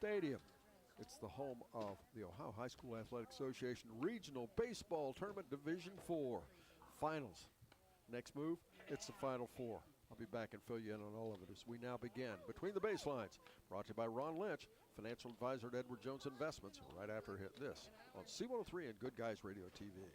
Stadium. It's the home of the Ohio High School Athletic Association Regional Baseball Tournament Division 4 Finals. Next move, it's the Final Four. I'll be back and fill you in on all of it as we now begin. Between the Baselines, brought to you by Ron Lynch, financial advisor at Edward Jones Investments, right after hit this on C103 and Good Guys Radio TV.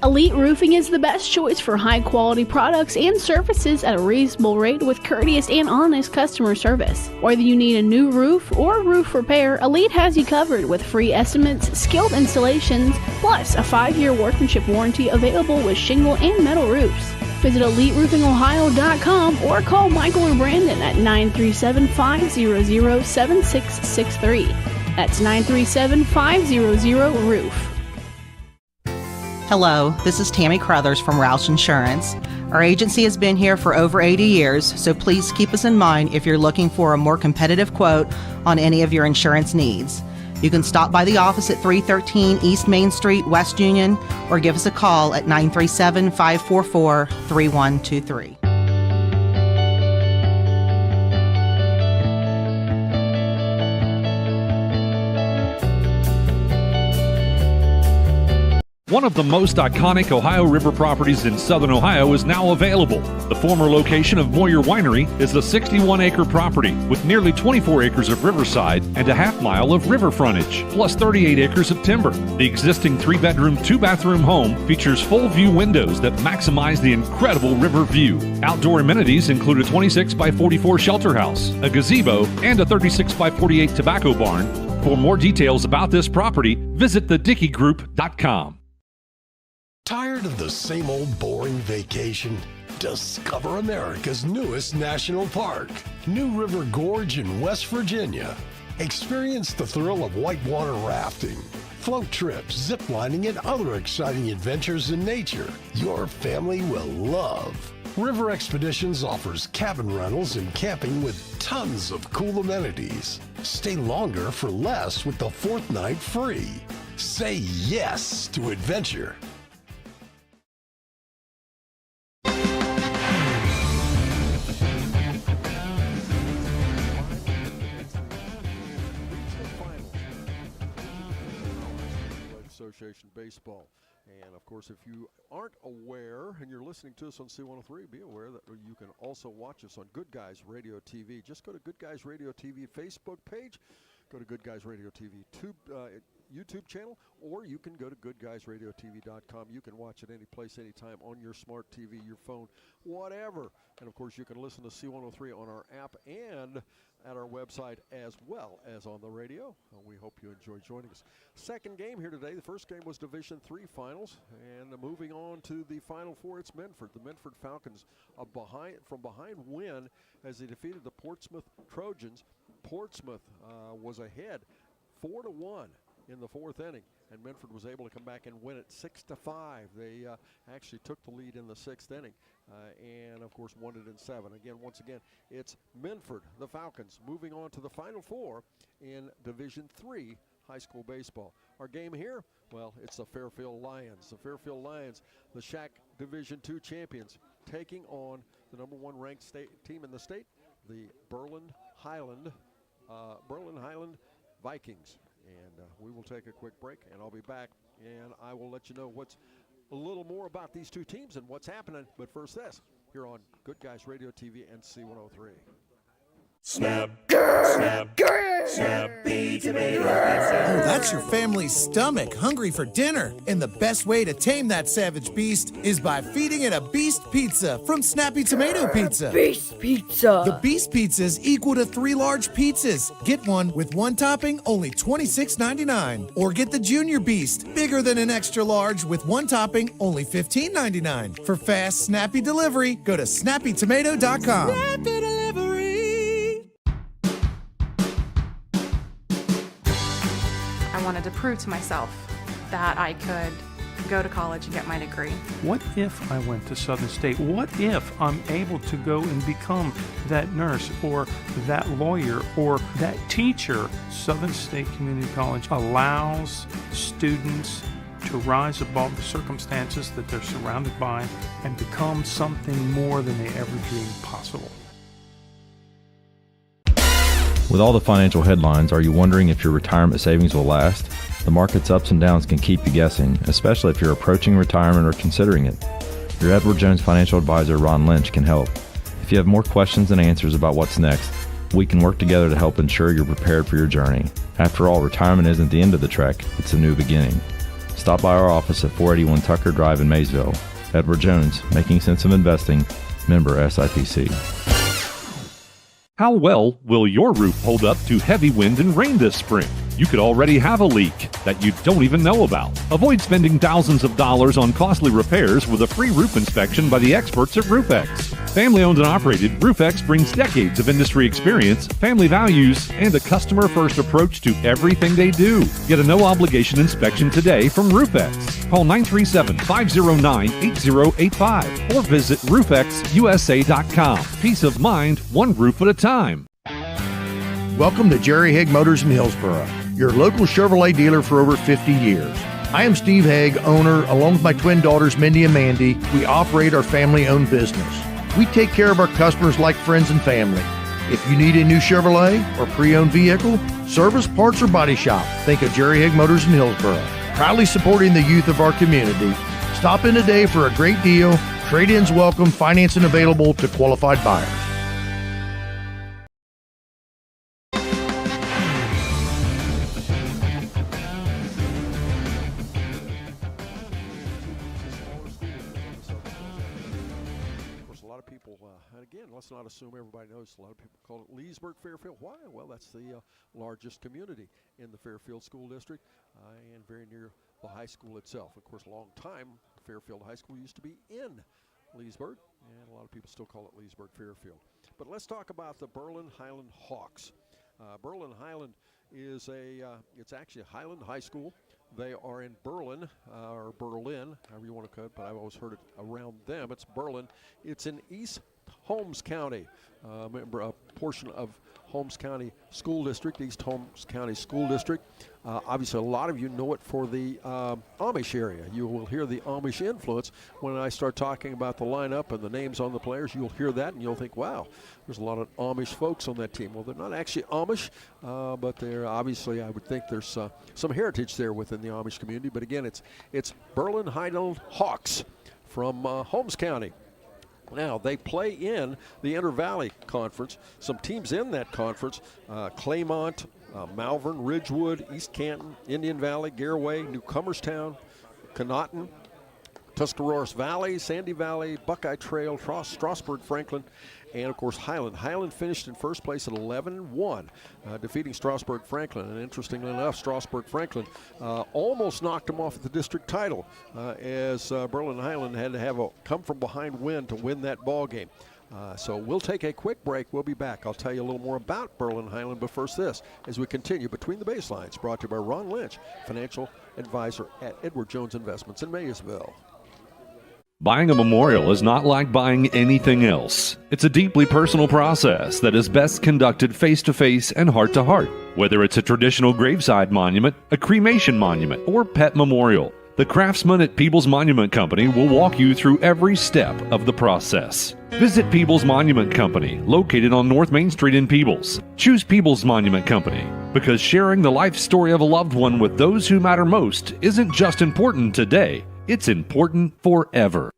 Elite Roofing is the best choice for high-quality products and services at a reasonable rate with courteous and honest customer service. Whether you need a new roof or roof repair, Elite has you covered with free estimates, skilled installations, plus a 5-year workmanship warranty available with shingle and metal roofs. Visit EliteRoofingOhio.com or call Michael or Brandon at 937-500-7663. That's 937-500-ROOF. Hello, this is Tammy Crothers from Roush Insurance. Our agency has been here for over 80 years, so please keep us in mind if you're looking for a more competitive quote on any of your insurance needs. You can stop by the office at 313 East Main Street, West Union, or give us a call at 937-544-3123. One of the most iconic Ohio River properties in southern Ohio is now available. The former location of Moyer Winery is a 61-acre property with nearly 24 acres of riverside and a half-mile of river frontage, plus 38 acres of timber. The existing 3-bedroom, 2-bathroom home features full-view windows that maximize the incredible river view. Outdoor amenities include a 26x44 shelter house, a gazebo, and a 36x48 tobacco barn. For more details about this property, visit thedickeygroup.com. Tired of the same old boring vacation? Discover America's newest national park, New River Gorge in West Virginia. Experience the thrill of whitewater rafting, float trips, zip lining, and other exciting adventures in nature your family will love. River Expeditions offers cabin rentals and camping with tons of cool amenities. Stay longer for less with the 4th night free. Say yes to adventure. Association Baseball. And of course, if you aren't aware and you're listening to us on C103, be aware that you can also watch us on Good Guys Radio TV. Just go to Good Guys Radio TV Facebook page, go to Good Guys Radio TV YouTube channel, or you can go to goodguysradiotv.com. You can watch it any place, anytime on your smart TV, your phone, whatever. And of course, you can listen to C103 on our app and at our website as well as on the radio. We hope you enjoy joining us. Second game here today. The first game was Division III Finals, and moving on to the Final Four, it's Minford. The Minford Falcons from behind win as they defeated the Portsmouth Trojans. Portsmouth was ahead 4-1 in the 4th inning, and Minford was able to come back and win it 6-5. They actually took the lead in the 6th inning, and of course won it in 7. Once again, it's Minford, the Falcons, moving on to the Final Four in Division III high school baseball. Our game here, well, it's the Fairfield Lions. The Fairfield Lions, the SHAC Division II champions, taking on the number 1 ranked state team in the state, the Berlin Hiland Vikings. And we will take a quick break, and I'll be back, and I will let you know what's a little more about these two teams and what's happening. But first this, here on Good Guys Radio TV and C103. Snap, snap, snappy tomato pizza. Oh, that's your family's stomach hungry for dinner. And the best way to tame that savage beast is by feeding it a Beast Pizza from Snappy Tomato Pizza. Beast Pizza. The Beast Pizza is equal to 3 large pizzas. Get one with 1 topping, only $26.99. Or get the Junior Beast, bigger than an extra large with 1 topping, only $15.99. For fast, snappy delivery, go to snappytomato.com. Snappy delivery. I wanted to prove to myself that I could go to college and get my degree. What if I went to Southern State? What if I'm able to go and become that nurse or that lawyer or that teacher? Southern State Community College allows students to rise above the circumstances that they're surrounded by and become something more than they ever dreamed possible. With all the financial headlines, are you wondering if your retirement savings will last? The market's ups and downs can keep you guessing, especially if you're approaching retirement or considering it. Your Edward Jones financial advisor, Ron Lynch, can help. If you have more questions than answers about what's next, we can work together to help ensure you're prepared for your journey. After all, retirement isn't the end of the trek, it's a new beginning. Stop by our office at 481 Tucker Drive in Maysville. Edward Jones, Making Sense of Investing, member SIPC. How well will your roof hold up to heavy wind and rain this spring? You could already have a leak that you don't even know about. Avoid spending thousands of dollars on costly repairs with a free roof inspection by the experts at RoofX. Family owned and operated, RoofX brings decades of industry experience, family values, and a customer-first approach to everything they do. Get a no-obligation inspection today from RoofX. Call 937-509-8085 or visit roofxusa.com. Peace of mind, one roof at a time. Welcome to Jerry Haig Motors in Hillsboro, your local Chevrolet dealer for over 50 years. I am Steve Haig, owner, along with my twin daughters Mindy and Mandy. We operate our family-owned business. We take care of our customers like friends and family. If you need a new Chevrolet or pre-owned vehicle, service, parts, or body shop, think of Jerry Haig Motors in Hillsboro. Proudly supporting the youth of our community. Stop in today for a great deal. Trade-ins welcome, financing available to qualified buyers. Let's not assume everybody knows. A lot of people call it Leesburg Fairfield. Why? Well, that's the largest community in the Fairfield School District and very near the high school itself. Of course, a long time, Fairfield High School used to be in Leesburg, and a lot of people still call it Leesburg Fairfield. But let's talk about the Berlin Hiland Hawks. Berlin Hiland is it's actually a Hiland High School. They are in Berlin, or Berlin, however you want to call it, but I've always heard it around them. It's Berlin. It's in East Holmes County, a portion of Holmes County School District, East Holmes County School District. Obviously, a lot of you know it for the Amish area. You will hear the Amish influence when I start talking about the lineup and the names on the players. You'll hear that and you'll think, wow, there's a lot of Amish folks on that team. Well, they're not actually Amish, but they're obviously, I would think there's some heritage there within the Amish community. But again, it's Berlin Hiland Hawks from Holmes County. Now, they play in the Inter-Valley Conference. Some teams in that conference, Claymont, Malvern, Ridgewood, East Canton, Indian Valley, Garaway, Newcomerstown, Conotton, Tuscarawas Valley, Sandy Valley, Buckeye Trail, Strasburg, Franklin, and, of course, Hiland. Hiland finished in first place at 11-1, defeating Strasburg Franklin. And interestingly enough, Strasburg Franklin almost knocked them off the district title as Berlin Hiland had to have a come-from-behind win to win that ball game. So we'll take a quick break. We'll be back. I'll tell you a little more about Berlin Hiland, but first this, as we continue Between the Baselines, brought to you by Ron Lynch, financial advisor at Edward Jones Investments in Maysville. Buying a memorial is not like buying anything else. It's a deeply personal process that is best conducted face-to-face and heart-to-heart. Whether it's a traditional graveside monument, a cremation monument, or pet memorial, the craftsmen at Peebles Monument Company will walk you through every step of the process. Visit Peebles Monument Company, located on North Main Street in Peebles. Choose Peebles Monument Company because sharing the life story of a loved one with those who matter most isn't just important today, it's important forever.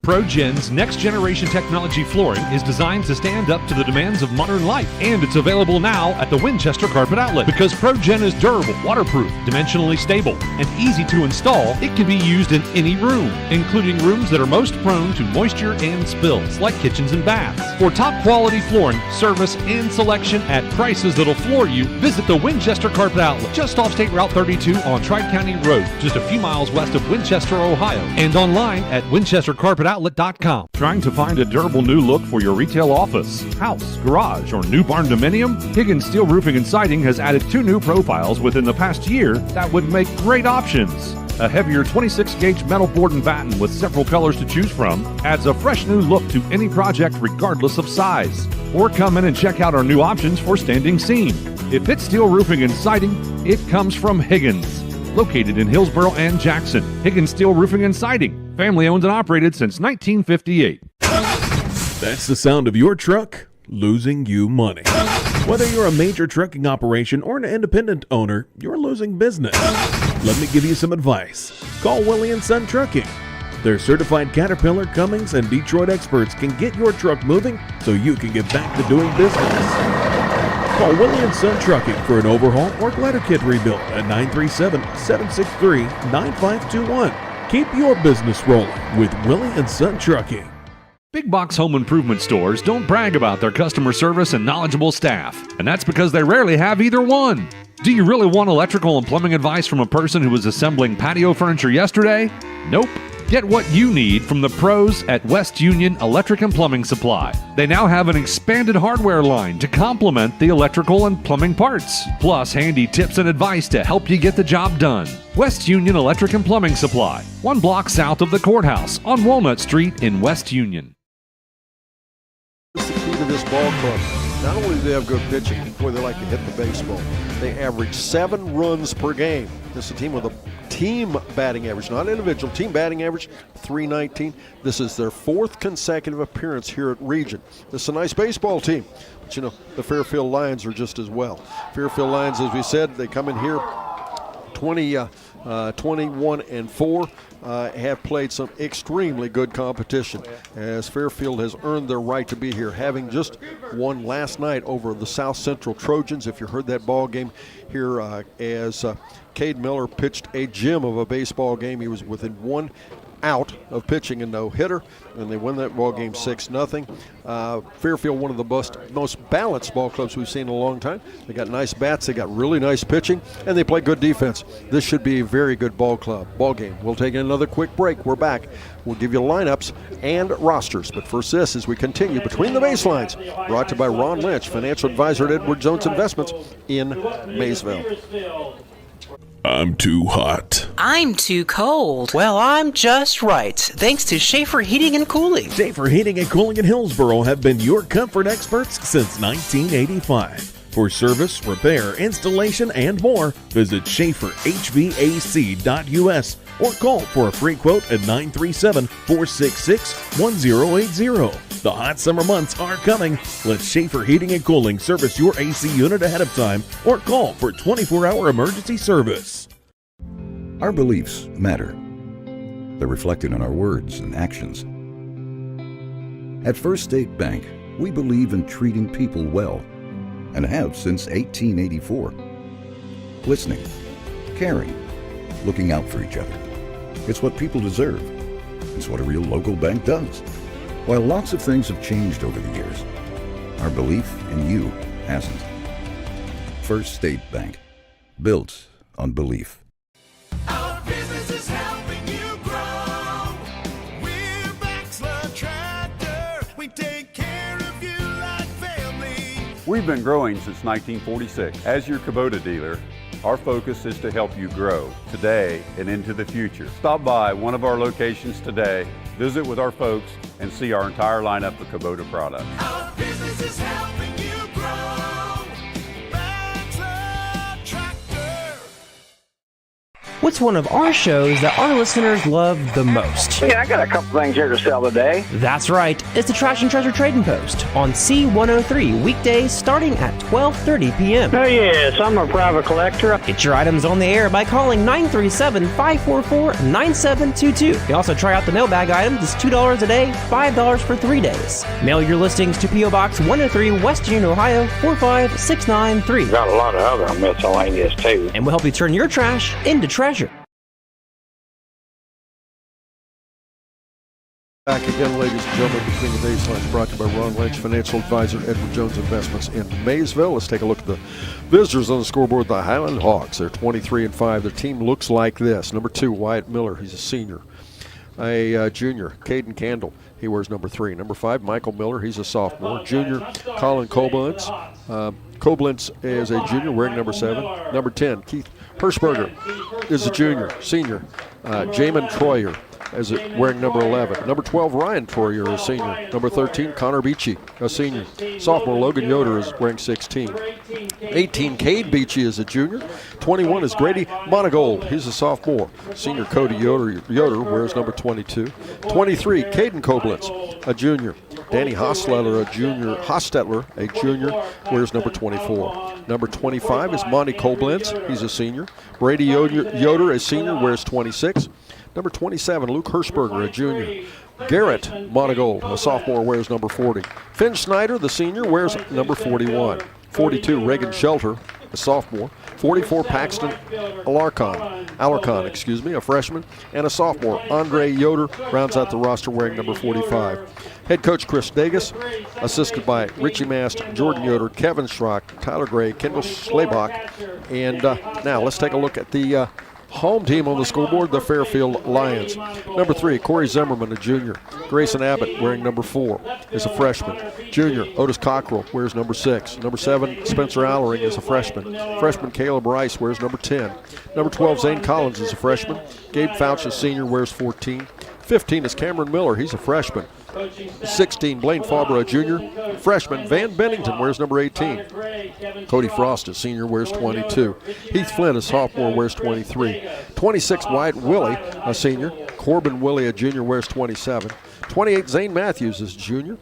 ProGen's next-generation technology flooring is designed to stand up to the demands of modern life, and it's available now at the Winchester Carpet Outlet. Because ProGen is durable, waterproof, dimensionally stable, and easy to install, it can be used in any room, including rooms that are most prone to moisture and spills, like kitchens and baths. For top-quality flooring, service, and selection at prices that'll floor you, visit the Winchester Carpet Outlet, just off State Route 32 on Tri-County Road, just a few miles west of Winchester, Ohio, and online at winchestercarpetoutlet.com. Trying to find a durable new look for your retail office, house, garage, or new barn dominium? Higgins Steel Roofing and Siding has added 2 new profiles within the past year that would make great options. A heavier 26-gauge metal board and batten with several colors to choose from adds a fresh new look to any project regardless of size. Or come in and check out our new options for standing seam. If it's steel roofing and siding, it comes from Higgins. Located in Hillsboro and Jackson, Higgins Steel Roofing and Siding, family owned and operated since 1958. That's the sound of your truck losing you money. Whether you're a major trucking operation or an independent owner, you're losing business. Let me give you some advice. Call Willie & Son Trucking. Their certified Caterpillar, Cummins, and Detroit experts can get your truck moving so you can get back to doing business. Call Willie & Son Trucking for an overhaul or glider kit rebuild at 937-763-9521. Keep your business rolling with Willie & Son Trucking. Big box home improvement stores don't brag about their customer service and knowledgeable staff, and that's because they rarely have either one. Do you really want electrical and plumbing advice from a person who was assembling patio furniture yesterday? Nope. Get what you need from the pros at West Union Electric and Plumbing Supply. They now have an expanded hardware line to complement the electrical and plumbing parts, plus handy tips and advice to help you get the job done. West Union Electric and Plumbing Supply, 1 block south of the courthouse on Walnut Street in West Union. What's the key to this ball club? Not only do they have good pitching, boy, they like to hit the baseball. They average 7 runs per game. This is a team with a team batting average, not individual, team batting average, .319. This is their 4th consecutive appearance here at Region. This is a nice baseball team, but you know, the Fairfield Lions are just as well. Fairfield Lions, as we said, they come in here 21-4, have played some extremely good competition, as Fairfield has earned their right to be here, having just won last night over the South Central Trojans. If you heard that ball game here, as Cade Miller pitched a gem of a baseball game. He was within 1 out of pitching a no-hitter, and they win that ball game 6-0. Fairfield, one of the most balanced ball clubs we've seen in a long time. They got nice bats, they got really nice pitching, and they play good defense. This should be a very good ball game. We'll take another quick break. We're back. We'll give you lineups and rosters, but first this as we continue Between the Baselines, brought to you by Ron Lynch, financial advisor at Edward Jones Investments in Maysville. I'm too hot. I'm too cold. Well, I'm just right, thanks to Schaefer Heating and Cooling. Schaefer Heating and Cooling in Hillsboro have been your comfort experts since 1985. For service, repair, installation, and more, visit SchaeferHVAC.us or call for a free quote at 937-466-1080. The hot summer months are coming. Let Schaefer Heating and Cooling service your AC unit ahead of time or call for 24-hour emergency service. Our beliefs matter. They're reflected in our words and actions. At First State Bank, we believe in treating people well and have since 1884. Listening, caring, looking out for each other. It's what people deserve. It's what a real local bank does. While lots of things have changed over the years, our belief in you hasn't. First State Bank, built on belief. Our business is helping you grow. We're Baxter Tractor. We take care of you like family. We've been growing since 1946. As your Kubota dealer, our focus is to help you grow today and into the future. Stop by one of our locations today, visit with our folks, and see our entire lineup of Kubota products. Our business is helping you grow. Baxter Tractor. What's one of our shows that our listeners love the most? Yeah, I got a couple things here to sell today. That's right. It's the Trash and Treasure Trading Post on C103 weekdays starting at 12:30 p.m. Oh, yes, I'm a private collector. Get your items on the air by calling 937-544-9722. You can also try out the mailbag items. It's $2 a day, $5 for 3 days. Mail your listings to P.O. Box 103, West Union, Ohio, 45693. Got a lot of other miscellaneous, too. And we'll help you turn your trash into treasure. Back again, ladies and gentlemen, Between the Baselines, brought to you by Ron Lynch, financial advisor at Edward Jones Investments in Maysville. Let's take a look at the visitors on the scoreboard. The Hiland Hawks, they're 23-5. Their team looks like this. Number 2, Wyatt Miller, he's a senior. A junior, Caden Candle, he wears number 3. Number 5, Michael Miller, he's a sophomore. Junior, Colin Koblenz. Koblenz is a junior wearing number 7. Number 10, Keith Hirschberger is a junior, senior. Jamin Troyer as wearing number 11. Number 12, Ryan Poirier, a senior. Number 13, Connor Beachy, a senior. Sophomore, Logan Yoder is wearing 16. 18, Cade Beachy is a junior. 21 is Grady Monagold. He's a sophomore. Senior Cody Yoder wears number 22. 23, Caden Koblenz, a junior. Danny Hostetler, a junior, wears number 24. Number 25 is Monty Koblenz. He's a senior. Brady Yoder, a senior, wears 26. Number 27, Luke Hirschberger, a junior. Garrett Monagold, a sophomore, wears number 40. Finn Schneider, the senior, wears number 41. 42, Reagan Shelter, a sophomore. 44, Paxton Alarcon, a freshman, and a sophomore. Andre Yoder rounds out the roster wearing number 45. Head coach Chris Dagus, assisted by Richie Mast, Jordan Yoder, Kevin Schrock, Tyler Gray, Kendall Schlebach. And now let's take a look at the home team on the scoreboard, the Fairfield Lions. Number 3, Corey Zimmerman, a junior. Grayson Abbott, wearing number 4, is a freshman. Junior, Otis Cockrell, wears number 6. Number 7, Spencer Allering is a freshman. Freshman, Caleb Rice, wears number 10. Number 12, Zane Collins is a freshman. Gabe Fouch, a senior, wears 14. 15 is Cameron Miller, he's a freshman. 16, Blaine Fabra, a junior. Freshman, Van Bennington, wears number 18. Cody Frost, a senior, wears 22. Heath Flynn, a sophomore, wears 23. 26, Wyatt Willie, a senior. Corbin Willie, a junior, wears 27. 28, Zane Matthews is a junior.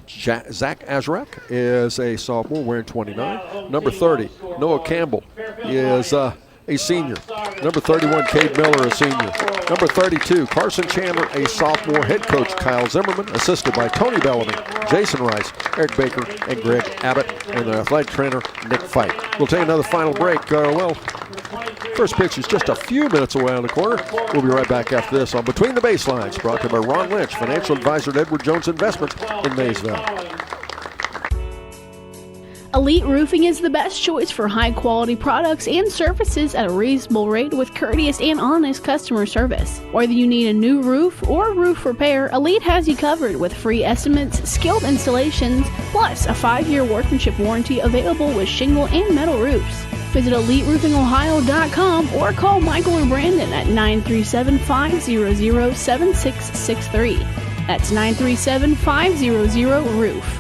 Zach Azrak is a sophomore, wearing 29. Number 30, Noah Campbell is a senior. Number 31, Cade Miller, a senior. Number 32, Carson Chandler, a sophomore. Head coach Kyle Zimmerman, assisted by Tony Bellamy, Jason Rice, Eric Baker, and Greg Abbott, and the athletic trainer Nick Fight. We'll take another final break. First pitch is just a few minutes away on the corner. We'll be right back after this on Between the Baselines, brought to you by Ron Lynch, financial advisor at Edward Jones Investments in Maysville. Elite Roofing is the best choice for high-quality products and services at a reasonable rate with courteous and honest customer service. Whether you need a new roof or roof repair, Elite has you covered with free estimates, skilled installations, plus a 5-year workmanship warranty available with shingle and metal roofs. Visit EliteRoofingOhio.com or call Michael or Brandon at 937-500-7663. That's 937-500-ROOF.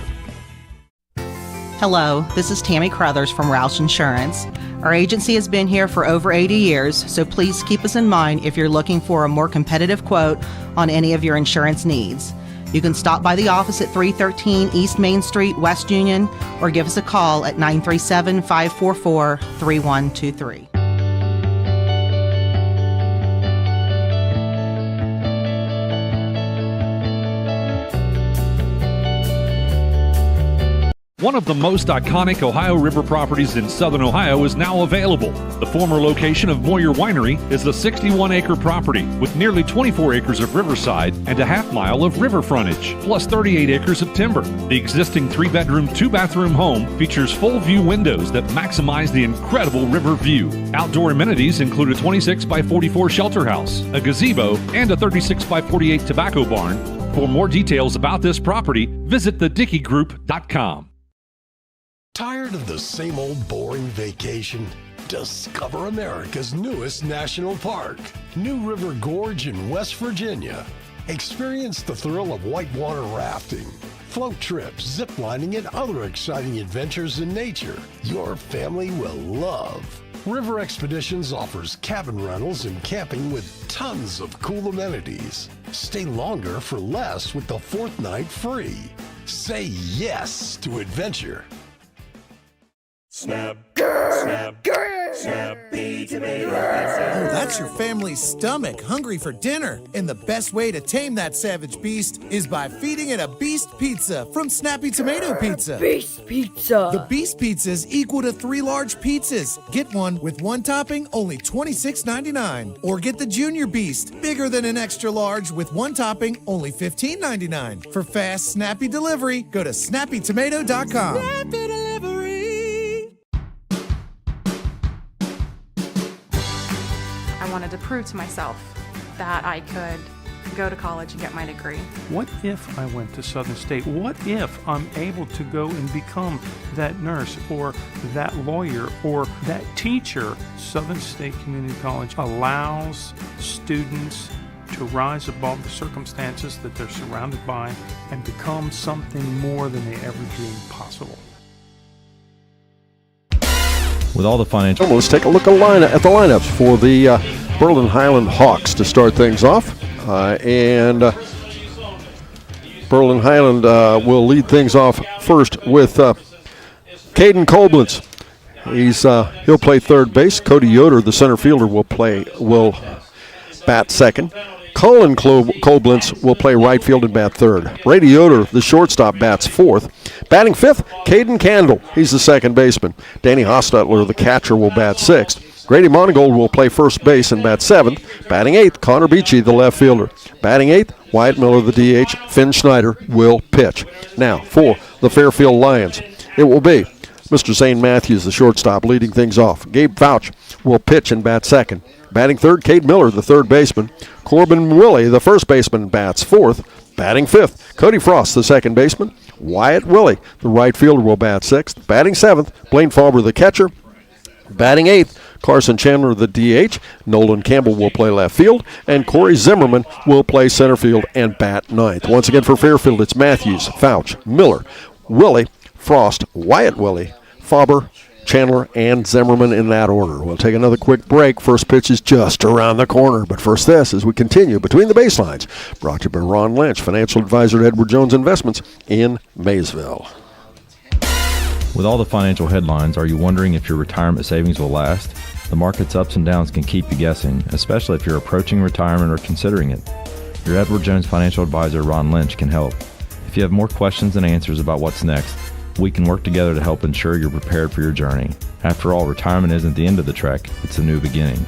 Hello, this is Tammy Crothers from Roush Insurance. Our agency has been here for over 80 years, so please keep us in mind if you're looking for a more competitive quote on any of your insurance needs. You can stop by the office at 313 East Main Street, West Union, or give us a call at 937-544-3123. One of the most iconic Ohio River properties in southern Ohio is now available. The former location of Moyer Winery is a 61-acre property with nearly 24 acres of riverside and a half-mile of river frontage, plus 38 acres of timber. The existing 3-bedroom, 2-bathroom home features full-view windows that maximize the incredible river view. Outdoor amenities include a 26x44 shelter house, a gazebo, and a 36x48 tobacco barn. For more details about this property, visit thedickeygroup.com. Tired of the same old boring vacation? Discover America's newest national park, New River Gorge in West Virginia. Experience the thrill of whitewater rafting, float trips, zip lining, and other exciting adventures in nature your family will love. River Expeditions offers cabin rentals and camping with tons of cool amenities. Stay longer for less with the 4th night free. Say yes to adventure. Snap, snap, Snappy Tomato Pizza. Oh, that's your family's stomach hungry for dinner. And the best way to tame that savage beast is by feeding it a Beast Pizza from Snappy Tomato Pizza. Beast Pizza. The Beast Pizza is equal to 3 large pizzas. Get one with 1 topping, only $26.99. Or get the Junior Beast, bigger than an extra large with 1 topping, only $15.99. For fast, snappy delivery, go to snappytomato.com. Snappy Delivery. I wanted to prove to myself that I could go to college and get my degree. What if I went to Southern State? What if I'm able to go and become that nurse or that lawyer or that teacher? Southern State Community College allows students to rise above the circumstances that they're surrounded by and become something more than they ever dreamed possible. With all the financial... Let's take a look at the lineups for the Berlin Hiland Hawks to start things off. Berlin Hiland will lead things off first with Caden Koblenz. He'll play third base. Cody Yoder, the center fielder, will bat second. Colin Koblenz will play right field and bat third. Brady Yoder, the shortstop, bats fourth. Batting fifth, Caden Candle. He's the second baseman. Danny Hostetler, the catcher, will bat sixth. Grady Monagold will play first base and bat seventh. Batting eighth, Connor Beachy, the left fielder. Batting eighth, Wyatt Miller, the DH. Finn Schneider will pitch. Now, for the Fairfield Lions, it will be Mr. Zane Matthews, the shortstop, leading things off. Gabe Fouch will pitch and bat second. Batting third, Cade Miller, the third baseman. Corbin Willie, the first baseman, bats fourth. Batting fifth, Cody Frost, the second baseman. Wyatt Willie, the right fielder, will bat sixth. Batting seventh, Blaine Farber, the catcher. Batting eighth, Carson Chandler, the DH. Nolan Campbell will play left field. And Corey Zimmerman will play center field and bat ninth. Once again for Fairfield, it's Matthews, Fouch, Miller, Willie, Frost, Wyatt Willie, Farber, Chandler, and Zimmerman in that order. We'll take another quick break. First pitch is just around the corner. But first this, as we continue Between the Baselines, brought to you by Ron Lynch, financial advisor at Edward Jones Investments in Maysville. With all the financial headlines, are you wondering if your retirement savings will last? The market's ups and downs can keep you guessing, especially if you're approaching retirement or considering it. Your Edward Jones financial advisor, Ron Lynch, can help. If you have more questions than answers about what's next, we can work together to help ensure you're prepared for your journey. After all, retirement isn't the end of the trek, it's a new beginning.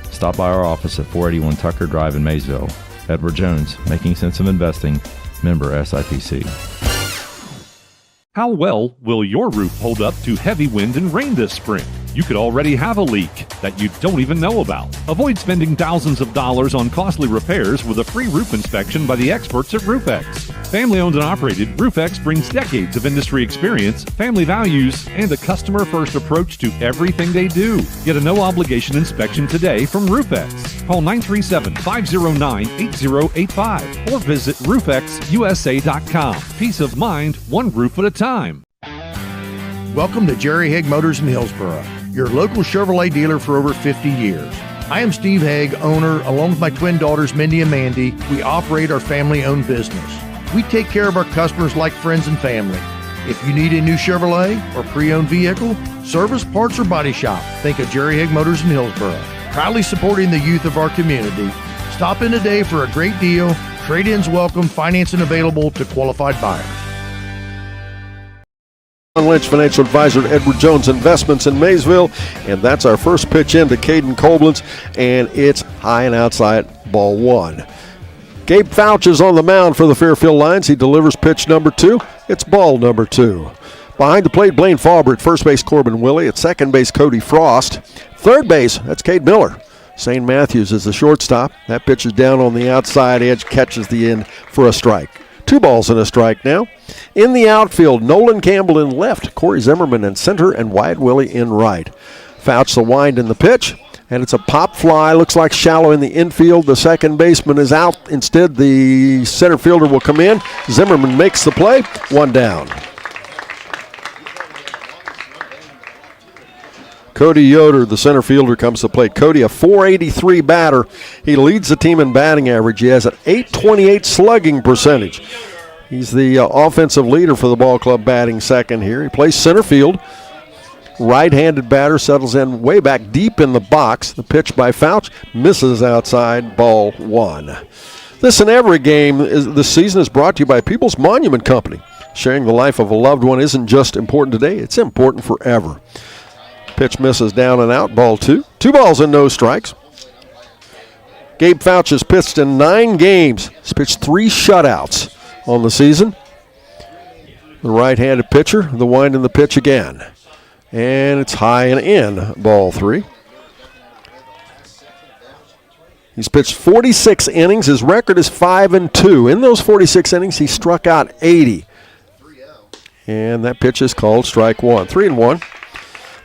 Stop by our office at 481 Tucker Drive in Maysville. Edward Jones, making sense of investing, member SIPC. How well will your roof hold up to heavy wind and rain this spring? You could already have a leak that you don't even know about. Avoid spending thousands of dollars on costly repairs with a free roof inspection by the experts at RoofX. Family owned and operated, RoofX brings decades of industry experience, family values, and a customer-first approach to everything they do. Get a no-obligation inspection today from RoofX. Call 937-509-8085 or visit roofxusa.com. Peace of mind, one roof at a time. Welcome to Jerry Haig Motors in Hillsboro, your local Chevrolet dealer for over 50 years. I am Steve Haig, owner, along with my twin daughters, Mindy and Mandy. We operate our family-owned business. We take care of our customers like friends and family. If you need a new Chevrolet or pre-owned vehicle, service, parts, or body shop, think of Jerry Haig Motors in Hillsboro. Proudly supporting the youth of our community. Stop in today for a great deal. Trade-ins welcome, financing available to qualified buyers. Ron Lynch, financial advisor at Edward Jones Investments in Maysville. And that's our first pitch into Caden Koblenz, and it's high and outside, ball one. Gabe Fouch is on the mound for the Fairfield Lions. He delivers pitch number two. It's ball number two. Behind the plate, Blaine Farber. At first base, Corbin Willie. At second base, Cody Frost. Third base, that's Cade Miller. Zane Matthews is the shortstop. That pitch is down on the outside edge, catches the end for a strike. 2 balls and a strike now. In the outfield, Nolan Campbell in left, Corey Zimmerman in center, and Wyatt Willie in right. Fouch the wind in the pitch, and it's a pop fly. Looks like shallow in the infield. The second baseman is out. Instead, the center fielder will come in. Zimmerman makes the play. 1 down. Cody Yoder, the center fielder, comes to plate. Cody, a .483 batter. He leads the team in batting average. He has an .828 slugging percentage. He's the offensive leader for the ball club, batting second here. He plays center field. Right-handed batter, settles in way back deep in the box. The pitch by Fouch misses outside, ball 1. This and every game this season is brought to you by People's Monument Company. Sharing the life of a loved one isn't just important today, it's important forever. Pitch misses down and out, ball 2. 2 balls and no strikes. Gabe Fouch has pitched in 9 games. He's pitched 3 shutouts on the season. The right-handed pitcher, the wind in the pitch again. And it's high and in, ball 3. He's pitched 46 innings. His record is 5-2. In those 46 innings, he struck out 80. And that pitch is called strike 1. 3-1.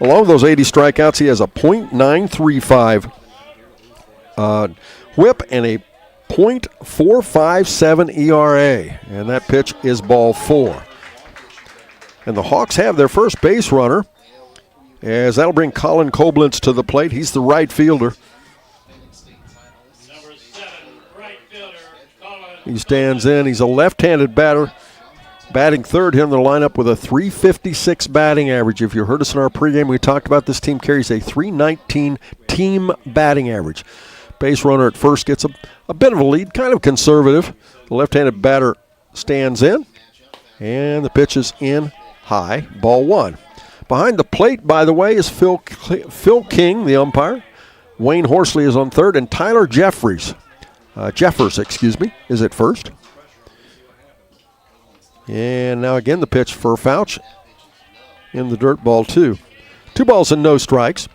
Along with those 80 strikeouts, he has a .935 whip and a .457 ERA, and that pitch is ball 4. And the Hawks have their first base runner, as that'll bring Colin Koblenz to the plate. He's the right fielder. He stands in. He's a left-handed batter, batting third here in the lineup with a .356 batting average. If you heard us in our pregame, we talked about this team carries a .319 team batting average. Base runner at first gets a bit of a lead, kind of conservative. The left-handed batter stands in, and the pitch is in high, ball 1. Behind the plate, by the way, is Phil King, the umpire. Wayne Horsley is on third, and Tyler Jeffers, is at first. And now again the pitch for Fouch in the dirt, ball 2. 2 balls and no strikes.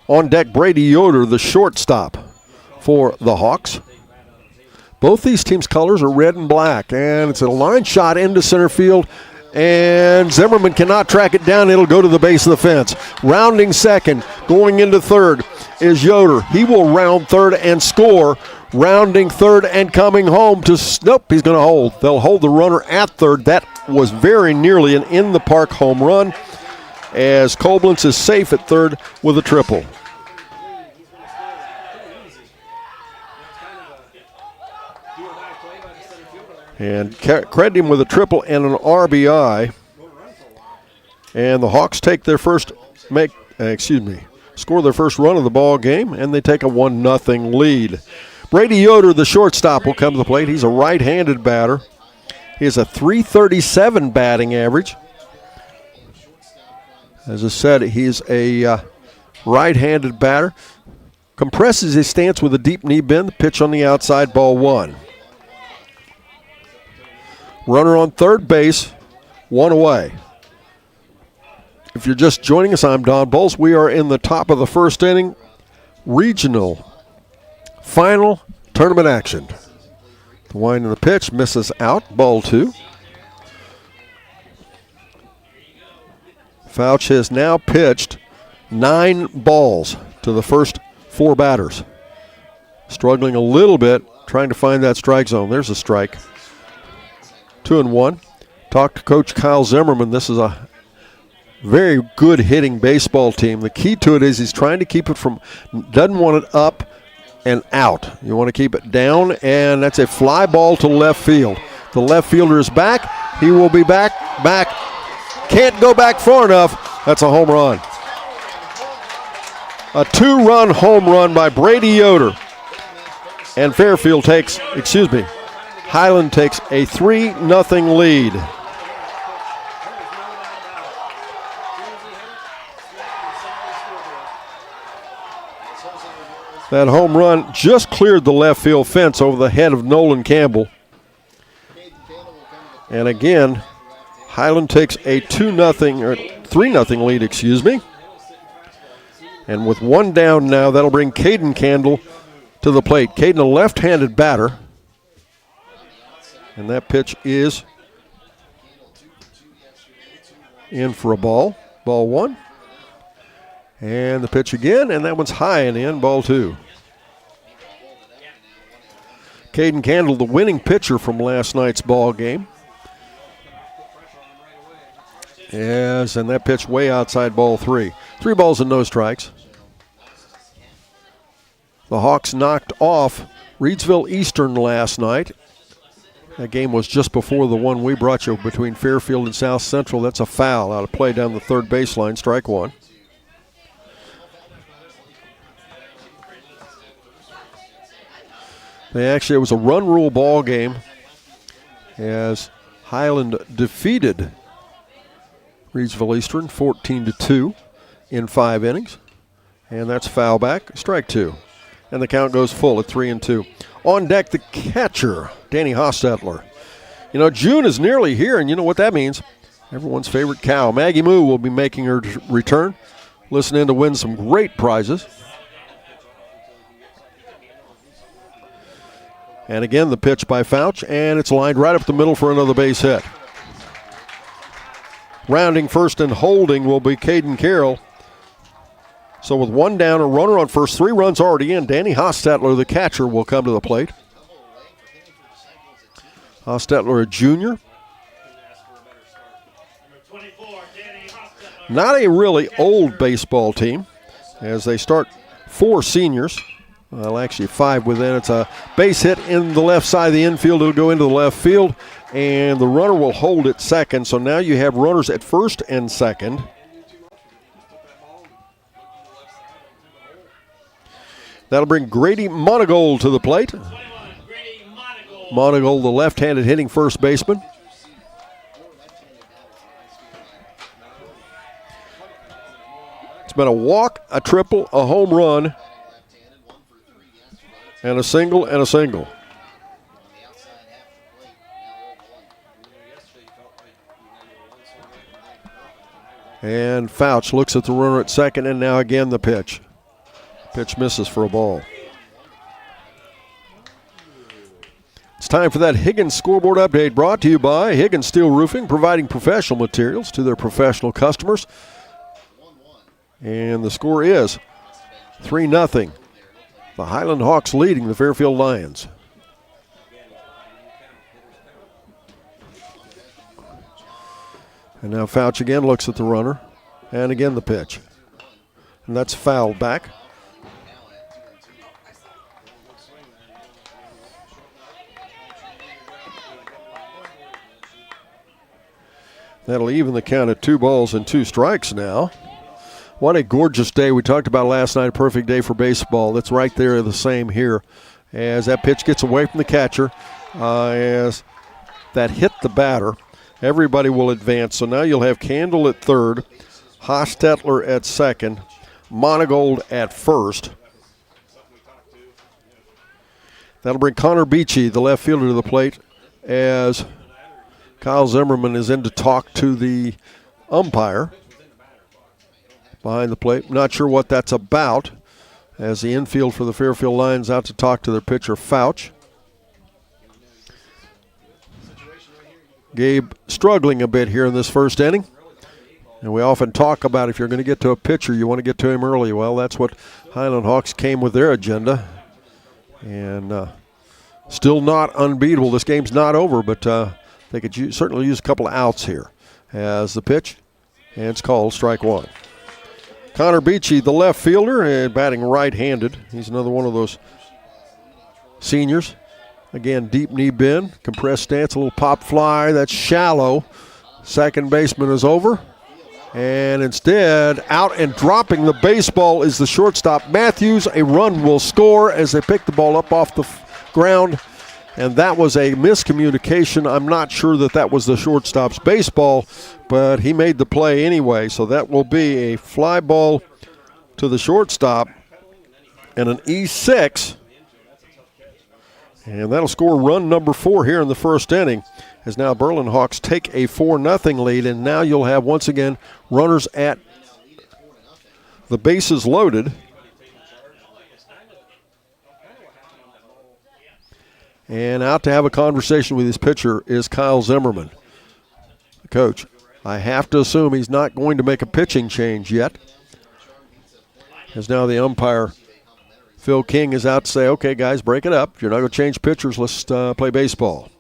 On deck, Brady Yoder, the shortstop for the Hawks. Both these teams' colors are red and black, and it's a line shot into center field, and Zimmerman cannot track it down. It'll go to the base of the fence. Rounding second, going into third is Yoder. He will round third and score. Rounding third and coming home to, nope, he's going to hold. They'll hold the runner at third. That was very nearly an in-the-park home run, as Koblenz is safe at third with a triple. And credit him with a triple and an RBI. And the Hawks take their first, score their first run of the ball game, and they take a 1-0 lead. Brady Yoder, the shortstop, will come to the plate. He's a right-handed batter. He has a .337 batting average. As I said, he's a right-handed batter. Compresses his stance with a deep knee bend. The pitch on the outside, ball 1. Runner on third base, 1 away. If you're just joining us, I'm Don Bowles. We are in the top of the first inning. Regional final tournament action. The wind of the pitch misses out, ball 2. Fouch has now pitched 9 balls to the first 4 batters. Struggling a little bit, trying to find that strike zone. There's a strike. 2-1. Talked to Coach Kyle Zimmerman. This is a very good hitting baseball team. The key to it is he's trying to keep it from, doesn't want it up and out. You want to keep it down, and that's a fly ball to left field. The left fielder is back. He will be back. Can't go back far enough. That's a home run. A 2-run home run by Brady Yoder. And Fairfield takes, Hiland takes a 3-0 lead. That home run just cleared the left field fence over the head of Nolan Campbell. And again, Hiland takes a 3-0 lead, And with 1 down now, that'll bring Caden Candle to the plate. Caden, a left-handed batter. And that pitch is in for a ball. Ball 1. And the pitch again, and that one's high and in, ball 2. Caden Candle, the winning pitcher from last night's ball game. Yes, and that pitch way outside, ball 3. 3 balls and no strikes. The Hawks knocked off Reidsville Eastern last night. That game was just before the one we brought you between Fairfield and South Central. That's a foul out of play down the third baseline, strike 1. It was a run rule ball game as Hiland defeated Reidsville Eastern 14-2 in 5 innings. And that's foul back, strike 2. And the count goes full at 3-2. On deck, the catcher, Danny Hostetler. June is nearly here, and you know what that means. Everyone's favorite cow, Maggie Moo, will be making her return. Listen in to win some great prizes. And again, the pitch by Fouch, and it's lined right up the middle for another base hit. Rounding first and holding will be Caden Carroll. So with one down, a runner on first, 3 runs already in. Danny Hostetler, the catcher, will come to the plate. Hostetler, a junior. Not a really old baseball team, as they start 4 seniors. Well, actually 5 within. It's a base hit in the left side of the infield. It'll go into the left field, and the runner will hold at second. So now you have runners at first and second. That'll bring Grady Monagold to the plate. Monagold, the left-handed hitting first baseman. It's been a walk, a triple, a home run, and a single and a single. And Fouch looks at the runner at second, and now again the pitch. Pitch misses for a ball. It's time for that Higgins scoreboard update, brought to you by Higgins Steel Roofing, providing professional materials to their professional customers. And the score is 3-0. The Hiland Hawks leading the Fairfield Lions. And now Fouch again looks at the runner, and again the pitch. And that's fouled back. That'll even the count at 2 balls and 2 strikes now. What a gorgeous day. We talked about last night, a perfect day for baseball. That's right there, the same here. As that pitch gets away from the catcher, as that hit the batter, everybody will advance. So now you'll have Candle at third, Hostetler at second, Monagold at first. That'll bring Connor Beachy, the left fielder, to the plate, as Kyle Zimmerman is in to talk to the umpire behind the plate. Not sure what that's about, as the infield for the Fairfield Lions out to talk to their pitcher, Fouch. Gabe struggling a bit here in this first inning. And we often talk about if you're going to get to a pitcher, you want to get to him early. Well, that's what Hiland Hawks came with their agenda. And still not unbeatable. This game's not over, but they could certainly use a couple of outs here. As the pitch, and it's called strike 1. Connor Beachy, the left fielder, and batting right-handed. He's another one of those seniors. Again, deep knee bend, compressed stance, a little pop fly. That's shallow. Second baseman is over. And instead, out and dropping the baseball is the shortstop, Matthews. A run will score as they pick the ball up off the ground. And that was a miscommunication. I'm not sure that was the shortstop's baseball, but he made the play anyway. So that will be a fly ball to the shortstop and an E6. And that'll score run number 4 here in the first inning, as now Berlin Hawks take a 4-0 lead. And now you'll have, once again, runners at the bases loaded. And out to have a conversation with his pitcher is Kyle Zimmerman. Coach, I have to assume he's not going to make a pitching change yet. As now the umpire, Phil King, is out to say, okay, guys, break it up. If you're not going to change pitchers, let's play baseball.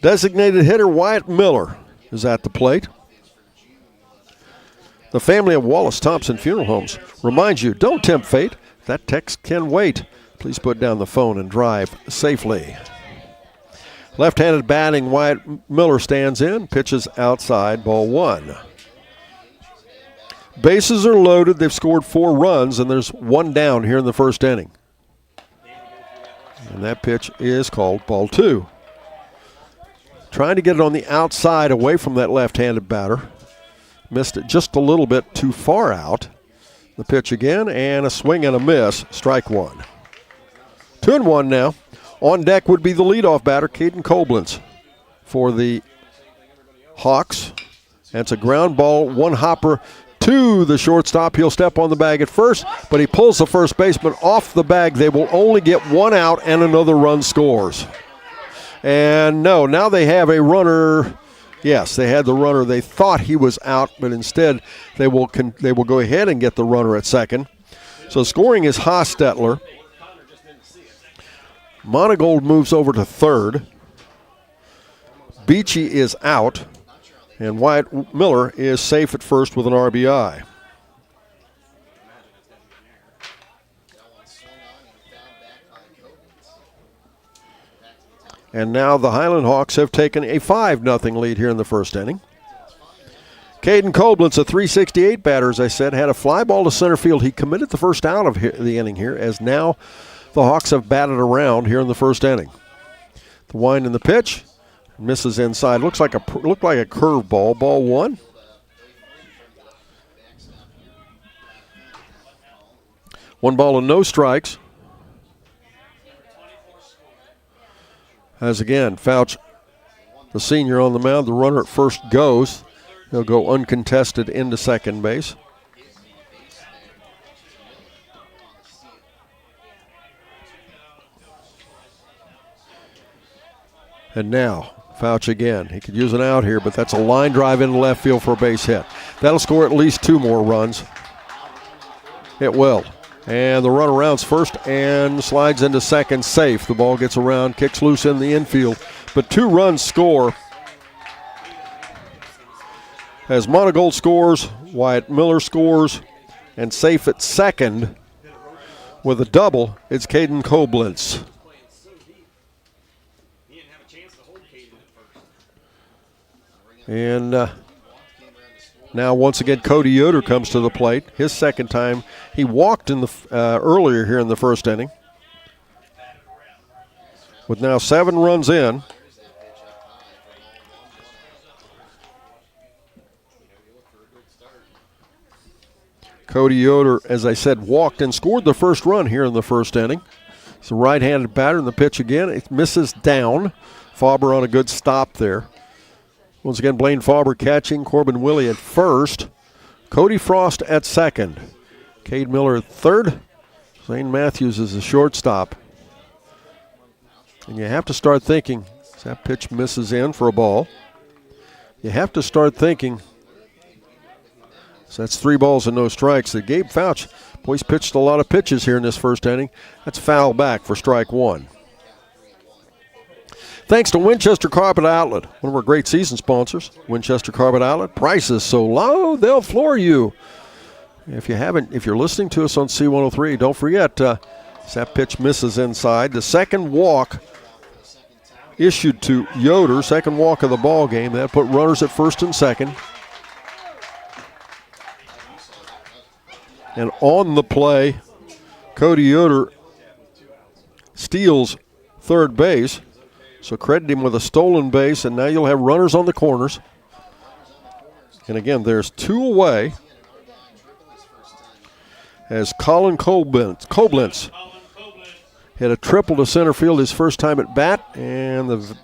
Designated hitter Wyatt Miller is at the plate. The family of Wallace Thompson Funeral Homes reminds you, don't tempt fate. That text can wait. Please put down the phone and drive safely. Left-handed batting, Wyatt Miller stands in, pitches outside, ball 1. Bases are loaded. They've scored 4 runs, and there's 1 down here in the first inning. And that pitch is called ball 2. Trying to get it on the outside away from that left-handed batter. Missed it just a little bit too far out. The pitch again, and a swing and a miss, strike 1. 2-1 now. On deck would be the leadoff batter, Caden Koblenz, for the Hawks. And it's a ground ball, 1 hopper to the shortstop. He'll step on the bag at first, but he pulls the first baseman off the bag. They will only get 1 out, and another run scores. And no, now they have a runner Yes, they had the runner. They thought he was out, but instead they will go ahead and get the runner at second. So scoring is Hostetler. Monagold moves over to third. Beachy is out, and Wyatt Miller is safe at first with an RBI. And now the Hiland Hawks have taken a 5-0 lead here in the first inning. Caden Koblenz, a .368 batter, as I said, had a fly ball to center field. He committed the first out of the inning here, as now the Hawks have batted around here in the first inning. The wind and the pitch, misses inside. Looked like a curveball. Ball one. One ball and no strikes. As again, Fouch, the senior, on the mound. The runner at first goes. He'll go uncontested into second base. And now, Fouch again. He could use an out here, but that's a line drive into left field for a base hit. That'll score at least 2 more runs. It will. And the runner rounds first and slides into second, safe. The ball gets around, kicks loose in the infield. But 2 runs score. As Monagold scores, Wyatt Miller scores, and safe at second with a double, it's Caden Koblenz. And now once again Cody Yoder comes to the plate. His second time. He walked in the earlier here in the first inning. With now 7 runs in. Cody Yoder, as I said, walked and scored the first run here in the first inning. It's a right-handed batter, and the pitch again. It misses down. Faber on a good stop there. Once again, Blaine Faber catching, Corbin Willie at first. Cody Frost at second. Cade Miller at third. Zane Matthews is the shortstop. And you have to start thinking, as that pitch misses in for a ball, you have to start thinking, so that's 3 balls and no strikes. That Gabe Fouch, boy, he's pitched a lot of pitches here in this first inning. That's foul back for strike 1. Thanks to Winchester Carpet Outlet, one of our great season sponsors. Winchester Carpet Outlet, prices so low they'll floor you. If you're listening to us on C103, don't forget, that pitch misses inside. The second walk issued to Yoder, second walk of the ball game. That put runners at first and second. And on the play, Cody Yoder steals third base. So credit him with a stolen base, and now you'll have runners on the corners. And again, there's 2 away as Colin Koblenz hit a triple to center field his first time at bat, and the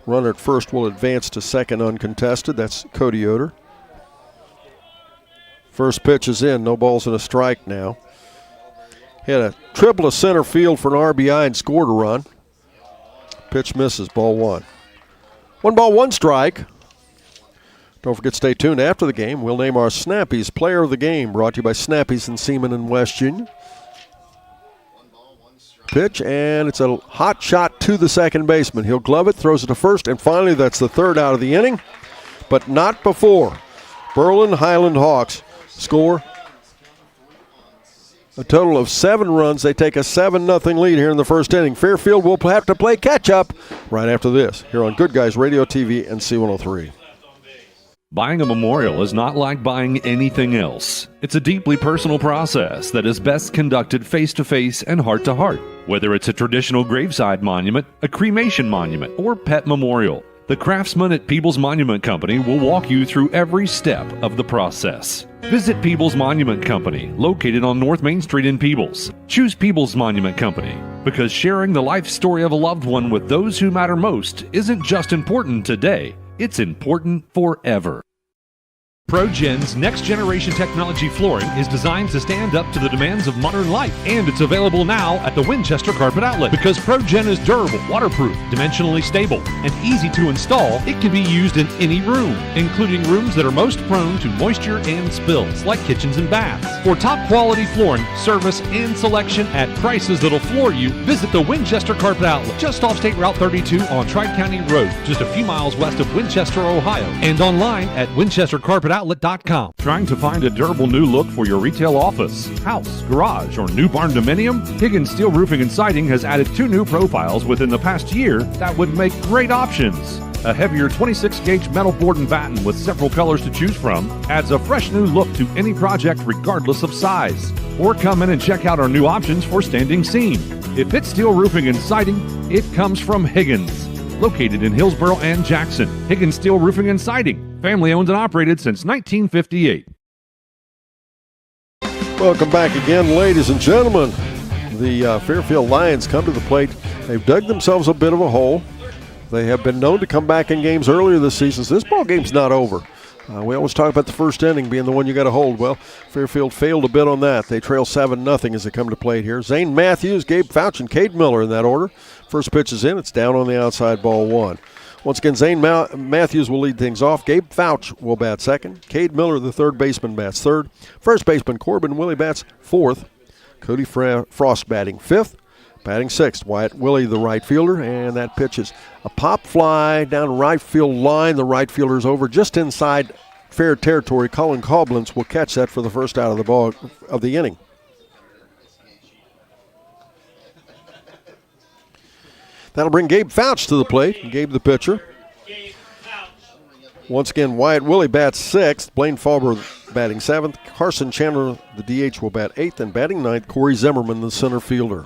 runner at first will advance to second uncontested. That's Cody Yoder. First pitch is in, no balls and a strike now. Hit a triple to center field for an RBI and scored a run. Pitch misses, ball 1. 1 ball, 1 strike. Don't forget to stay tuned after the game. We'll name our Snappies Player of the Game, brought to you by Snappies and Seaman in West Virginia. Pitch, and it's a hot shot to the second baseman. He'll glove it, throws it to first, and finally that's the 3rd out of the inning, but not before Berlin Hiland Hawks score a total of 7 runs. They take a 7-0 lead here in the first inning. Fairfield will have to play catch-up right after this here on Good Guys Radio TV and C103. Buying a memorial is not like buying anything else. It's a deeply personal process that is best conducted face-to-face and heart-to-heart. Whether it's a traditional graveside monument, a cremation monument, or pet memorial, the craftsmen at Peebles Monument Company will walk you through every step of the process. Visit Peebles Monument Company, located on North Main Street in Peebles. Choose Peebles Monument Company because sharing the life story of a loved one with those who matter most isn't just important today, it's important forever. ProGen's next-generation technology flooring is designed to stand up to the demands of modern life, and it's available now at the Winchester Carpet Outlet. Because ProGen is durable, waterproof, dimensionally stable, and easy to install, it can be used in any room, including rooms that are most prone to moisture and spills, like kitchens and baths. For top-quality flooring, service, and selection at prices that'll floor you, visit the Winchester Carpet Outlet, just off State Route 32 on Tri-County Road, just a few miles west of Winchester, Ohio, and online at winchestercarpetoutlet.com. Trying to find a durable new look for your retail office, house, garage, or new barn dominium? Higgins Steel Roofing and Siding has added 2 new profiles within the past year that would make great options. A heavier 26-gauge metal board and batten with several colors to choose from adds a fresh new look to any project regardless of size. Or come in and check out our new options for standing seam. If it's steel roofing and siding, it comes from Higgins. Located in Hillsboro and Jackson, Higgins Steel Roofing and Siding. Family owned and operated since 1958. Welcome back again, ladies and gentlemen. The Fairfield Lions come to the plate. They've dug themselves a bit of a hole. They have been known to come back in games earlier this season, so this ball game's not over. We always talk about the first inning being the one you got to hold. Well, Fairfield failed a bit on that. They trail 7-0 as they come to plate here. Zane Matthews, Gabe Fouch, and Cade Miller in that order. First pitch is in. It's down on the outside, ball 1. Once again, Zane Matthews will lead things off. Gabe Fouch will bat second. Cade Miller, the third baseman, bats third. First baseman Corbin Willie bats fourth. Cody Frost batting fifth. Batting sixth, Wyatt Willie, the right fielder, and that pitch is a pop fly down right field line. The right fielder's over just inside fair territory. Colin Coblentz will catch that for the first out of the ball of the inning. That'll bring Gabe Fouch to the plate. Gabe the pitcher. Once again, Wyatt Willie bats sixth. Blaine Faulber batting seventh. Carson Chandler, the DH, will bat eighth. And batting ninth, Corey Zimmerman, the center fielder.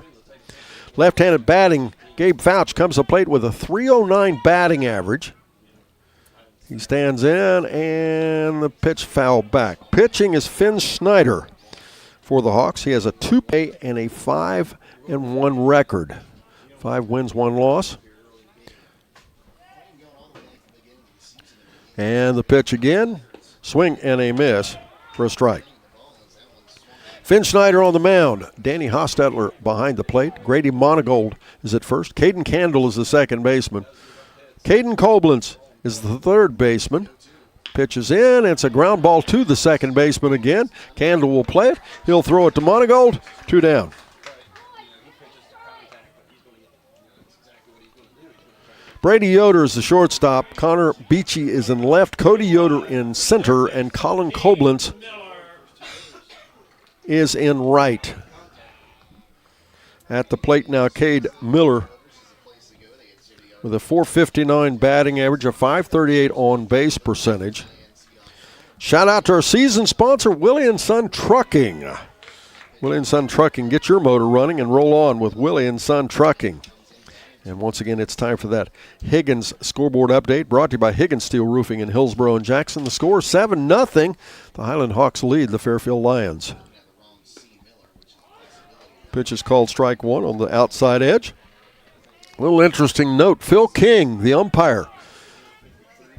Left-handed batting, Gabe Fouch comes to plate with a .309 batting average. He stands in, and the pitch foul back. Pitching is Finn Schneider for the Hawks. He has a 2-8 and a 5-1 record. 5 wins, 1 loss. And the pitch again, swing and a miss for a strike. Finn Schneider on the mound. Danny Hostetler behind the plate. Grady Monagold is at first. Caden Candle is the second baseman. Caden Coblentz is the third baseman. Pitches in. It's a ground ball to the second baseman again. Candle will play it. He'll throw it to Monagold. 2 down. Brady Yoder is the shortstop. Connor Beachy is in left. Cody Yoder in center. And Colin Coblentz is in right. At the plate now, Cade Miller with a .459 batting average, a .538 on-base percentage. Shout out to our season sponsor, Willie & Son Trucking. Willie & Son Trucking, get your motor running and roll on with Willie & Son Trucking. And once again, it's time for that Higgins scoreboard update, brought to you by Higgins Steel Roofing in Hillsboro and Jackson. The score 7-0. The Hiland Hawks lead the Fairfield Lions. Pitch is called strike 1 on the outside edge. A little interesting note, Phil King, the umpire,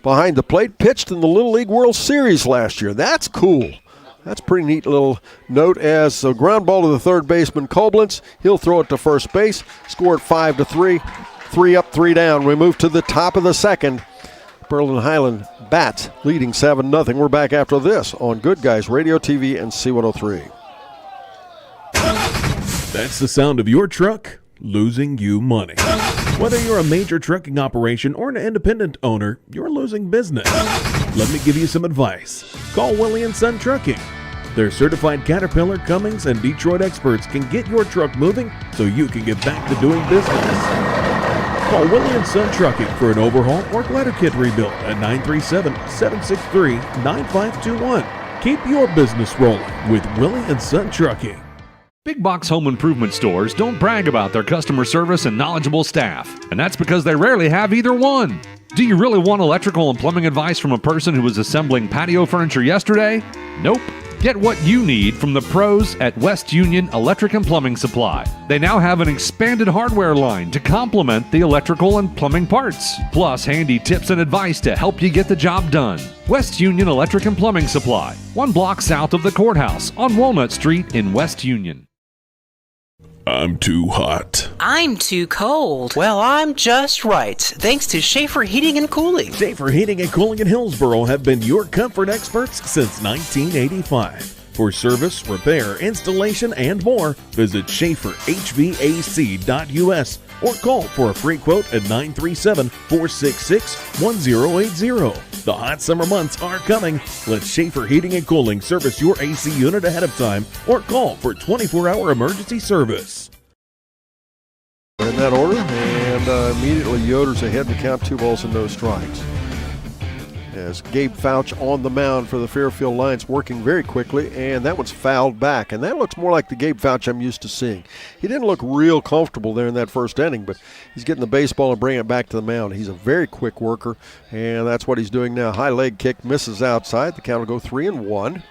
behind the plate, pitched in the Little League World Series last year. That's cool. That's a pretty neat little note as a ground ball to the third baseman, Coblentz. He'll throw it to first base, score it 5-3. 3 up, 3 down. We move to the top of the second. Berlin Hiland bats, leading 7-0. We're back after this on Good Guys Radio, TV, and C103. That's the sound of your truck losing you money. Whether you're a major trucking operation or an independent owner, you're losing business. Let me give you some advice. Call Willie & Son Trucking. Their certified Caterpillar, Cummins, and Detroit experts can get your truck moving so you can get back to doing business. Call Willie & Son Trucking for an overhaul or glider kit rebuild at 937-763-9521. Keep your business rolling with Willie & Son Trucking. Big box home improvement stores don't brag about their customer service and knowledgeable staff, and that's because they rarely have either one. Do you really want electrical and plumbing advice from a person who was assembling patio furniture yesterday? Nope. Get what you need from the pros at West Union Electric and Plumbing Supply. They now have an expanded hardware line to complement the electrical and plumbing parts, plus handy tips and advice to help you get the job done. West Union Electric and Plumbing Supply, 1 block south of the courthouse on Walnut Street in West Union. I'm too hot. I'm too cold. Well, I'm just right, thanks to Schaefer Heating and Cooling. Schaefer Heating and Cooling in Hillsboro have been your comfort experts since 1985. For service, repair, installation, and more, visit SchaeferHVAC.us or call for a free quote at 937-466-1080. The hot summer months are coming. Let Schaefer Heating and Cooling service your AC unit ahead of time or call for 24-hour emergency service. In that order, and immediately Yoder's ahead to count 2 balls and no strikes. As Gabe Fouch on the mound for the Fairfield Lions, working very quickly, and that one's fouled back. And that looks more like the Gabe Fouch I'm used to seeing. He didn't look real comfortable there in that first inning, but he's getting the baseball and bringing it back to the mound. He's a very quick worker, and that's what he's doing now. High leg kick misses outside. The count will go 3-1.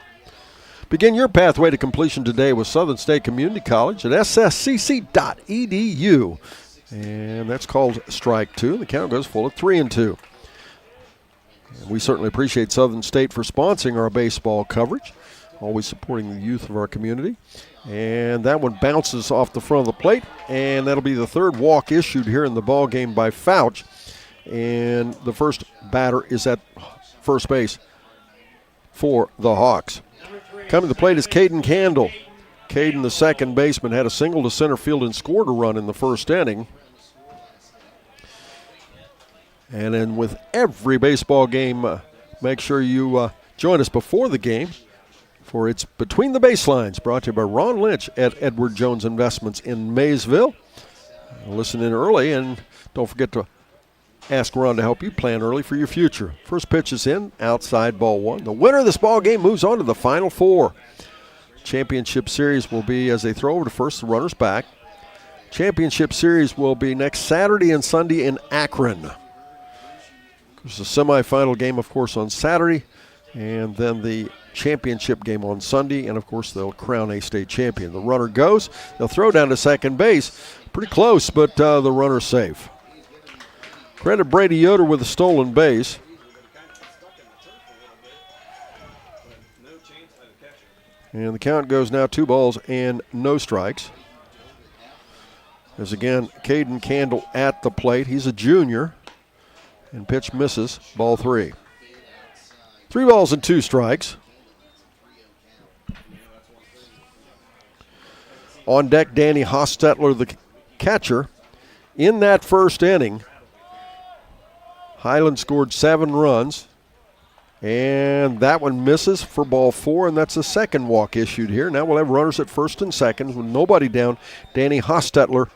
Begin your pathway to completion today with Southern State Community College at sscc.edu. And that's called strike 2. The count goes full at 3-2. And we certainly appreciate Southern State for sponsoring our baseball coverage, always supporting the youth of our community. And that one bounces off the front of the plate, and that'll be the 3rd walk issued here in the ball game by Fouch. And the first batter is at first base for the Hawks. Coming to the plate is Caden Candle. Caden, the second baseman, had a single to center field and scored a run in the first inning. And then with every baseball game, make sure you join us before the game, for it's Between the Baselines, brought to you by Ron Lynch at Edward Jones Investments in Maysville. Listen in early, and don't forget to ask Ron to help you plan early for your future. First pitch is in, outside, ball 1. The winner of this ball game moves on to the Final Four. Championship Series will be as they throw over to first, the runner's back. Championship Series will be next Saturday and Sunday in Akron. There's a semifinal game, of course, on Saturday, and then the championship game on Sunday, and, of course, they'll crown a state champion. The runner goes. They'll throw down to second base. Pretty close, but the runner's safe. Credit Brady Yoder with a stolen base. And the count goes now 2 balls and no strikes. As again, Caden Candle at the plate. He's a junior. And pitch misses, ball 3. 3 balls and 2 strikes. On deck, Danny Hostetler, the catcher. In that first inning, Hiland scored 7 runs. And that one misses for ball 4, and that's the second walk issued here. Now we'll have runners at first and second with nobody down. Danny Hostetler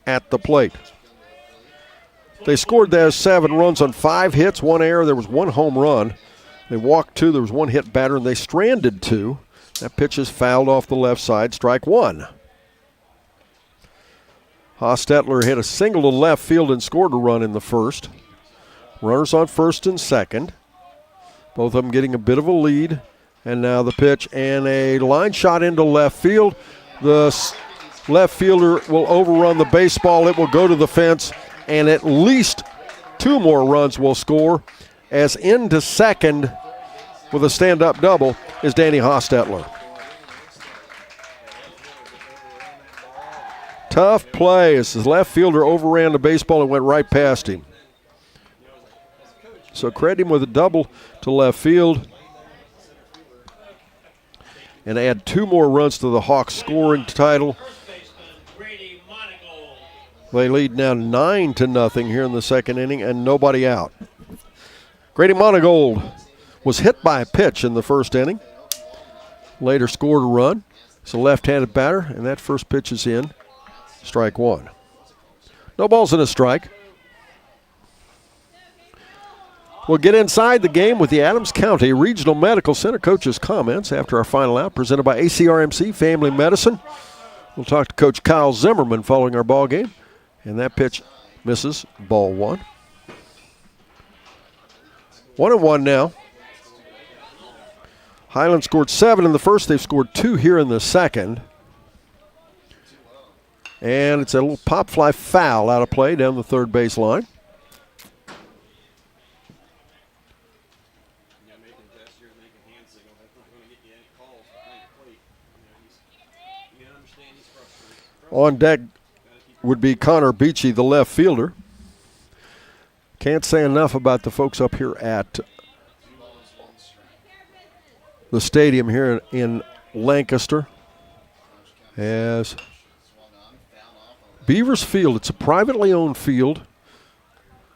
at the plate. They scored those 7 runs on 5 hits, 1 error. There was 1 home run. They walked 2. There was 1 hit batter, and they stranded 2. That pitch is fouled off the left side, strike 1. Hostetler hit a single to left field and scored a run in the first. Runners on first and second. Both of them getting a bit of a lead. And now the pitch and a line shot into left field. The left fielder will overrun the baseball. It will go to the fence. And at least 2 more runs will score, as into second with a stand-up double is Danny Hostetler. Tough play as his left fielder overran the baseball and went right past him. So credit him with a double to left field. And add 2 more runs to the Hawks scoring title. They lead now 9-0 here in the second inning, and nobody out. Grady Monagold was hit by a pitch in the first inning. Later scored a run. It's a left-handed batter, and that first pitch is in. Strike 1. No balls and a strike. We'll get inside the game with the Adams County Regional Medical Center coaches' comments after our final out, presented by ACRMC Family Medicine. We'll talk to Coach Kyle Zimmerman following our ball game. And that pitch misses, ball 1. 1-1 now. Hiland scored 7 in the first. They've scored 2 here in the second. And it's a little pop fly foul out of play down the third base line. On deck would be Connor Beachy, the left fielder. Can't say enough about the folks up here at the stadium here in Lancaster. As Beavers Field, it's a privately owned field.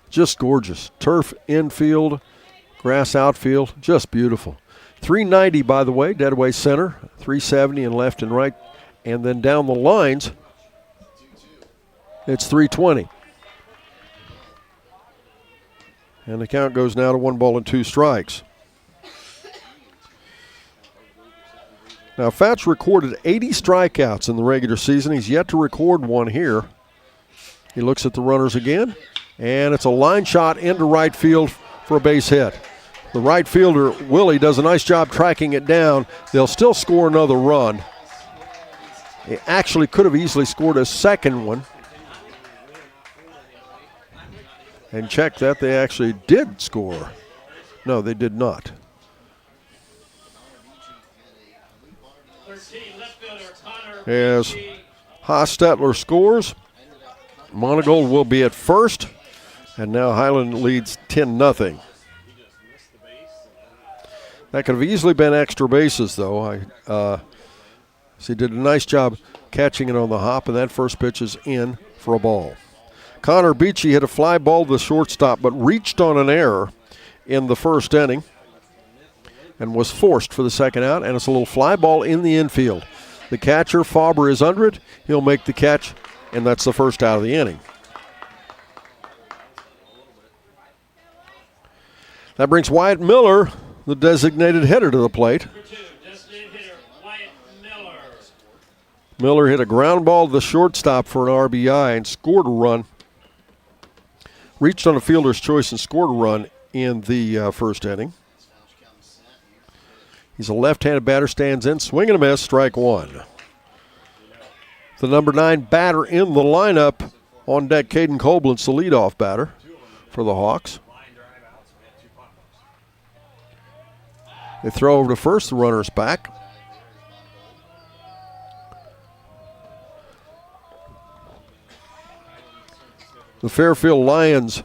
Just gorgeous. Turf infield, grass outfield, just beautiful. 390, by the way, deadway center, 370 in left and right. And then down the lines, it's 320. And the count goes now to 1 ball and 2 strikes. Now, Fouch recorded 80 strikeouts in the regular season. He's yet to record one here. He looks at the runners again, and it's a line shot into right field for a base hit. The right fielder, Willie, does a nice job tracking it down. They'll still score another run. He actually could have easily scored a second one. And check that, they actually did score. No, they did not. As Hostetler scores, Monagold will be at first, and now Hiland leads 10-0. That could have easily been extra bases, though. So he did a nice job catching it on the hop, and that first pitch is in for a ball. Connor Beachy hit a fly ball to the shortstop, but reached on an error in the first inning and was forced for the second out, and it's a little fly ball in the infield. The catcher, Faber, is under it. He'll make the catch, and that's the first out of the inning. That brings Wyatt Miller, the designated hitter, to the plate. Miller hit a ground ball to the shortstop for an RBI and scored a run. Reached on a fielder's choice and scored a run in the first inning. He's a left-handed batter, stands in, swing and a miss, strike one. The number 9 batter in the lineup on deck, Caden Koblenz, the leadoff batter for the Hawks. They throw over to first, the runner's back. The Fairfield Lions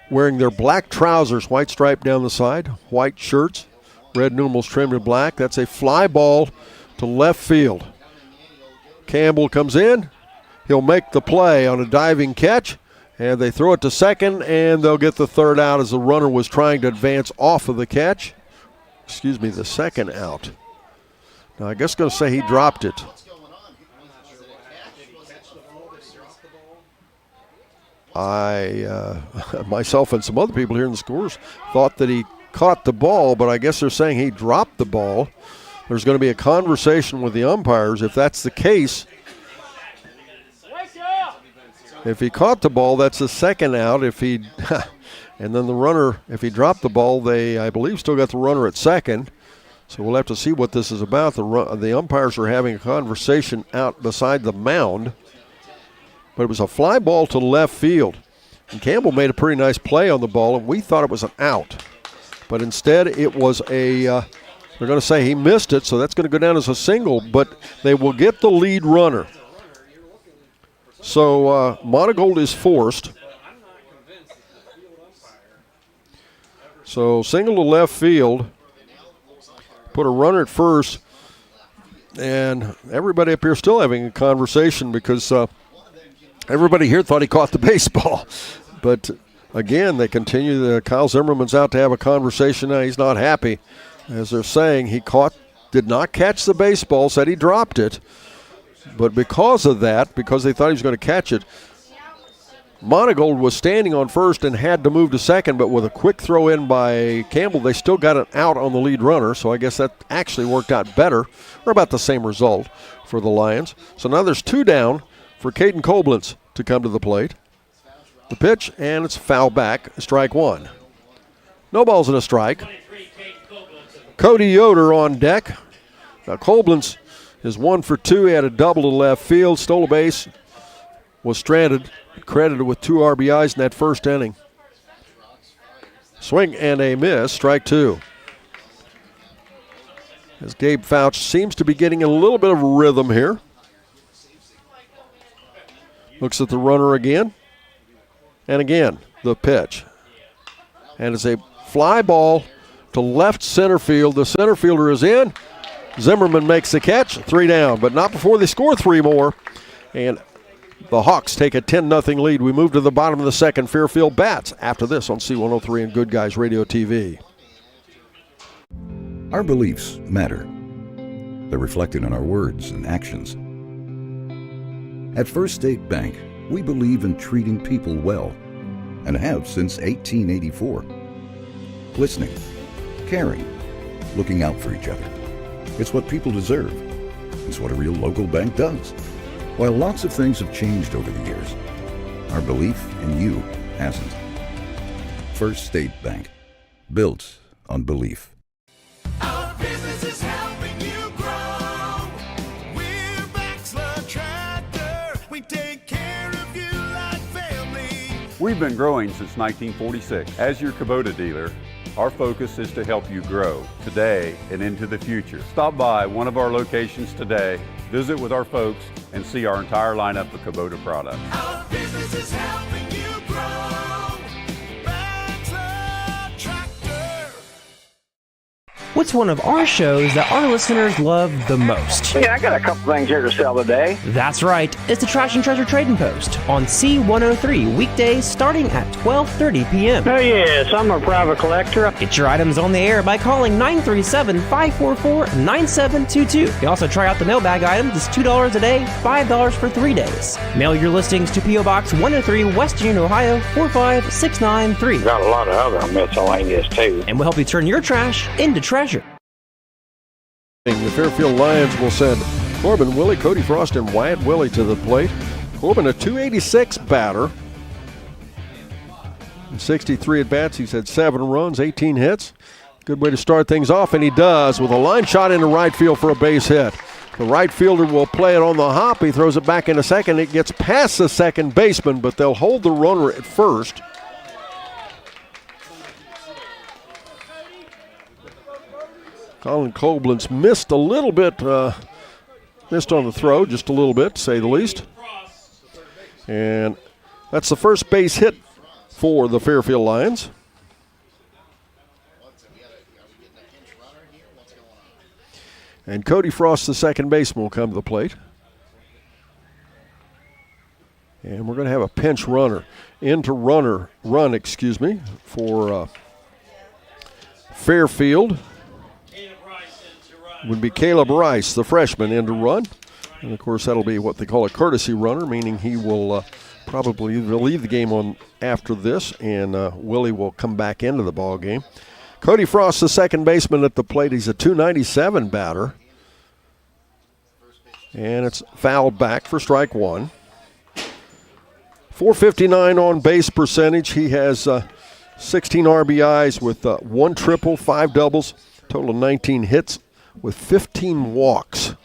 wearing their black trousers, white stripe down the side, white shirts, red numerals trimmed in black. That's a fly ball to left field. Campbell comes in. He'll make the play on a diving catch, and they throw it to second, and they'll get the third out as the runner was trying to advance off of the catch. Excuse me, the second out. Now, I guess going to say he dropped it. Myself and some other people here in the scores thought that he caught the ball, but I guess they're saying he dropped the ball. There's going to be a conversation with the umpires. If that's the case, if he caught the ball, that's the second out. If he, and then the runner, if he dropped the ball, they, I believe, still got the runner at second. So we'll have to see what this is about. The umpires are having a conversation out beside the mound. But it was a fly ball to left field. And Campbell made a pretty nice play on the ball, and we thought it was an out. But instead it was they're going to say he missed it, so that's going to go down as a single, but they will get the lead runner. So Monagold is forced. So single to left field, put a runner at first, and everybody up here still having a conversation because everybody here thought he caught the baseball. But again, they continue. Kyle Zimmerman's out to have a conversation now. He's not happy. As they're saying, he did not catch the baseball, said he dropped it. But because of that, because they thought he was going to catch it, Monagold was standing on first and had to move to second, but with a quick throw in by Campbell, they still got it out on the lead runner. So I guess that actually worked out better, or about the same result for the Lions. So now there's 2 down for Caden Koblenz to come to the plate. The pitch, and it's foul back, strike one. No balls and a strike. Cody Yoder on deck. Now Koblenz is 1 for 2. He had a double to left field, stole a base, was stranded, credited with 2 RBIs in that first inning. Swing and a miss, strike 2. As Gabe Fouch seems to be getting a little bit of rhythm here. Looks at the runner again. And again, the pitch. And it's a fly ball to left center field. The center fielder is in. Zimmerman makes the catch, 3 down, but not before they score 3 more. And the Hawks take a 10-0 lead. We move to the bottom of the second. Fairfield bats after this on C103 and Good Guys Radio TV. Our beliefs matter. They're reflected in our words and actions. At First State Bank, we believe in treating people well and have since 1884. Listening, caring, looking out for each other. It's what people deserve. It's what a real local bank does. While lots of things have changed over the years, our belief in you hasn't. First State Bank, built on belief. Our business is helping you grow. We're Baxler Tractor. We take care of you like family. We've been growing since 1946. As your Kubota dealer, our focus is to help you grow today and into the future. Stop by one of our locations today, visit with our folks, and see our entire lineup of Kubota products. Our business is helping you grow. Baxter Tractor. What's one of our shows that our listeners love the most? Yeah, I got a couple things here to sell today. That's right. It's the Trash and Treasure Trading Post on C103 weekdays starting at 12:30 p.m. Oh, yes, I'm a private collector. Get your items on the air by calling 937-544-9722. You can also try out the mailbag items. It's $2 a day, $5 for 3 days. Mail your listings to P.O. Box 103, West Union, Ohio, 45693. Got a lot of other miscellaneous, too. And we'll help you turn your trash into treasure. The Fairfield Lions will send Corbin Willie, Cody Frost, and Wyatt Willie to the plate. Corbin, a .286 batter. In 63 at-bats, he's had 7 runs, 18 hits. Good way to start things off, and he does with a line shot into right field for a base hit. The right fielder will play it on the hop. He throws it back into second. It gets past the second baseman, but they'll hold the runner at first. Colin Koblenz missed a little bit, missed on the throw, just a little bit, to say the least. And that's the first base hit for the Fairfield Lions. And Cody Frost, the second baseman, will come to the plate. And we're going to have a pinch runner, run, for Fairfield. Would be Caleb Rice, the freshman, in to run. And, of course, that'll be what they call a courtesy runner, meaning he will probably leave the game on after this, and Willie will come back into the ball game. Cody Frost, the second baseman at the plate. He's a .297 batter. And it's fouled back for strike 1. .459 on base percentage. He has 16 RBIs with 1 triple, 5 doubles, total of 19 hits with 15 walks.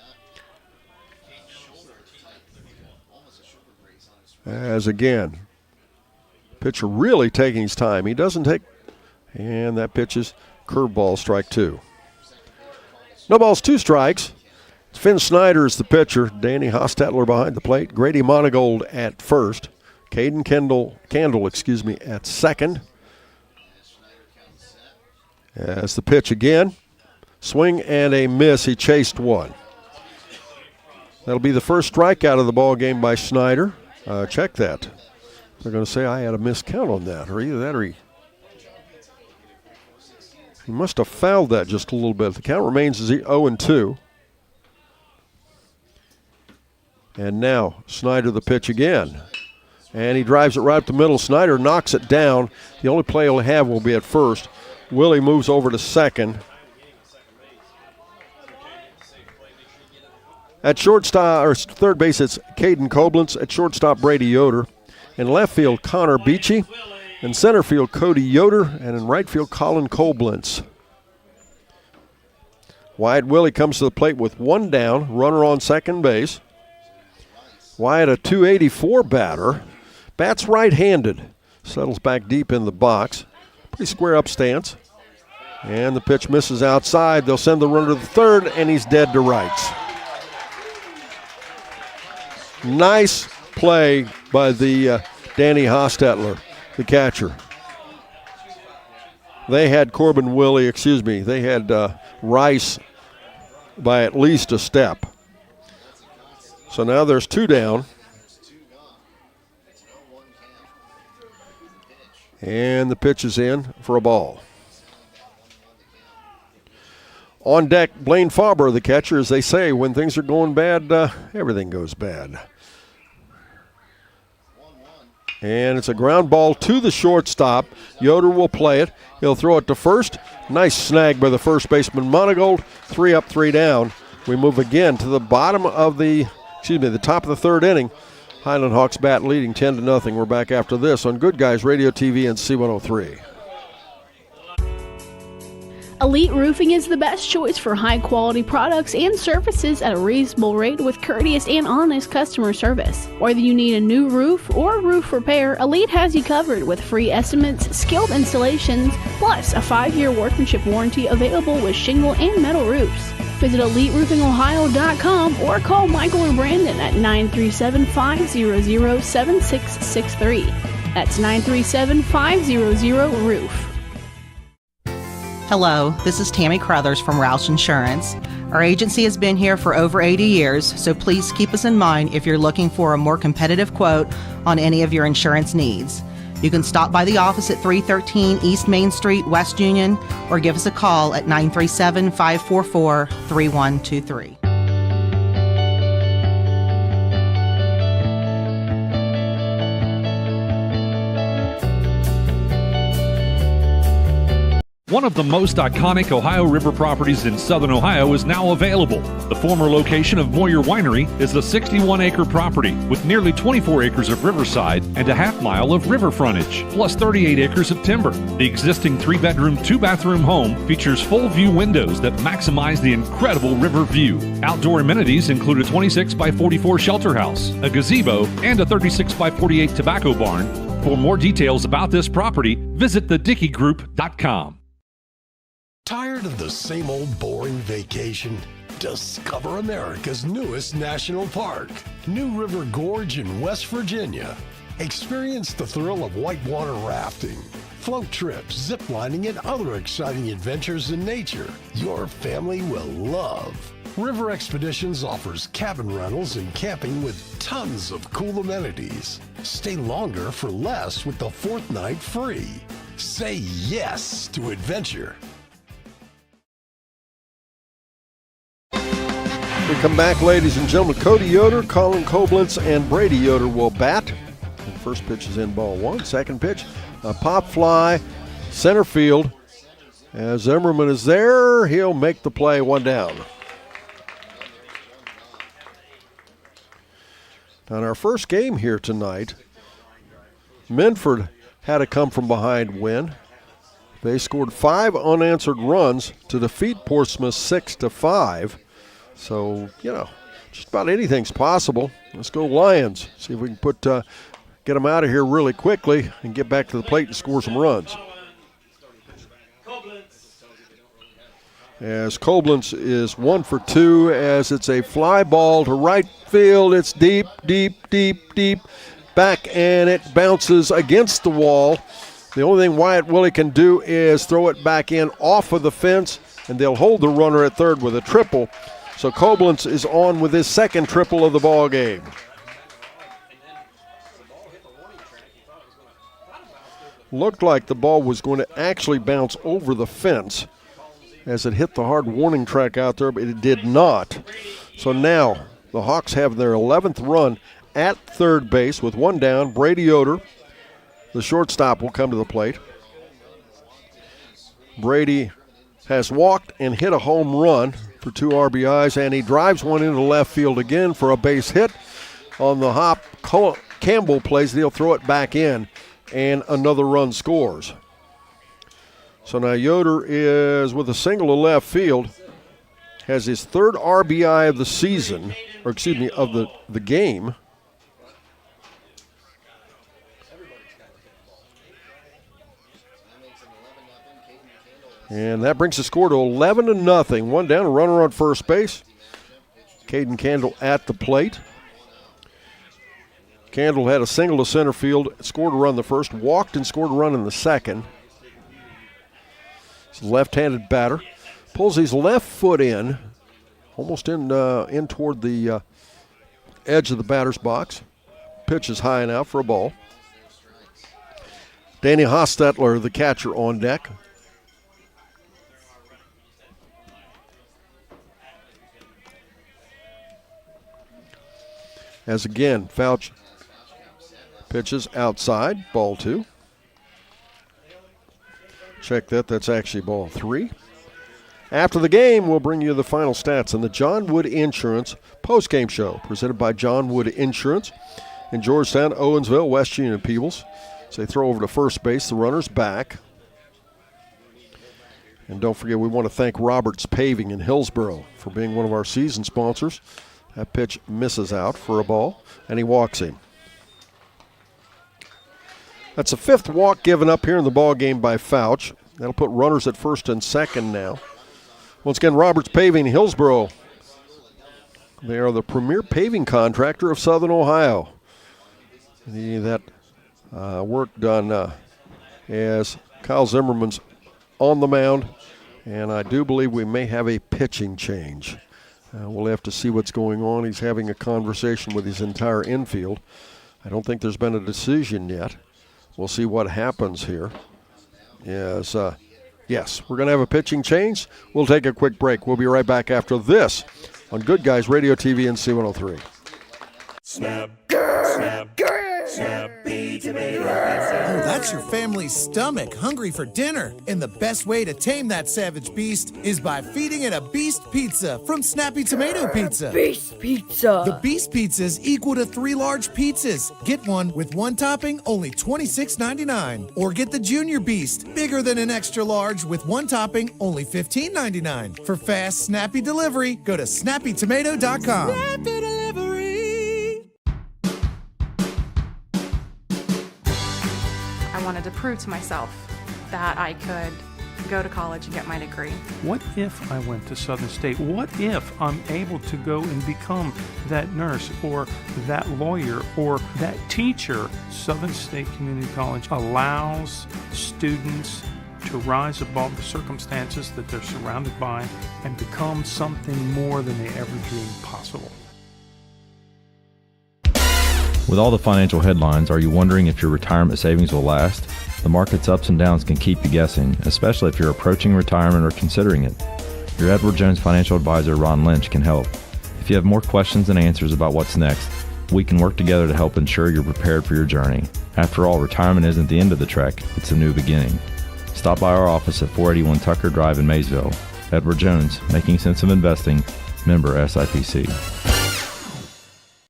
As again, pitcher really taking his time. He doesn't take, and that pitch is curveball, strike 2. No balls, 2 strikes. Finn Snyder is the pitcher. Danny Hostetler behind the plate. Grady Monagold at first. Caden Candle, at second. As the pitch again. Swing and a miss. He chased one. That'll be the first strikeout of the ball game by Snyder. Check that. They're going to say I had a miscount on that, or either that or he must have fouled that just a little bit. The count remains as 0-2. And now Snyder the pitch again. And he drives it right up the middle. Snyder knocks it down. The only play he'll have will be at first. Willie moves over to second. At shortstop, or third base, it's Caden Koblenz. At shortstop, Brady Yoder. In left field, Connor Beachy. In center field, Cody Yoder. And in right field, Colin Koblenz. Wyatt Willie comes to the plate with one down, runner on second base. Wyatt, a .284 batter, bats right-handed, settles back deep in the box. Pretty square up stance. And the pitch misses outside. They'll send the runner to the third, and he's dead to rights. Nice play by the Danny Hostetler, the catcher. They had they had Rice by at least a step. So now there's two down. And the pitch is in for a ball. On deck, Blaine Faber, the catcher, as they say, when things are going bad, everything goes bad. And it's a ground ball to the shortstop. Yoder will play it. He'll throw it to first. Nice snag by the first baseman, Monagold. 3 up, 3 down. We move again to the top of the third inning. Hiland Hawks bat leading 10-0. We're back after this on Good Guys Radio TV and C103. Elite Roofing is the best choice for high-quality products and services at a reasonable rate with courteous and honest customer service. Whether you need a new roof or roof repair, Elite has you covered with free estimates, skilled installations, plus a 5-year workmanship warranty available with shingle and metal roofs. Visit EliteRoofingOhio.com or call Michael or Brandon at 937-500-7663. That's 937-500-ROOF. Hello, this is Tammy Crothers from Roush Insurance. Our agency has been here for over 80 years, so please keep us in mind if you're looking for a more competitive quote on any of your insurance needs. You can stop by the office at 313 East Main Street, West Union, or give us a call at 937-544-3123. One of the most iconic Ohio River properties in southern Ohio is now available. The former location of Moyer Winery is a 61-acre property with nearly 24 acres of riverside and a half-mile of river frontage, plus 38 acres of timber. The existing 3-bedroom, 2-bathroom home features full-view windows that maximize the incredible river view. Outdoor amenities include a 26x44 shelter house, a gazebo, and a 36x48 tobacco barn. For more details about this property, visit thedickeygroup.com. Tired of the same old boring vacation? Discover America's newest national park, New River Gorge in West Virginia. Experience the thrill of whitewater rafting, float trips, zip lining, and other exciting adventures in nature your family will love. River Expeditions offers cabin rentals and camping with tons of cool amenities. Stay longer for less with the 4th night free. Say yes to adventure. We come back, ladies and gentlemen. Cody Yoder, Colin Koblenz, and Brady Yoder will bat. And first pitch is in ball one. Second pitch, a pop fly, center field. As Zimmerman is there, he'll make the play, 1 down. On our first game here tonight, Minford had a come-from-behind win. They scored 5 unanswered runs to defeat Portsmouth 6-5. So, just about anything's possible. Let's go Lions. See if we can get them out of here really quickly and get back to the plate and score some runs. As Koblenz is 1 for 2 as it's a fly ball to right field. It's deep, deep, deep, deep back, and it bounces against the wall. The only thing Wyatt Willie can do is throw it back in off of the fence, and they'll hold the runner at third with a triple. So Koblenz is on with his second triple of the ball game. Looked like the ball was going to actually bounce over the fence as it hit the hard warning track out there, but it did not. So now the Hawks have their 11th run at third base with 1 down. Brady Yoder, the shortstop, will come to the plate. Brady has walked and hit a home run for 2 RBIs, and he drives one into left field again for a base hit. On the hop, Campbell plays, they'll throw it back in, and another run scores. So now Yoder is with a single to left field. has his third RBI of the season, or excuse me, of the game. And that brings the score to 11-0. One down, a runner on first base. Caden Candle at the plate. Candle had a single to center field, scored a run the first, walked and scored a run in the second. He's a left-handed batter. Pulls his left foot in, almost in toward the edge of the batter's box. Pitch is high and out for a ball. Danny Hostetler, the catcher, on deck. As again, Fouch pitches outside, ball 2. Check that, that's actually ball 3. After the game, we'll bring you the final stats in the John Wood Insurance postgame show, presented by John Wood Insurance in Georgetown, Owensville, West Union, and Peebles. So they throw over to first base, the runner's back. And don't forget, we want to thank Roberts Paving in Hillsboro for being one of our season sponsors. That pitch misses out for a ball, and he walks in. That's the 5th walk given up here in the ball game by Fouch. That'll put runners at first and second now. Once again, Roberts Paving, Hillsboro. They are the premier paving contractor of Southern Ohio. That work done as Kyle Zimmerman's on the mound, and I do believe we may have a pitching change. We'll have to see what's going on. He's having a conversation with his entire infield. I don't think there's been a decision yet. We'll see what happens here. Yes, we're going to have a pitching change. We'll take a quick break. We'll be right back after this on Good Guys Radio TV and C103. Snap, snap, snappy tomato pizza. Oh, that's your family's stomach hungry for dinner. And the best way to tame that savage beast is by feeding it a Beast Pizza from Snappy Tomato Pizza. Beast Pizza. The Beast Pizza is equal to 3 large pizzas. Get one with 1 topping, only $26.99. Or get the Junior Beast, bigger than an extra large with 1 topping, only $15.99. For fast, snappy delivery, go to snappytomato.com. Snappy delivery. I wanted to prove to myself that I could go to college and get my degree. What if I went to Southern State? What if I'm able to go and become that nurse or that lawyer or that teacher? Southern State Community College allows students to rise above the circumstances that they're surrounded by and become something more than they ever dreamed possible. With all the financial headlines, are you wondering if your retirement savings will last? The market's ups and downs can keep you guessing, especially if you're approaching retirement or considering it. Your Edward Jones financial advisor, Ron Lynch, can help. If you have more questions than answers about what's next, we can work together to help ensure you're prepared for your journey. After all, retirement isn't the end of the trek, it's a new beginning. Stop by our office at 481 Tucker Drive in Maysville. Edward Jones, making sense of investing, member SIPC.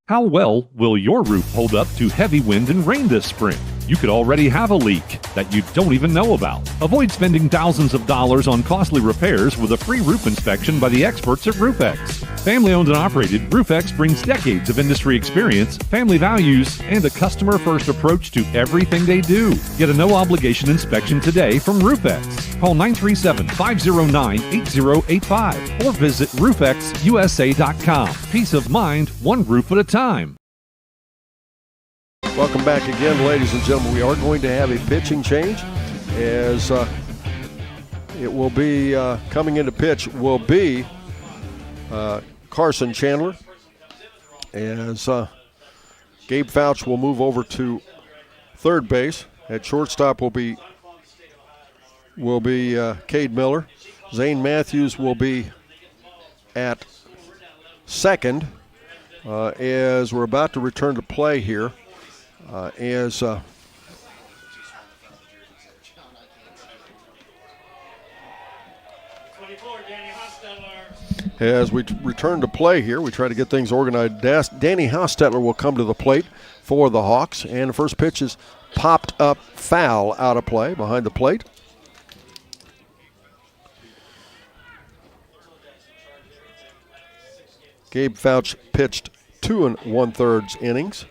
How well will your roof hold up to heavy wind and rain this spring? You could already have a leak that you don't even know about. Avoid spending thousands of dollars on costly repairs with a free roof inspection by the experts at RoofX. Family owned and operated, RoofX brings decades of industry experience, family values, and a customer-first approach to everything they do. Get a no-obligation inspection today from RoofX. Call 937-509-8085 or visit roofxusa.com. Peace of mind, one roof at a time. Welcome back again, ladies and gentlemen. We are going to have a pitching change as it will be coming into pitch will be Carson Chandler as Gabe Fouch will move over to third base. At shortstop will be Cade Miller. Zane Matthews will be at second as we're about to return to play here. As we return to play here, we try to get things organized. Danny Hostetler will come to the plate for the Hawks, and the first pitch is popped up foul out of play behind the plate. Gabe Fouch pitched 2 1/3 innings.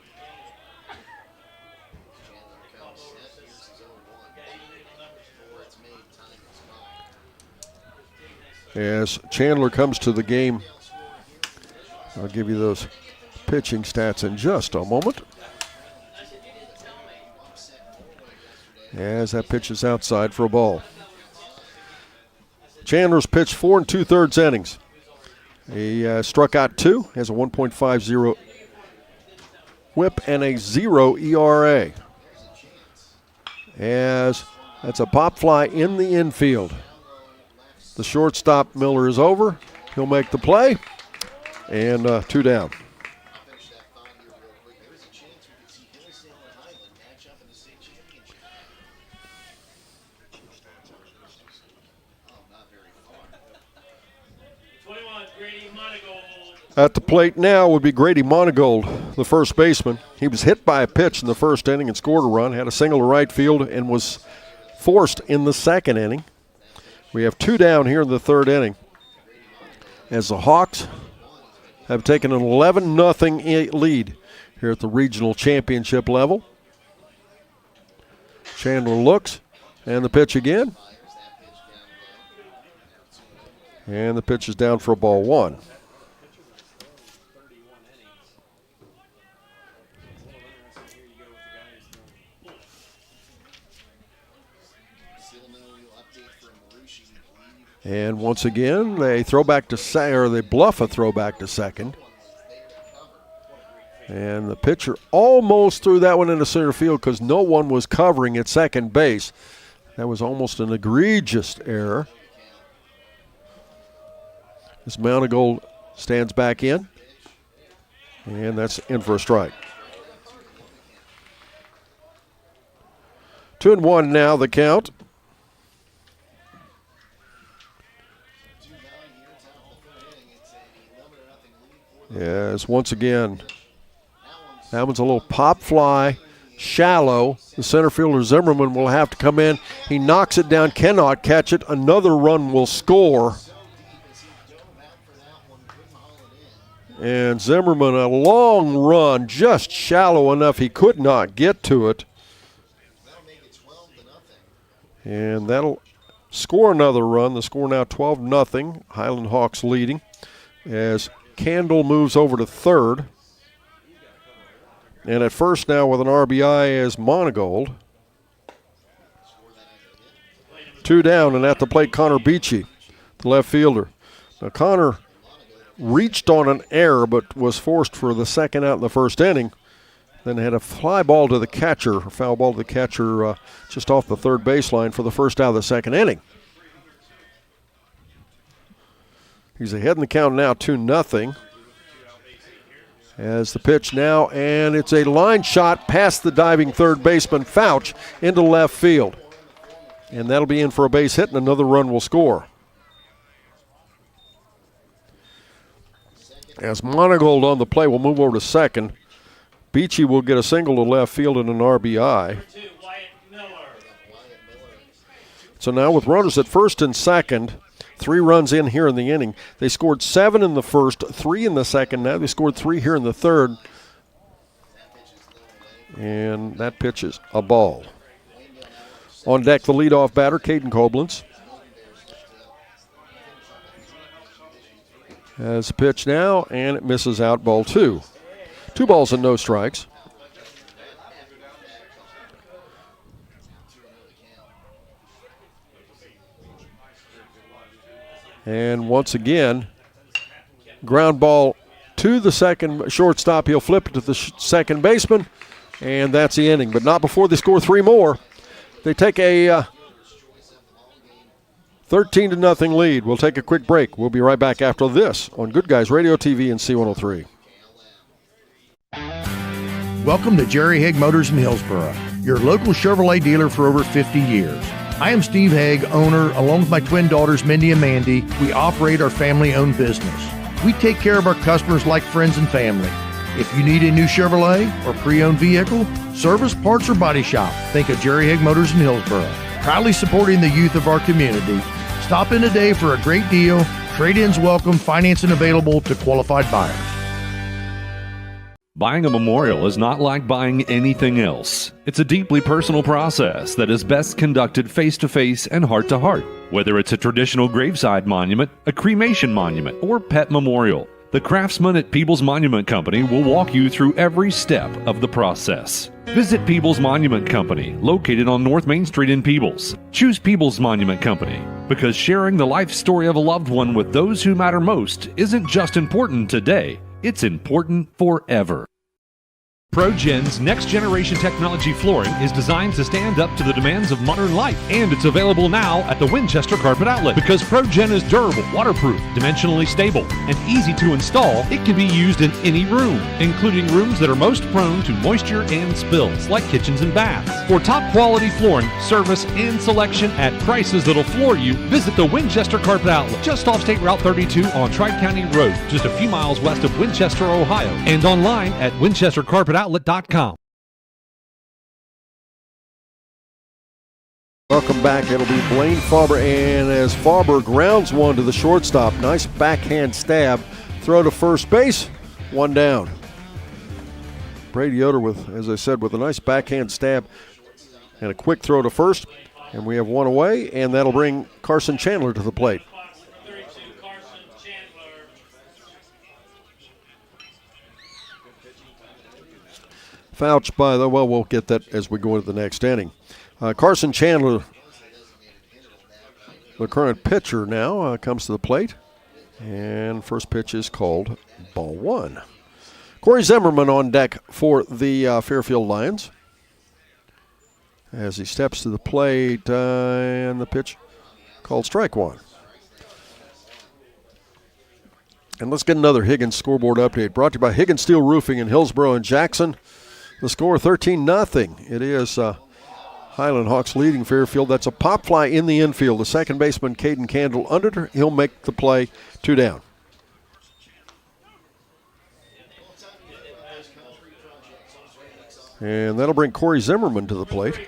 As Chandler comes to the game, I'll give you those pitching stats in just a moment. As that pitch is outside for a ball. Chandler's pitched 4 2/3 innings. He struck out 2, has a 1.50 whip and a 0 ERA. As that's a pop fly in the infield. The shortstop, Miller, is over. He'll make the play. And 2 down. At the plate now would be Grady Monagold, the first baseman. He was hit by a pitch in the first inning and scored a run, had a single to right field, and was forced in the second inning. We have 2 down here in the third inning, as the Hawks have taken an 11-0 lead here at the regional championship level. Chandler looks, and the pitch again. And the pitch is down for a ball 1. And once again, they throw back to second, or they bluff a throwback to second. And the pitcher almost threw that one into center field because no one was covering at second base. That was almost an egregious error. As Monagold stands back in. And that's in for a strike. 2-1 now, the count. Yes, once again, that one's a little pop fly, shallow. The center fielder Zimmerman will have to come in. He knocks it down, cannot catch it. Another run will score. And Zimmerman, a long run, just shallow enough he could not get to it. And that'll score another run. The score now 12-0. Hiland Hawks leading as Candle moves over to third. And at first now with an RBI is Monagold. 2 down, and at the plate Connor Beachy, the left fielder. Now Connor reached on an error but was forced for the second out in the first inning. Then had a fly ball to the catcher, or foul ball to the catcher just off the third baseline for the first out of the second inning. He's ahead in the count now, 2-0. As the pitch now, and it's a line shot past the diving third baseman Fouch into left field. And that'll be in for a base hit, and another run will score. As Monagold on the play will move over to second. Beachy will get a single to left field and an RBI. So now with runners at first and second, 3 runs in here in the inning. They scored 7 in the first, 3 in the second. Now they scored 3 here in the third. And that pitch is a ball. On deck, the leadoff batter, Caden Koblenz. Has a pitch now, and it misses out, ball 2. 2 balls and no strikes. And once again, ground ball to the second shortstop. He'll flip it to the second baseman, and that's the inning. But not before they score 3 more. They take a 13-0 lead. We'll take a quick break. We'll be right back after this on Good Guys Radio TV and C103. Welcome to Jerry Haig Motors in Hillsboro, your local Chevrolet dealer for over 50 years. I am Steve Haig, owner, along with my twin daughters, Mindy and Mandy. We operate our family-owned business. We take care of our customers like friends and family. If you need a new Chevrolet or pre-owned vehicle, service, parts, or body shop, think of Jerry Haig Motors in Hillsboro. Proudly supporting the youth of our community. Stop in today for a great deal, Trade-ins welcome, financing available to qualified buyers. Buying a memorial is not like buying anything else. It's a deeply personal process that is best conducted face-to-face and heart-to-heart. Whether it's a traditional graveside monument, a cremation monument, or pet memorial, the craftsmen at Peebles Monument Company will walk you through every step of the process. Visit Peebles Monument Company, located on North Main Street in Peebles. Choose Peebles Monument Company because sharing the life story of a loved one with those who matter most isn't just important today, it's important forever. ProGen's next-generation technology flooring is designed to stand up to the demands of modern life, and it's available now at the Winchester Carpet Outlet. Because ProGen is durable, waterproof, dimensionally stable, and easy to install, it can be used in any room, including rooms that are most prone to moisture and spills, like kitchens and baths. For top-quality flooring, service, and selection at prices that'll floor you, visit the Winchester Carpet Outlet, just off State Route 32 on Tri-County Road, just a few miles west of Winchester, Ohio, and online at winchestercarpetoutlet.com. Welcome back. It'll be Blaine Farber, and as Farber grounds one to the shortstop, nice backhand stab, throw to first base, one down. Brady Yoder with, as I said, with a nice backhand stab and a quick throw to first, and we have one away, and that'll bring Carson Chandler to the plate. Fouch by the, well, we'll get that as we go into the next inning. Carson Chandler, the current pitcher now, comes to the plate. And first pitch is called ball one. Corey Zimmerman on deck for the Fairfield Lions. As he steps to the plate, and the pitch called strike one. And let's get another Higgins scoreboard update brought to you by Higgins Steel Roofing in Hillsboro and Jackson. The score 13-0. It is Hiland Hawks leading Fairfield. That's a pop fly in the infield. The second baseman, Caden Candle, under. He'll make the play, 2 down. And that'll bring Corey Zimmerman to the plate.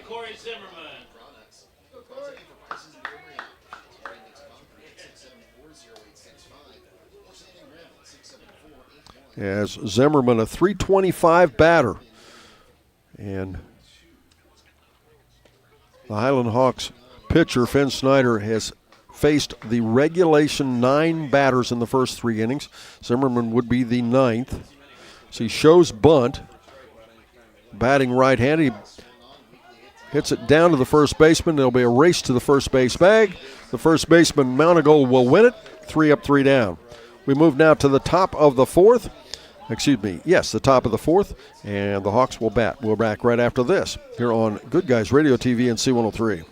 As Zimmerman, a .325 batter. And the Hiland Hawks pitcher, Finn Snyder, has faced the regulation 9 batters in the first 3 innings. Zimmerman would be the 9th. So he shows bunt. Batting right-handed. He hits it down to the first baseman. There'll be a race to the first base bag. The first baseman, Mountagold, will win it. 3 up, 3 down. We move now to the top of the 4th. The top of the 4th, and the Hawks will bat. We're back right after this here on Good Guys Radio TV and C103.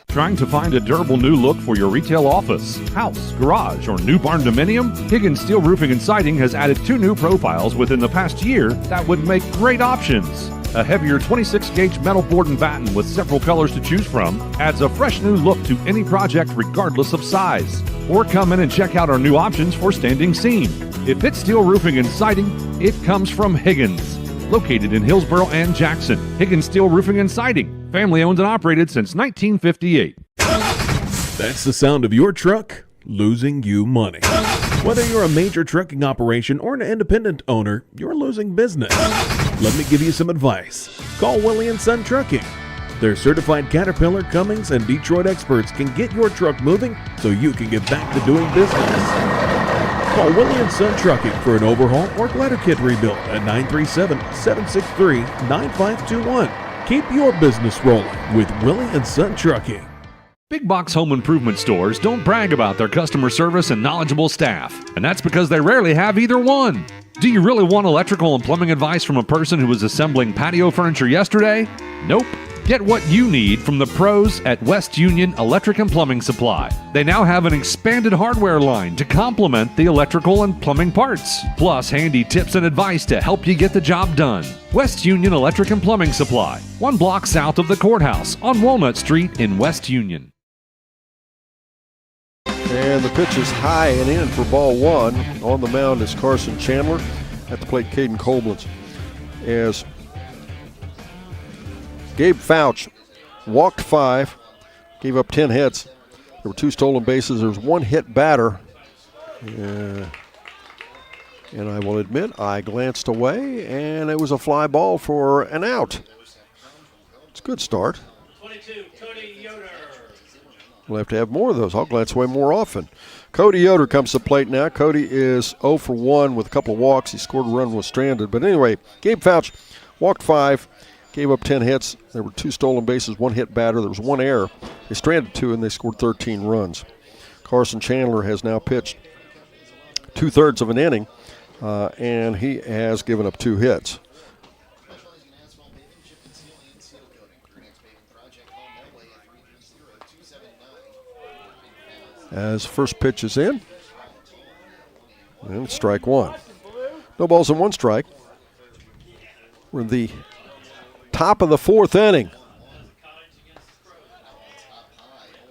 Trying to find a durable new look for your retail office, house, garage, or new barn dominium? Higgins Steel Roofing and Siding has added 2 new profiles within the past year that would make great options. A heavier 26-gauge metal board and batten with several colors to choose from adds a fresh new look to any project regardless of size. Or come in and check out our new options for standing seam. If it's steel roofing and siding, it comes from Higgins. Located in Hillsboro and Jackson, Higgins Steel Roofing and Siding. Family owned and operated since 1958. That's the sound of your truck losing you money. Whether you're a major trucking operation or an independent owner, you're losing business. Let me give you some advice. Call Willie & Son Trucking. Their certified Caterpillar, Cummins, and Detroit experts can get your truck moving so you can get back to doing business. Call Willie & Son Trucking for an overhaul or glider kit rebuild at 937-763-9521. Keep your business rolling with Willie & Son Trucking. Big box home improvement stores don't brag about their customer service and knowledgeable staff, and that's because they rarely have either one. Do you really want electrical and plumbing advice from a person who was assembling patio furniture yesterday? Nope. Get what you need from the pros at West Union Electric and Plumbing Supply. They now have an expanded hardware line to complement the electrical and plumbing parts, plus handy tips and advice to help you get the job done. West Union Electric and Plumbing Supply, 1 block south of the courthouse on Walnut Street in West Union. And the pitch is high and in for ball 1. On the mound is Carson Chandler. At the plate, Caden Koblentz. As Gabe Fouch walked 5, gave up 10 hits. There were 2 stolen bases. There was 1 hit batter. Yeah. And I will admit, I glanced away, and it was a fly ball for an out. It's a good start. 22, Cody Yoder. We'll have to have more of those. I'll glance away more often. Cody Yoder comes to the plate now. Cody is 0 for 1 with a couple of walks. He scored a run, was stranded. But anyway, Gabe Fouch walked 5, gave up 10 hits. There were 2 stolen bases, 1 hit batter. There was 1 error. They stranded 2, and they scored 13 runs. Carson Chandler has now pitched 2/3 of an inning. And he has given up 2 hits. As first pitch is in, and it's strike 1. No balls and 1 strike. We're in the top of the 4th inning.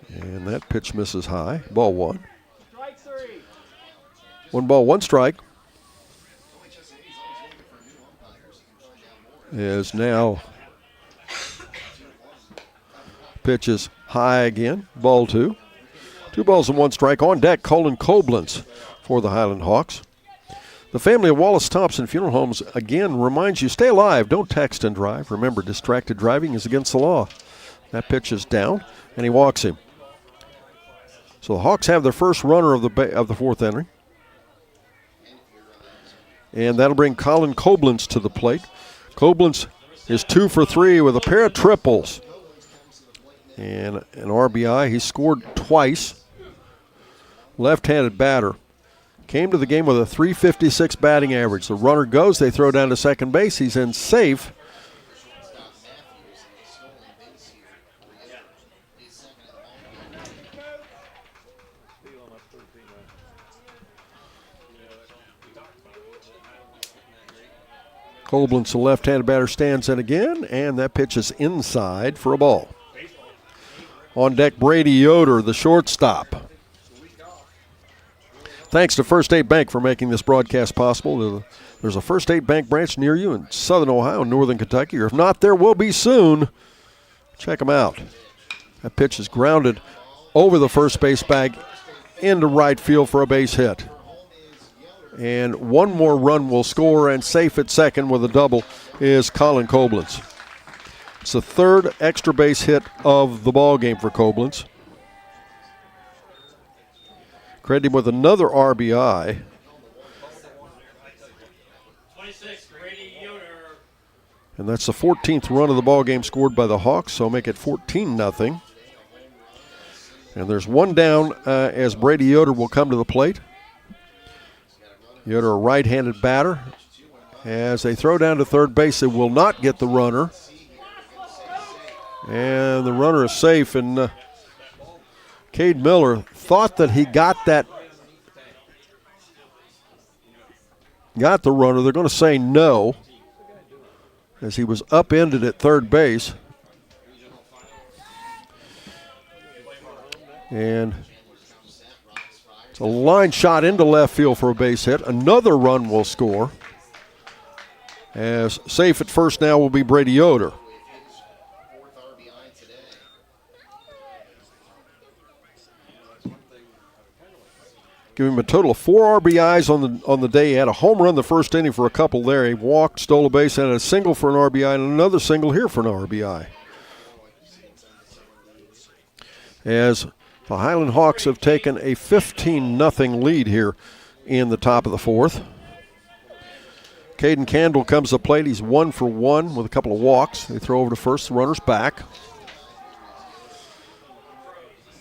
And that pitch misses high. Ball 1. 1 ball, 1 strike. Is now pitches high again. Ball 2. 2 balls and 1 strike. On deck, Colin Koblenz for the Hiland Hawks. The family of Wallace Thompson Funeral Homes again reminds you, stay alive, don't text and drive. Remember, distracted driving is against the law. That pitch is down, and he walks him. So the Hawks have their first runner of the 4th inning. And that'll bring Colin Koblenz to the plate. Koblenz is 2 for 3 with a pair of triples and an RBI. He scored twice. Left-handed batter. Came to the game with a .356 batting average. The runner goes. They throw down to second base. He's in safe. Koblenz, the left-handed batter, stands in again, and that pitch is inside for a ball. On deck, Brady Yoder, the shortstop. Thanks to First State Bank for making this broadcast possible. There's a First State Bank branch near you in southern Ohio and northern Kentucky, or if not, there will be soon. Check them out. That pitch is grounded over the first base bag into right field for a base hit. And 1 more run will score, and safe at second with a double is Colin Koblenz. It's the 3rd extra base hit of the ball game for Koblenz. Credit him with another RBI. 26, Brady Yoder. And that's the 14th run of the ball game scored by the Hawks, so make it 14-0. And there's 1 down as Brady Yoder will come to the plate. Yoder, a right-handed batter. As they throw down to third base, they will not get the runner. And the runner is safe, and Cade Miller thought that he got the runner. They're going to say no, as he was upended at third base. And it's a line shot into left field for a base hit. Another run will score. As safe at first now will be Brady Yoder. Give him a total of 4 RBIs on the day. He had a home run the first inning for a couple there. He walked, stole a base, and a single for an RBI, and another single here for an RBI. As the Hiland Hawks have taken a 15-0 lead here in the top of the 4th. Caden Candle comes to the plate. He's 1 for 1 with a couple of walks. They throw over to first. The runner's back.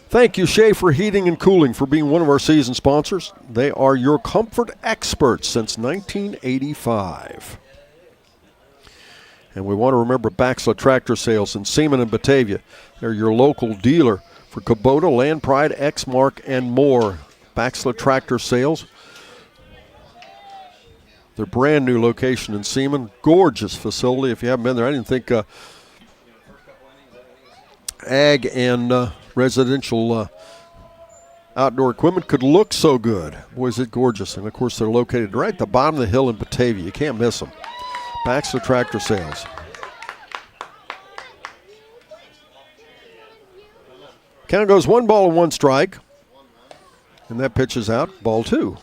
Thank you, Schaefer Heating and Cooling, for being one of our season sponsors. They are your comfort experts since 1985. And we want to remember Baxla Tractor Sales in Seaman and Batavia. They're your local dealer for Kubota, Land Pride, Exmark, and more. Baxla Tractor Sales. Their brand new location in Seaman. Gorgeous facility. If you haven't been there, I didn't think ag and residential outdoor equipment could look so good. Boy, is it gorgeous. And, of course, they're located right at the bottom of the hill in Batavia. You can't miss them. Baxter Tractor Sales. Count goes 1 ball and 1 strike. And that pitch is out, ball 2.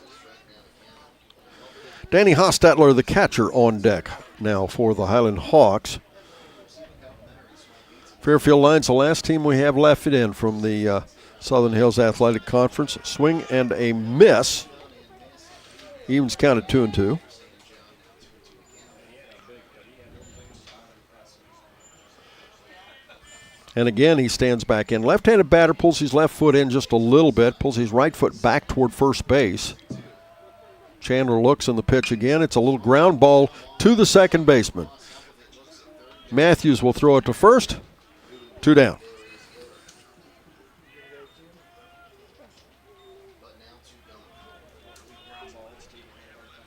Danny Hostetler, the catcher, on deck now for the Hiland Hawks. Fairfield Lions, the last team we have left it in from the Southern Hills Athletic Conference. Swing and a miss. Evens counted 2-2. And again, he stands back in. Left-handed batter pulls his left foot in just a little bit, pulls his right foot back toward first base. Chandler looks in the pitch again. It's a little ground ball to the second baseman. Matthews will throw it to first. 2 down.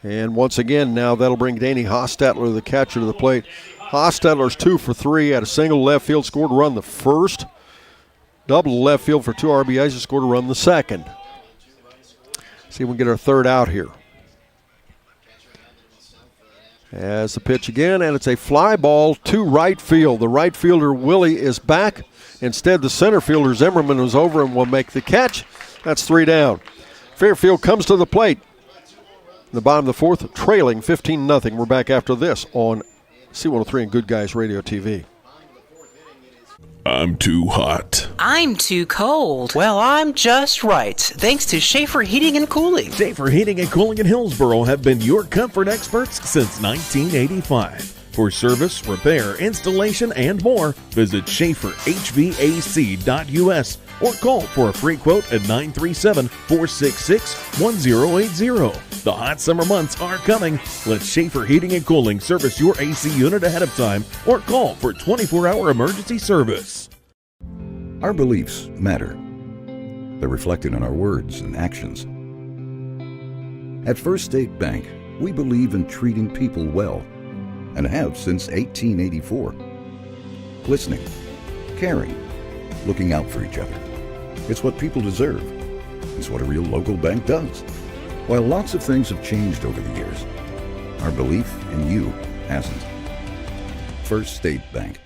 And once again, now that'll bring Danny Hostetler, the catcher, to the plate. Hostetler's 2 for 3, had a single left field, scored a run the first. Double to left field for 2 RBIs, he scored a run the second. See if we can get our third out here. As the pitch again, and it's a fly ball to right field. The right fielder, Willie, is back. Instead, the center fielder, Zimmerman, was over and will make the catch. That's 3 down. Fairfield comes to the plate. In the bottom of the 4th, trailing 15-0. We're back after this on C103 and Good Guys Radio TV. I'm too hot. I'm too cold. Well, I'm just right. Thanks to Schaefer Heating and Cooling. Schaefer Heating and Cooling in Hillsboro have been your comfort experts since 1985. For service, repair, installation, and more, visit SchaeferHVAC.us or call for a free quote at 937-466-1080. The hot summer months are coming. Let Schaefer Heating and Cooling service your AC unit ahead of time or call for 24-hour emergency service. Our beliefs matter. They're reflected in our words and actions. At First State Bank, we believe in treating people well and have since 1884. Listening, caring, looking out for each other. It's what people deserve. It's what a real local bank does. While lots of things have changed over the years, our belief in you hasn't. First State Bank,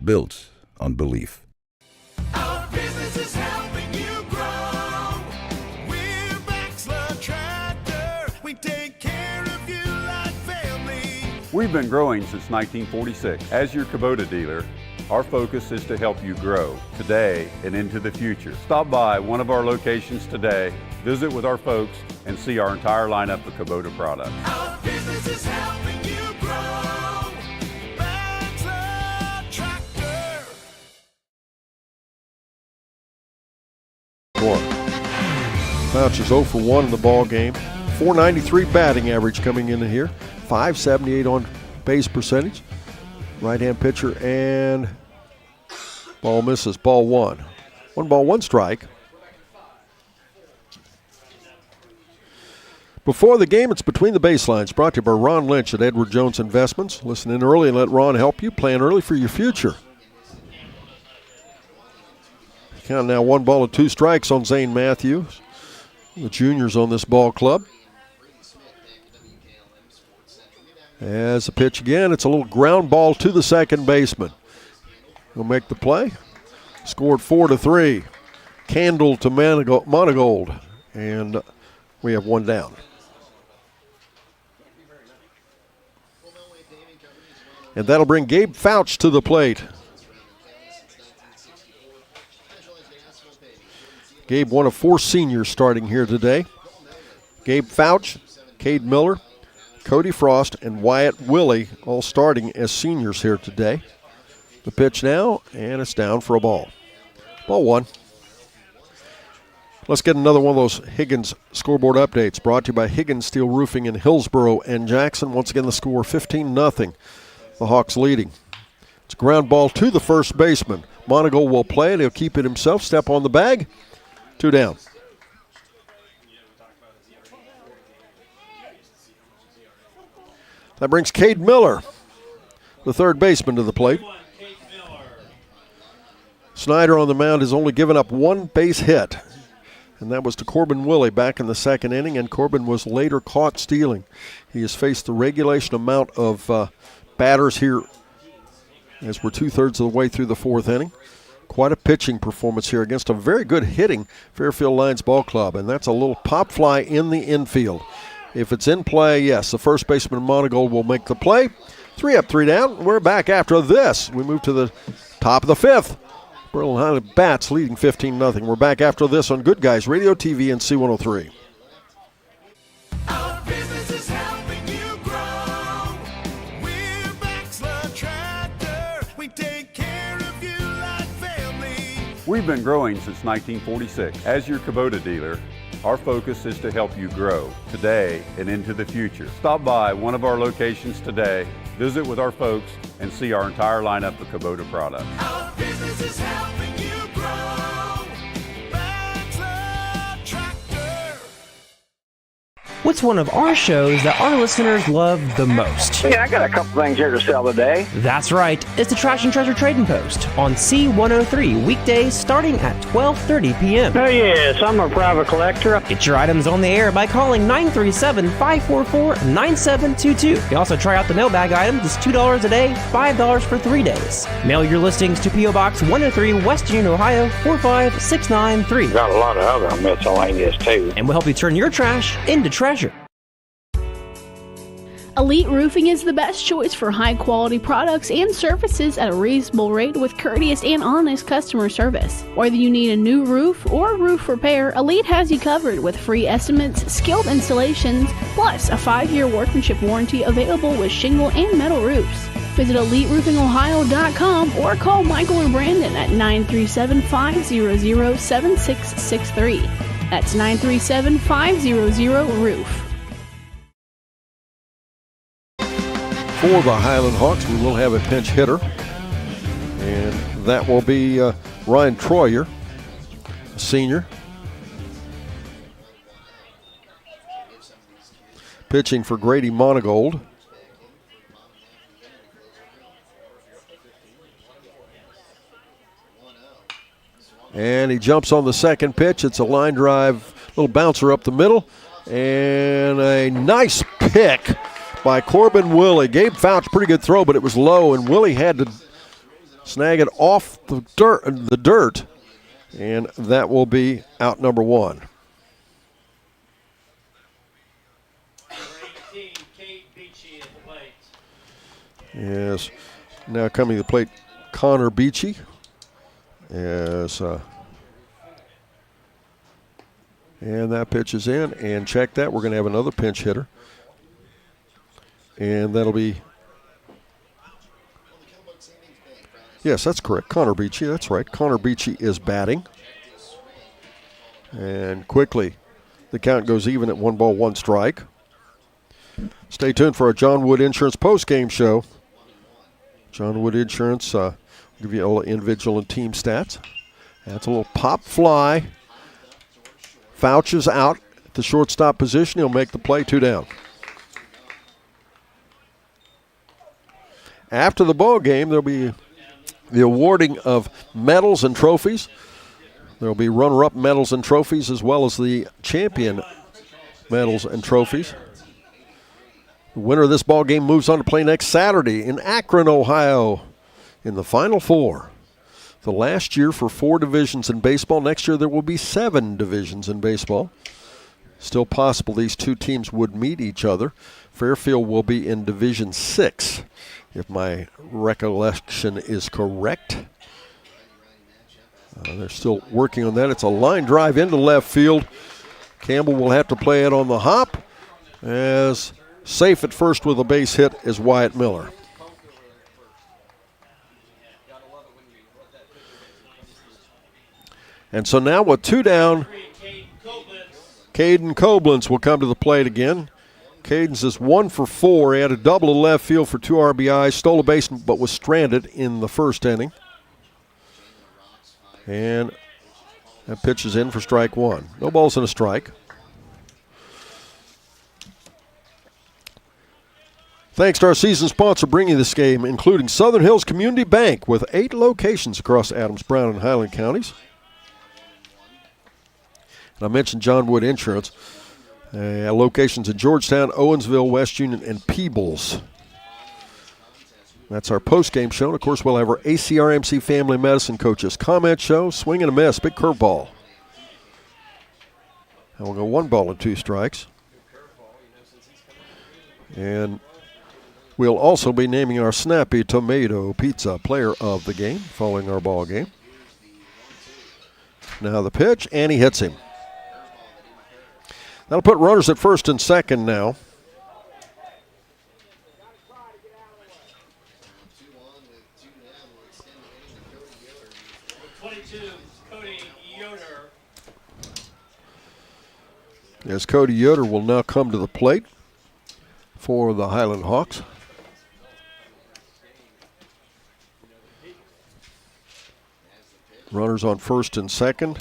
built on belief. Our business is helping you grow. We're Baxler Tractor. We take care of you like family. We've been growing since 1946. As your Kubota dealer, our focus is to help you grow today and into the future. Stop by one of our locations today, visit with our folks, and see our entire lineup of Kubota products. Our business is helping you grow. Baxter Tractor. Fouch is 0 for 1 in the ball game. .493 batting average coming into here. .578 on base percentage. Right-hand pitcher, and ball misses. Ball 1. 1 ball, 1 strike. Before the game, it's Between the Baselines, brought to you by Ron Lynch at Edward Jones Investments. Listen in early and let Ron help you plan early for your future. Count now 1 ball and 2 strikes on Zane Matthews, the juniors on this ball club. As the pitch again, it's a little ground ball to the second baseman. He'll make the play. Scored 4-3. Candle to Monagold. And we have 1 down. And that'll bring Gabe Fouch to the plate. Gabe, one of 4 seniors starting here today. Gabe Fouch, Cade Miller, Cody Frost, and Wyatt Willie all starting as seniors here today. The pitch now, and it's down for a ball. Ball 1. Let's get another one of those Higgins scoreboard updates brought to you by Higgins Steel Roofing in Hillsboro and Jackson. Once again, the score 15-0. The Hawks leading. It's a ground ball to the first baseman. Monagle will play it. He'll keep it himself. Step on the bag. 2 down. That brings Cade Miller, the third baseman, to the plate. Snyder on the mound has only given up 1 base hit, and that was to Corbin Willie back in the 2nd inning, and Corbin was later caught stealing. He has faced the regulation amount of batters here as we're 2/3 of the way through the 4th inning. quite a pitching performance here against a very good hitting Fairfield Lions ball club, and that's a little pop fly in the infield. If it's in play, yes, the first baseman Monagold will make the play. 3 up, 3 down. We're back after this. We move to the top of the 5th. Berlin Hiland Bats leading 15-0. We're back after this on Good Guys Radio TV and C103. Our business is helping you grow. We're Baxter Tractor. We take care of you like family. We've been growing since 1946. As your Kubota dealer, our focus is to help you grow today and into the future. Stop by one of our locations today, visit with our folks, and see our entire lineup of Kubota products. Our business is helping you grow. Baxter Tractor. What's one of our shows that our listeners love the most? Yeah, I got a couple things here to sell today. That's right. It's the Trash and Treasure Trading Post on C103 weekdays starting at 12:30 p.m. Oh, yes, I'm a private collector. Get your items on the air by calling 937-544-9722. You can also try out the mailbag items. It's $2 a day, $5 for 3 days. Mail your listings to P.O. Box 103, West Union, Ohio, 45693. Got a lot of other miscellaneous, too. And we'll help you turn your trash into treasure. Elite Roofing is the best choice for high-quality products and services at a reasonable rate with courteous and honest customer service. Whether you need a new roof or roof repair, Elite has you covered with free estimates, skilled installations, plus a 5-year workmanship warranty available with shingle and metal roofs. Visit EliteRoofingOhio.com or call Michael or Brandon at 937-500-7663. That's 937-500-ROOF. For the Hiland Hawks, we will have a pinch hitter, and that will be Ryan Troyer, a senior. Pitching for Grady Monagold. And he jumps on the second pitch. It's a line drive, little bouncer up the middle, and a nice pick by Corbin Willie. Gabe Fouch, pretty good throw, but it was low, and Willie had to snag it off the dirt, and that will be out number 1. Yes, now coming to the plate, Connor Beachy. Yes, and that pitch is in, and check that. We're going to have another pinch hitter. And that'll be, yes, that's correct, Connor Beachy, that's right. Connor Beachy is batting. And quickly, the count goes even at 1 ball, 1 strike. Stay tuned for our John Wood Insurance post-game show. John Wood Insurance, will give you all the individual and team stats. That's a little pop fly. Fouch is out at the shortstop position. He'll make the play, 2 down. After the ball game, there'll be the awarding of medals and trophies. There'll be runner-up medals and trophies as well as the champion medals and trophies. The winner of this ball game moves on to play next Saturday in Akron, Ohio in the Final Four. The last year for 4 divisions in baseball. Next year there will be 7 divisions in baseball. Still possible these 2 teams would meet each other. Fairfield will be in Division 6. If my recollection is correct. They're still working on that. It's a line drive into left field. Campbell will have to play it on the hop, as safe at first with a base hit is Wyatt Miller. And so now with 2 down, Caden Koblenz will come to the plate again. Cadence is 1 for 4. He had a double to left field for 2 RBIs, stole a base, but was stranded in the first inning. And that pitch is in for strike 1. No balls and a strike. Thanks to our season sponsor bringing this game, including Southern Hills Community Bank with 8 locations across Adams, Brown, and Highland counties. And I mentioned John Wood Insurance. Locations in Georgetown, Owensville, West Union, and Peebles. That's our post-game show. And, of course, we'll have our ACRMC Family Medicine Coaches comment show. Swing and a miss. Big curveball. And we'll go 1 ball and 2 strikes. And we'll also be naming our Snappy Tomato Pizza player of the game following our ball game. Now the pitch, and he hits him. That'll put runners at first and second now. As Cody Yoder will now come to the plate for the Hiland Hawks. Runners on first and second.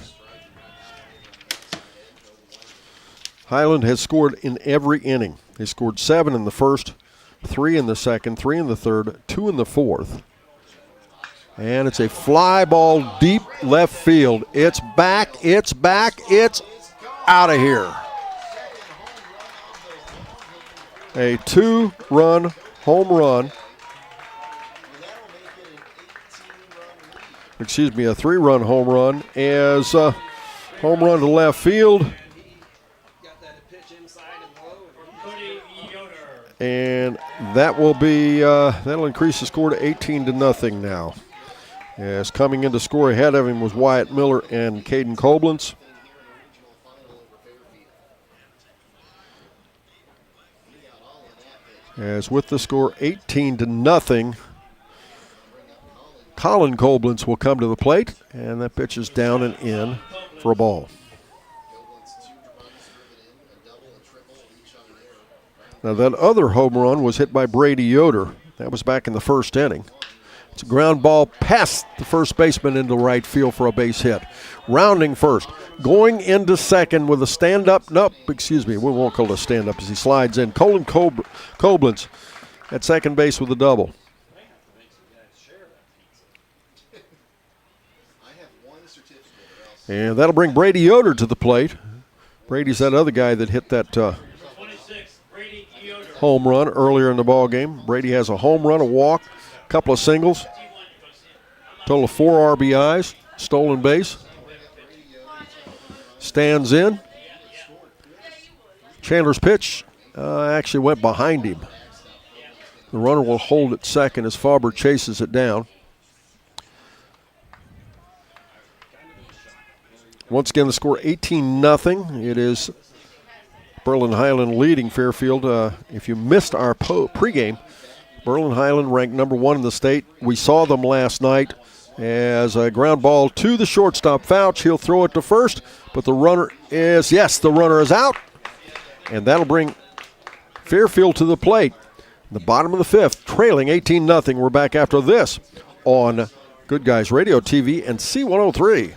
Hiland has scored in every inning. They scored 7 in the first, 3 in the second, 3 in the third, 2 in the fourth. And it's a fly ball deep left field. It's back, it's out of here. A 2-run home run. Excuse me, a 3-run home run as home run to left field. And that will be, that'll increase the score to 18-0 now. As coming in to score ahead of him was Wyatt Miller and Caden Koblentz. As with the score 18-0, Colin Koblentz will come to the plate, and that pitch is down and in for a ball. Now that other home run was hit by Brady Yoder. That was back in the first inning. It's a ground ball past the first baseman into right field for a base hit. Rounding first, going into second with a stand-up, we won't call it a stand-up as he slides in. Colin Koblentz at second base with a double. And that'll bring Brady Yoder to the plate. Brady's that other guy that hit that home run earlier in the ball game. Brady has a home run, a walk, a couple of singles, total of 4 RBIs, stolen base. Stands in. Chandler's pitch actually went behind him. The runner will hold at second as Fauber chases it down. Once again, the score 18-0. It is Berlin Hiland leading Fairfield. If you missed our pregame, Berlin Hiland ranked number 1 in the state. We saw them last night as a ground ball to the shortstop, Fouch. He'll throw it to first, but the runner is out. And that'll bring Fairfield to the plate. The bottom of the 5th, trailing 18-0. We're back after this on Good Guys Radio TV and C103.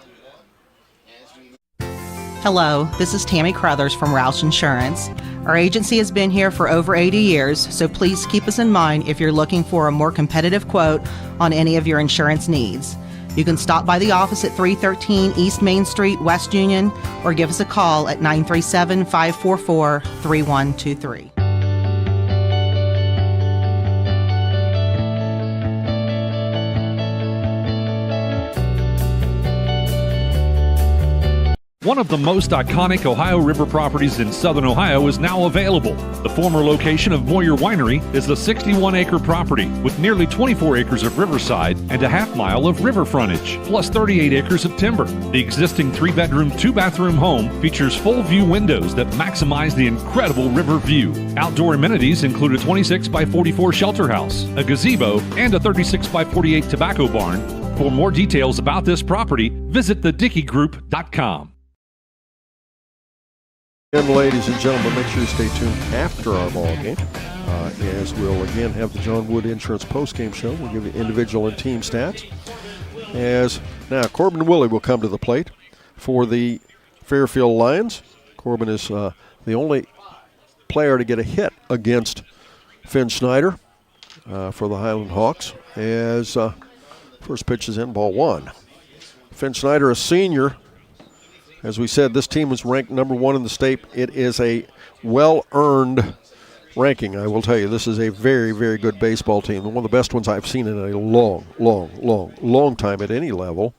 Hello, this is Tammy Crothers from Roush Insurance. Our agency has been here for over 80 years, so please keep us in mind if you're looking for a more competitive quote on any of your insurance needs. You can stop by the office at 313 East Main Street, West Union, or give us a call at 937-544-3123. One of the most iconic Ohio River properties in southern Ohio is now available. The former location of Moyer Winery is a 61-acre property with nearly 24 acres of riverside and a half-mile of river frontage, plus 38 acres of timber. The existing 3-bedroom, 2-bathroom home features full-view windows that maximize the incredible river view. Outdoor amenities include a 26-by-44 shelter house, a gazebo, and a 36-by-48 tobacco barn. For more details about this property, visit thedickeygroup.com. And ladies and gentlemen, make sure you stay tuned after our ball game, as we'll again have the John Wood Insurance postgame show. We'll give you individual and team stats. As now Corbin Willie will come to the plate for the Fairfield Lions. Corbin is the only player to get a hit against Finn Schneider for the Hiland Hawks. As first pitch is in, ball 1. Finn Schneider, a senior. As we said, this team was ranked number 1 in the state. It is a well-earned ranking, I will tell you, this is a very, very good baseball team. One of the best ones I've seen in a long time at any level.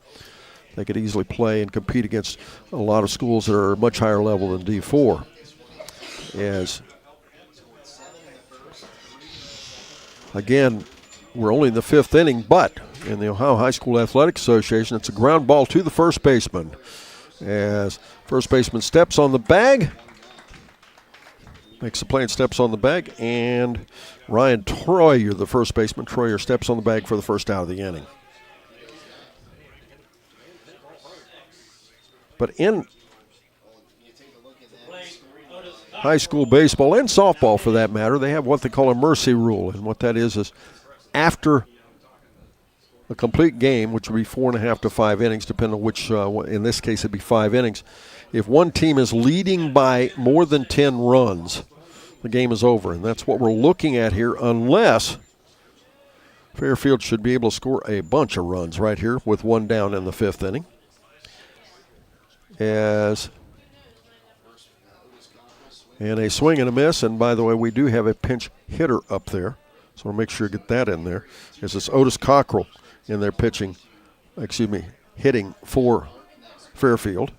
They could easily play and compete against a lot of schools that are much higher level than D4. As, again, we're only in the 5th inning, but in the Ohio High School Athletic Association, it's a ground ball to the first baseman. As first baseman steps on the bag, makes the play and steps on the bag, and Ryan Troyer, the first baseman, Troyer steps on the bag for the first out of the inning. But in high school baseball and softball, for that matter, they have what they call a mercy rule, and what that is after a complete game, which would be 4.5 to 5 innings, depending on which, in this case, it'd be 5 innings. If one team is leading by more than 10 runs, the game is over, and that's what we're looking at here, unless Fairfield should be able to score a bunch of runs right here with one down in the 5th inning. And a swing and a miss, and by the way, we do have a pinch hitter up there, so we'll make sure to get that in there. As it's Otis Cockrell in there hitting for Fairfield.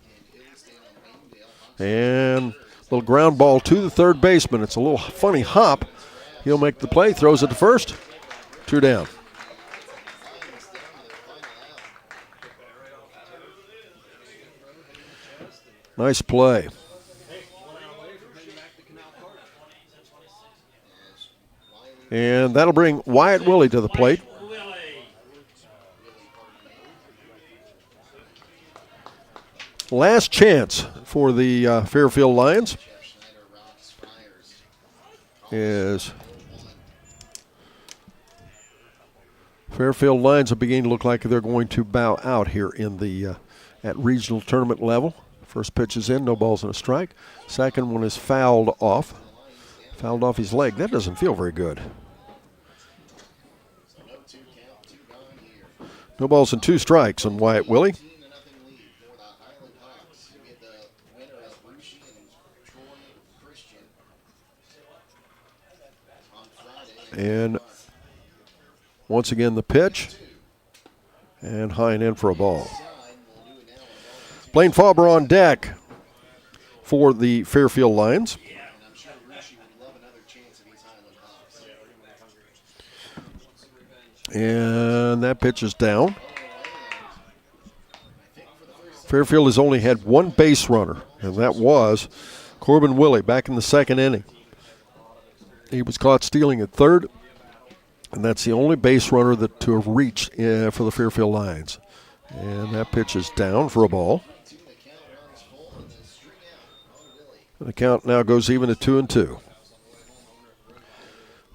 And a little ground ball to the third baseman. It's a little funny hop. He'll make the play, throws it to first. 2 down. Nice play. And that'll bring Wyatt Willie to the plate. Last chance for the Fairfield Lions is Fairfield Lions are beginning to look like they're going to bow out here in the at regional tournament level. First pitch is in, no balls and a strike. Second one is fouled off his leg. That doesn't feel very good. No balls and 2 strikes on Wyatt Willie. And once again the pitch, and high and in for a ball. Blaine Faber on deck for the Fairfield Lions. And that pitch is down. Fairfield has only had one base runner, and that was Corbin Willie back in the 2nd inning. He was caught stealing at third, and that's the only base runner to have reached for the Fairfield Lions. And that pitch is down for a ball. And the count now goes even at 2-2.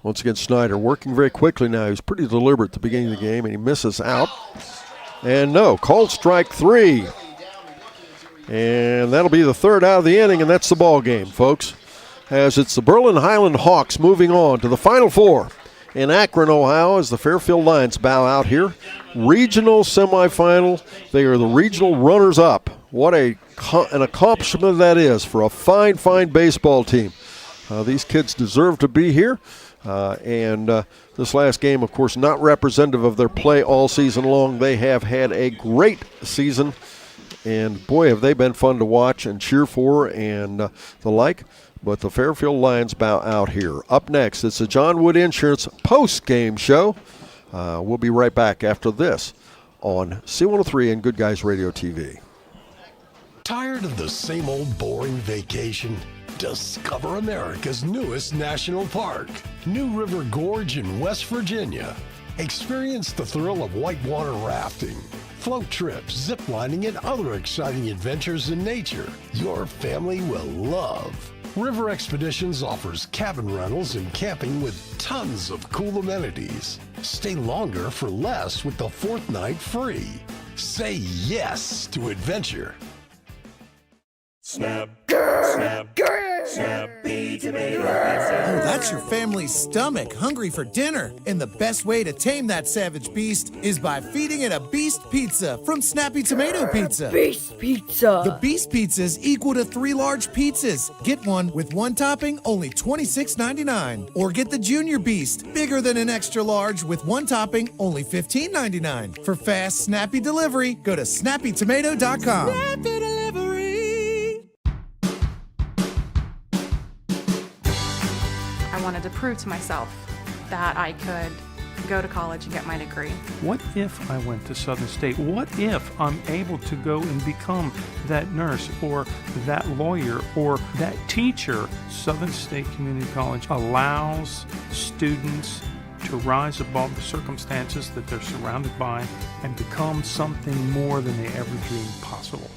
Once again, Snyder working very quickly now. He was pretty deliberate at the beginning of the game, and he misses out. And no, called strike 3. And that'll be the 3rd out of the inning, and that's the ball game, folks. As it's the Berlin Hiland Hawks moving on to the Final Four in Akron, Ohio, as the Fairfield Lions bow out here. Regional semifinal. They are the regional runners-up. What an accomplishment that is for a fine, fine baseball team. These kids deserve to be here. And this last game, of course, not representative of their play all season long. They have had a great season. And, boy, have they been fun to watch and cheer for and the like. But the Fairfield Lions bow out here. Up next, it's the John Wood Insurance post-game show. We'll be right back after this on C103 and Good Guys Radio TV. Tired of the same old boring vacation? Discover America's newest national park, New River Gorge in West Virginia. Experience the thrill of whitewater rafting, float trips, zip lining, and other exciting adventures in nature your family will love. River Expeditions offers cabin rentals and camping with tons of cool amenities. Stay longer for less with the 4th night free. Say yes to adventure. Snap, snap, Snappy Tomato Pizza. Oh, that's your family's stomach hungry for dinner. And the best way to tame that savage beast is by feeding it a Beast Pizza from Snappy Tomato Pizza. Beast Pizza. The Beast Pizza is equal to 3 large pizzas. Get one with 1 topping, only $26.99. Or get the Junior Beast, bigger than an extra large with 1 topping, only $15.99. For fast, snappy delivery, go to snappytomato.com. Snappy Delivery. I wanted to prove to myself that I could go to college and get my degree. What if I went to Southern State? What if I'm able to go and become that nurse or that lawyer or that teacher? Southern State Community College allows students to rise above the circumstances that they're surrounded by and become something more than they ever dreamed possible.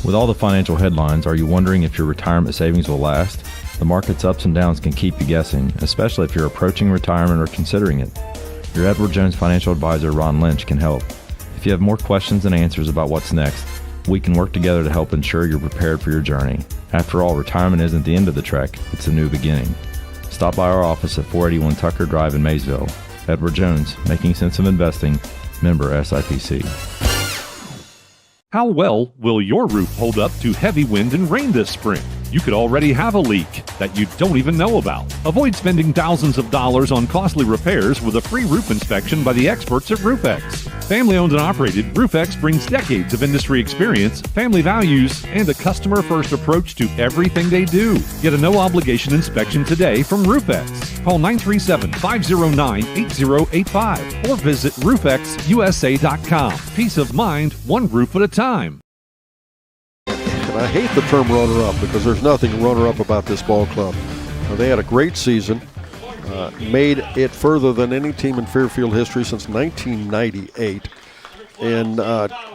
With all the financial headlines, are you wondering if your retirement savings will last? The market's ups and downs can keep you guessing, especially if you're approaching retirement or considering it. Your Edward Jones financial advisor, Ron Lynch, can help. If you have more questions than answers about what's next, we can work together to help ensure you're prepared for your journey. After all, retirement isn't the end of the trek, it's a new beginning. Stop by our office at 481 Tucker Drive in Maysville. Edward Jones, making sense of investing, member SIPC. How well will your roof hold up to heavy wind and rain this spring? You could already have a leak that you don't even know about. Avoid spending thousands of dollars on costly repairs with a free roof inspection by the experts at RoofX. Family owned and operated, RoofX brings decades of industry experience, family values, and a customer-first approach to everything they do. Get a no-obligation inspection today from RoofX. Call 937-509-8085 or visit roofxusa.com. Peace of mind, one roof at a time. And I hate the term runner-up because there's nothing runner-up about this ball club. They had a great season, made it further than any team in Fairfield history since 1998, and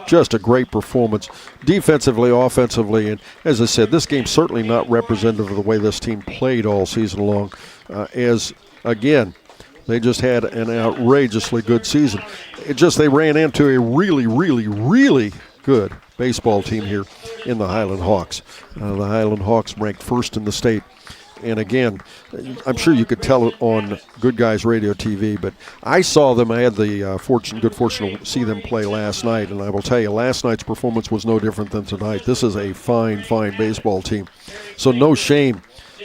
just a great performance defensively, offensively, and as I said, this game's certainly not representative of the way this team played all season long, as, again, they just had an outrageously good season. They ran into a really, really, really good baseball team here in the Hiland Hawks. The Hiland Hawks ranked first in the state. And again, I'm sure you could tell it on Good Guys Radio TV, but I saw them. I had the good fortune to see them play last night, and I will tell you, last night's performance was no different than tonight. This is a fine, fine baseball team. So no shame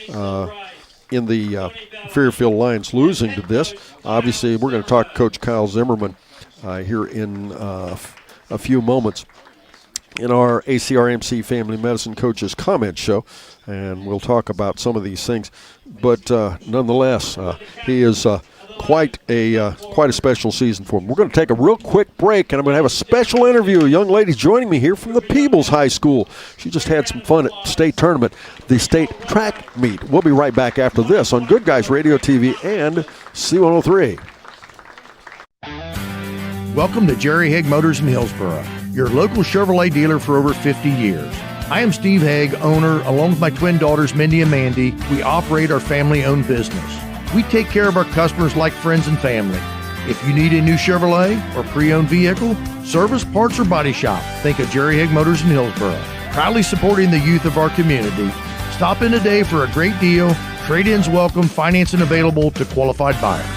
in the Fairfield Lions losing to this. Obviously, we're going to talk to Coach Kyle Zimmerman here in a few moments in our ACRMC Family Medicine Coaches Comment Show, and we'll talk about some of these things. But nonetheless, he is quite a special season for him. We're going to take a real quick break, and I'm going to have a special interview. A young lady joining me here from the Peebles High School. She just had some fun at state tournament, the state track meet. We'll be right back after this on Good Guys Radio TV and C103. Welcome to Jerry Haig Motors in Hillsboro, your local Chevrolet dealer for over 50 years. I am Steve Haig, owner, along with my twin daughters, Mindy and Mandy. We operate our family-owned business. We take care of our customers like friends and family. If you need a new Chevrolet or pre-owned vehicle, service, parts, or body shop, think of Jerry Haig Motors in Hillsboro. Proudly supporting the youth of our community. Stop in today for a great deal. Trade-ins welcome, financing available to qualified buyers.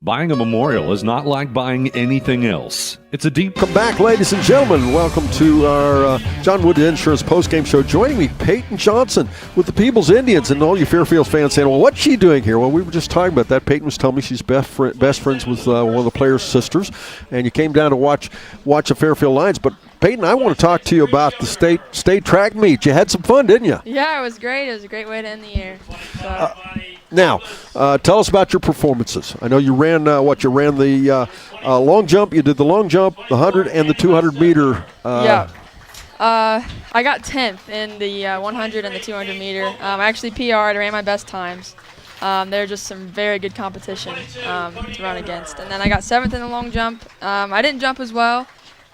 Buying a memorial is not like buying anything else. It's a deep... Come back, ladies and gentlemen. Welcome to our John Wood Insurance postgame show. Joining me, Peyton Johnson with the Peebles Indians, and all you Fairfield fans saying, well, what's she doing here? Well, we were just talking about that. Peyton was telling me she's best friends with one of the players' sisters, and you came down to watch the Fairfield Lions. But Peyton, I want to talk to you about the state track meet. You had some fun, didn't you? Yeah, it was great. It was a great way to end the year. So. Now, tell us about your performances. I know you ran the long jump. You did the long jump, the 100, and the 200 meter. Yeah. I got 10th in the 100 and the 200 meter. I actually PR'd. I ran my best times. There were just some very good competition to run against. And then I got 7th in the long jump. I didn't jump as well.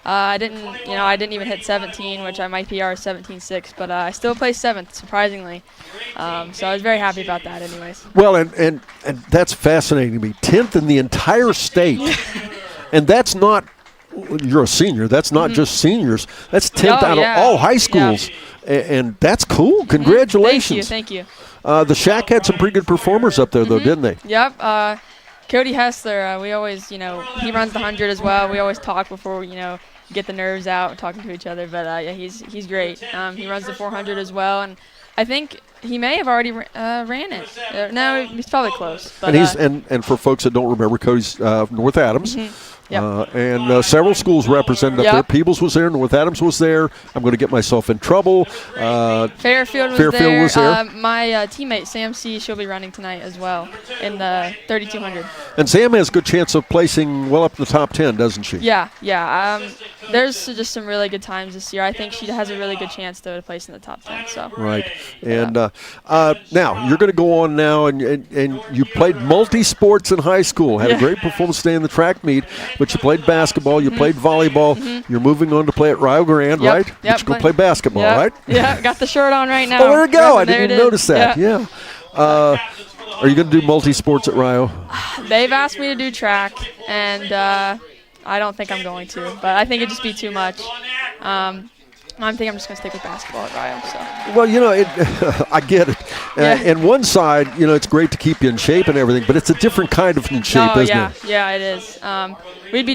I didn't even hit 17, which I might PR 17.6, but I still placed 7th, surprisingly. So I was very happy about that anyways. Well, and that's fascinating to me. 10th in the entire state. And that's not you're a senior. That's not just seniors. That's 10th out of all high schools. And that's cool. Congratulations. Thank you. The Shack had some pretty good performers up there, though, didn't they? Yep. Cody Hessler, we always, he runs the 100 as well. We always talk before we, get the nerves out talking to each other. But, he's great. He runs the 400 as well. And I think he may have already ran it. No, he's probably close. But, and for folks that don't remember, Cody's North Adams. And several schools represented up there. Peebles was there. North Adams was there. I'm going to get myself in trouble. Fairfield was there. My teammate, Sam C., she'll be running tonight as well in the 3200. And Sam has a good chance of placing well up in the top 10, doesn't she? Yeah. There's just some really good times this year. I think she has a really good chance, though, to place in the top 10. So. Right. And now, you're going to go on now, and you played multi-sports in high school. Had a great performance today in the track meet. But you played basketball, you played volleyball. You're moving on to play at Rio Grande, right? But you're going to play basketball, right? Yeah, got the shirt on right now. Oh, there we go. I didn't even notice that. Yeah. Are you going to do multi-sports at Rio? They've asked me to do track, and I don't think I'm going to. But I think it'd just be too much. I think I'm just going to stick with basketball at Rio. So. Well, I get it. And one side, it's great to keep you in shape and everything, but it's a different kind of in shape, isn't it? Yeah, it is. I'm going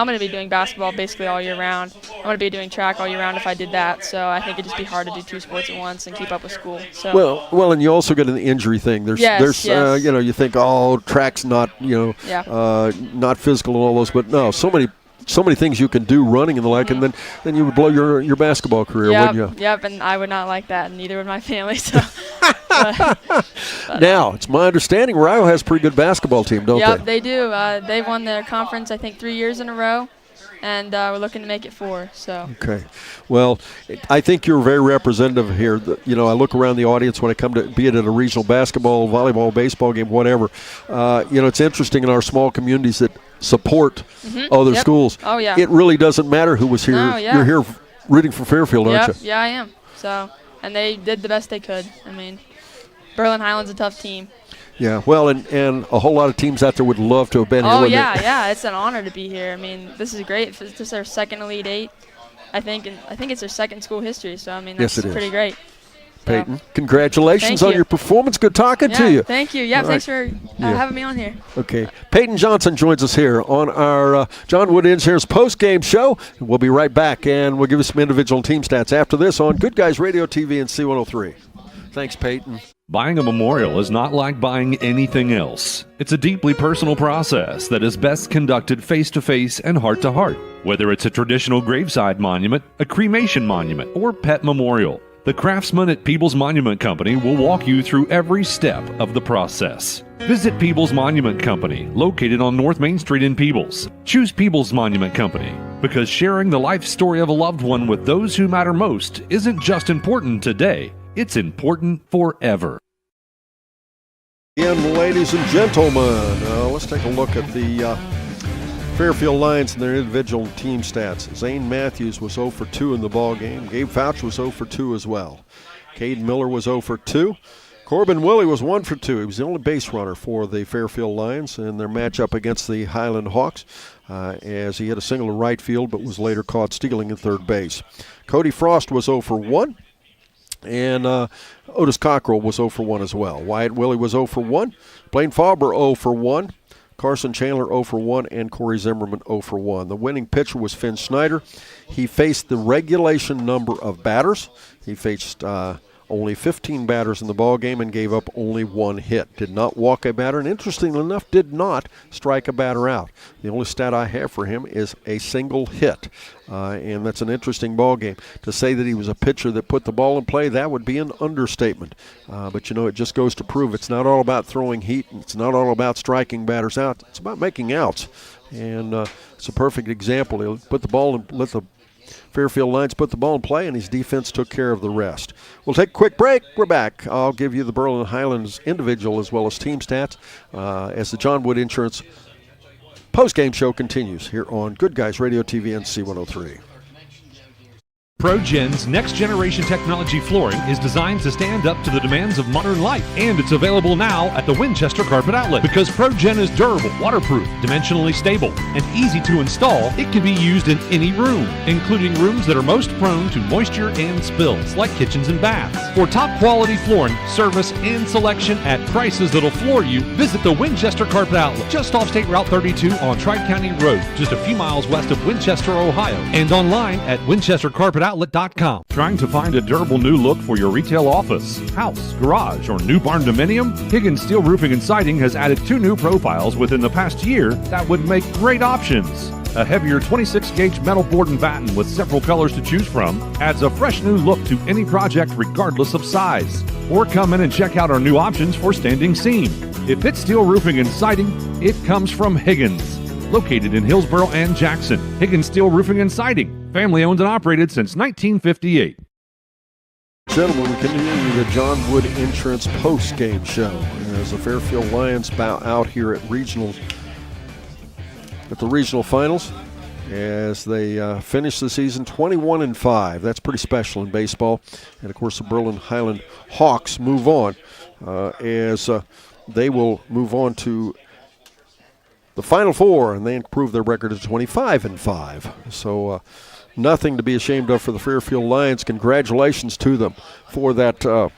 to be doing basketball basically all year round. I'm going to be doing track all year round if I did that. So I think it'd just be hard to do 2 sports at once and keep up with school. So. Well, and you also get an injury thing. There's you think, track's not, not physical and all those, but no, so many things you can do running and the like, and then you would blow your basketball career, wouldn't you? Yep, and I would not like that, and neither would my family. So. Now, it's my understanding Rio has a pretty good basketball team, don't they? Yep, they do. They've won their conference, I think, 3 years in a row, and we're looking to make it 4. So. Okay. Well, I think you're very representative here. I look around the audience when I come to, be it at a regional basketball, volleyball, baseball game, whatever. It's interesting in our small communities that support other schools. Oh, yeah. It really doesn't matter who was here. No, yeah. You're here rooting for Fairfield, aren't you? Yeah, I am. So, and they did the best they could. Berlin Hiland's a tough team. Yeah, well, and a whole lot of teams out there would love to have been here. Oh, yeah, it's an honor to be here. This is great. It's just our second Elite 8, I think it's their second school history. So, that's pretty great. Peyton, congratulations on your performance. Good talking to you. Thank you. Yeah, thanks for having me on here. Okay. Peyton Johnson joins us here on our John Wood Insurance post-game show. We'll be right back, and we'll give you some individual team stats after this on Good Guys Radio TV and C103. Thanks, Peyton. Buying a memorial is not like buying anything else. It's a deeply personal process that is best conducted face-to-face and heart-to-heart. Whether it's a traditional graveside monument, a cremation monument, or pet memorial, the craftsmen at Peebles Monument Company will walk you through every step of the process. Visit Peebles Monument Company, located on North Main Street in Peebles. Choose Peebles Monument Company because sharing the life story of a loved one with those who matter most isn't just important today, it's important forever. Again, ladies and gentlemen, let's take a look at the Fairfield Lions and their individual team stats. Zane Matthews was 0 for 2 in the ball game. Gabe Fouch was 0 for 2 as well. Cade Miller was 0 for 2. Corbin Willie was 1 for 2. He was the only base runner for the Fairfield Lions in their matchup against the Hiland Hawks, as he hit a single to right field but was later caught stealing at third base. Cody Frost was 0 for 1. And Otis Cockrell was 0 for 1 as well. Wyatt Willie was 0 for 1. Blaine Faber 0 for 1. Carson Chandler 0 for 1, and Corey Zimmerman 0 for 1. The winning pitcher was Finn Snyder. He faced the regulation number of batters. He faced only 15 batters in the ball game and gave up only 1 hit. Did not walk a batter, and interestingly enough, did not strike a batter out. The only stat I have for him is a single hit, and that's an interesting ball game. To say that he was a pitcher that put the ball in play, that would be an understatement. But it just goes to prove it's not all about throwing heat, and it's not all about striking batters out. It's about making outs, and it's a perfect example. He'll put the ball and let the Fairfield Lions put the ball in play, and his defense took care of the rest. We'll take a quick break. We're back. I'll give you the Berlin Highlands individual as well as team stats as the John Wood Insurance post-game show continues here on Good Guys Radio TV and C103. ProGen's next-generation technology flooring is designed to stand up to the demands of modern life, and it's available now at the Winchester Carpet Outlet. Because ProGen is durable, waterproof, dimensionally stable, and easy to install, it can be used in any room, including rooms that are most prone to moisture and spills, like kitchens and baths. For top-quality flooring, service, and selection at prices that'll floor you, visit the Winchester Carpet Outlet, just off State Route 32 on Tri-County Road, just a few miles west of Winchester, Ohio, and online at winchestercarpetoutlet.com. Trying to find a durable new look for your retail office, house, garage, or new barn dominium? Higgins Steel Roofing and Siding has added 2 new profiles within the past year that would make great options. A heavier 26-gauge metal board and batten with several colors to choose from adds a fresh new look to any project regardless of size. Or come in and check out our new options for standing seam. If it's steel roofing and siding, it comes from Higgins. Located in Hillsboro and Jackson, Higgins Steel Roofing and Siding, family owned and operated since 1958. Gentlemen, we continue the John Wood Insurance post-game show as the Fairfield Lions bow out here at the regional finals as they finish the season 21-5. That's pretty special in baseball. And of course, the Berlin Hiland Hawks move on as they will move on to the Final Four, and they improve their record to 25-5. So nothing to be ashamed of for the Fairfield Lions. Congratulations to them for that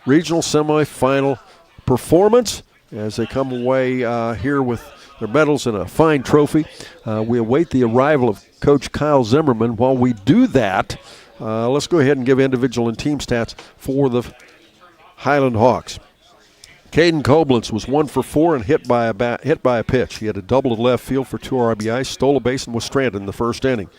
regional semifinal performance as they come away here with their medals and a fine trophy. We await the arrival of Coach Kyle Zimmerman. While we do that, let's go ahead and give individual and team stats for the Hiland Hawks. Caden Koblenz was 1 for 4 and hit by a pitch. He had a double to left field for 2 RBIs, stole a base, and was stranded in the first inning.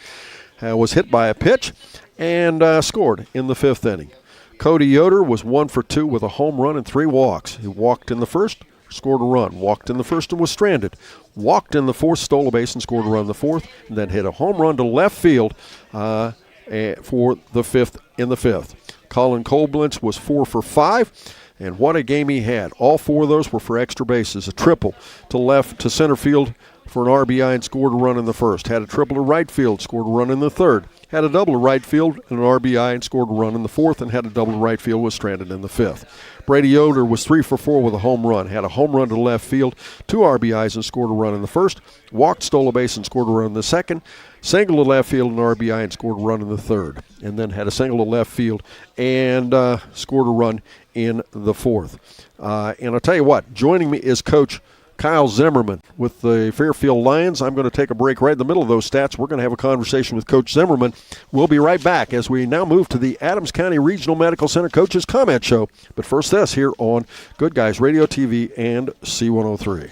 Was hit by a pitch and scored in the 5th inning. Cody Yoder was 1 for 2 with a home run and 3 walks. He walked in the first, scored a run. Walked in the first and was stranded. Walked in the 4th, stole a base, and scored a run in the 4th, and then hit a home run to left field for the 5th in the 5th. Colin Koblenz was 4 for 5. And what a game he had. All 4 of those were for extra bases. A triple to center field for an RBI and scored a run in the first. Had a triple to right field, scored a run in the third. Had a double to right field and an RBI and scored a run in the fourth, and had a double to right field, was stranded in the 5th. Brady Yoder was 3 for 4 with a home run. Had a home run to left field, 2 RBIs and scored a run in the first. Walked, stole a base, and scored a run in the second. Single to left field, an RBI, and scored a run in the third. And then had a single to left field and scored a run in the 4th. And I'll tell you what, joining me is Coach Kyle Zimmerman with the Fairfield Lions. I'm going to take a break right in the middle of those stats. We're going to have a conversation with Coach Zimmerman. We'll be right back as we now move to the Adams County Regional Medical Center Coaches Comment Show. But first this here on Good Guys Radio TV and C103.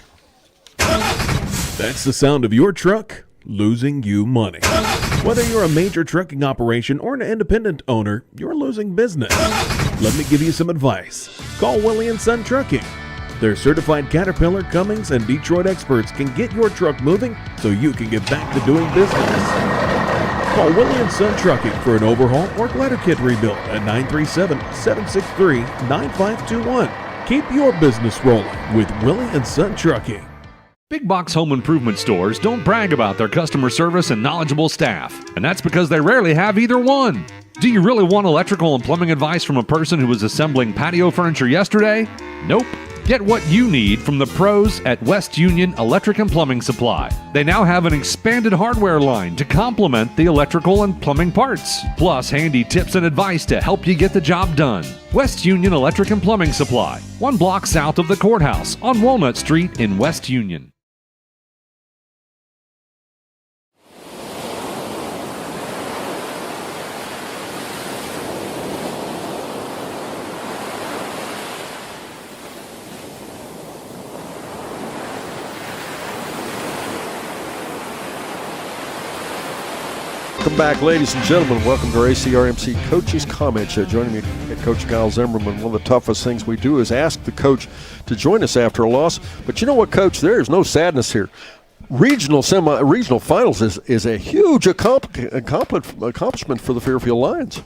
That's the sound of your truck losing you money. Whether you're a major trucking operation or an independent owner, you're losing business. Let me give you some advice. Call Willie & Son Trucking. Their certified Caterpillar, Cummins, and Detroit experts can get your truck moving so you can get back to doing business. Call Willie & Son Trucking for an overhaul or glider kit rebuild at 937-763-9521. Keep your business rolling with Willie & Son Trucking. Big box home improvement stores don't brag about their customer service and knowledgeable staff, and that's because they rarely have either one. Do you really want electrical and plumbing advice from a person who was assembling patio furniture yesterday? Nope. Get what you need from the pros at West Union Electric and Plumbing Supply. They now have an expanded hardware line to complement the electrical and plumbing parts, plus handy tips and advice to help you get the job done. West Union Electric and Plumbing Supply, 1 block south of the courthouse on Walnut Street in West Union. Welcome back, ladies and gentlemen. Welcome to our ACRMC Coaches Comment Show. Joining me, head coach Kyle Zimmerman. One of the toughest things we do is ask the coach to join us after a loss. But you know what, Coach? There is no sadness here. Regional finals is a huge accomplishment for the Fairfield Lions.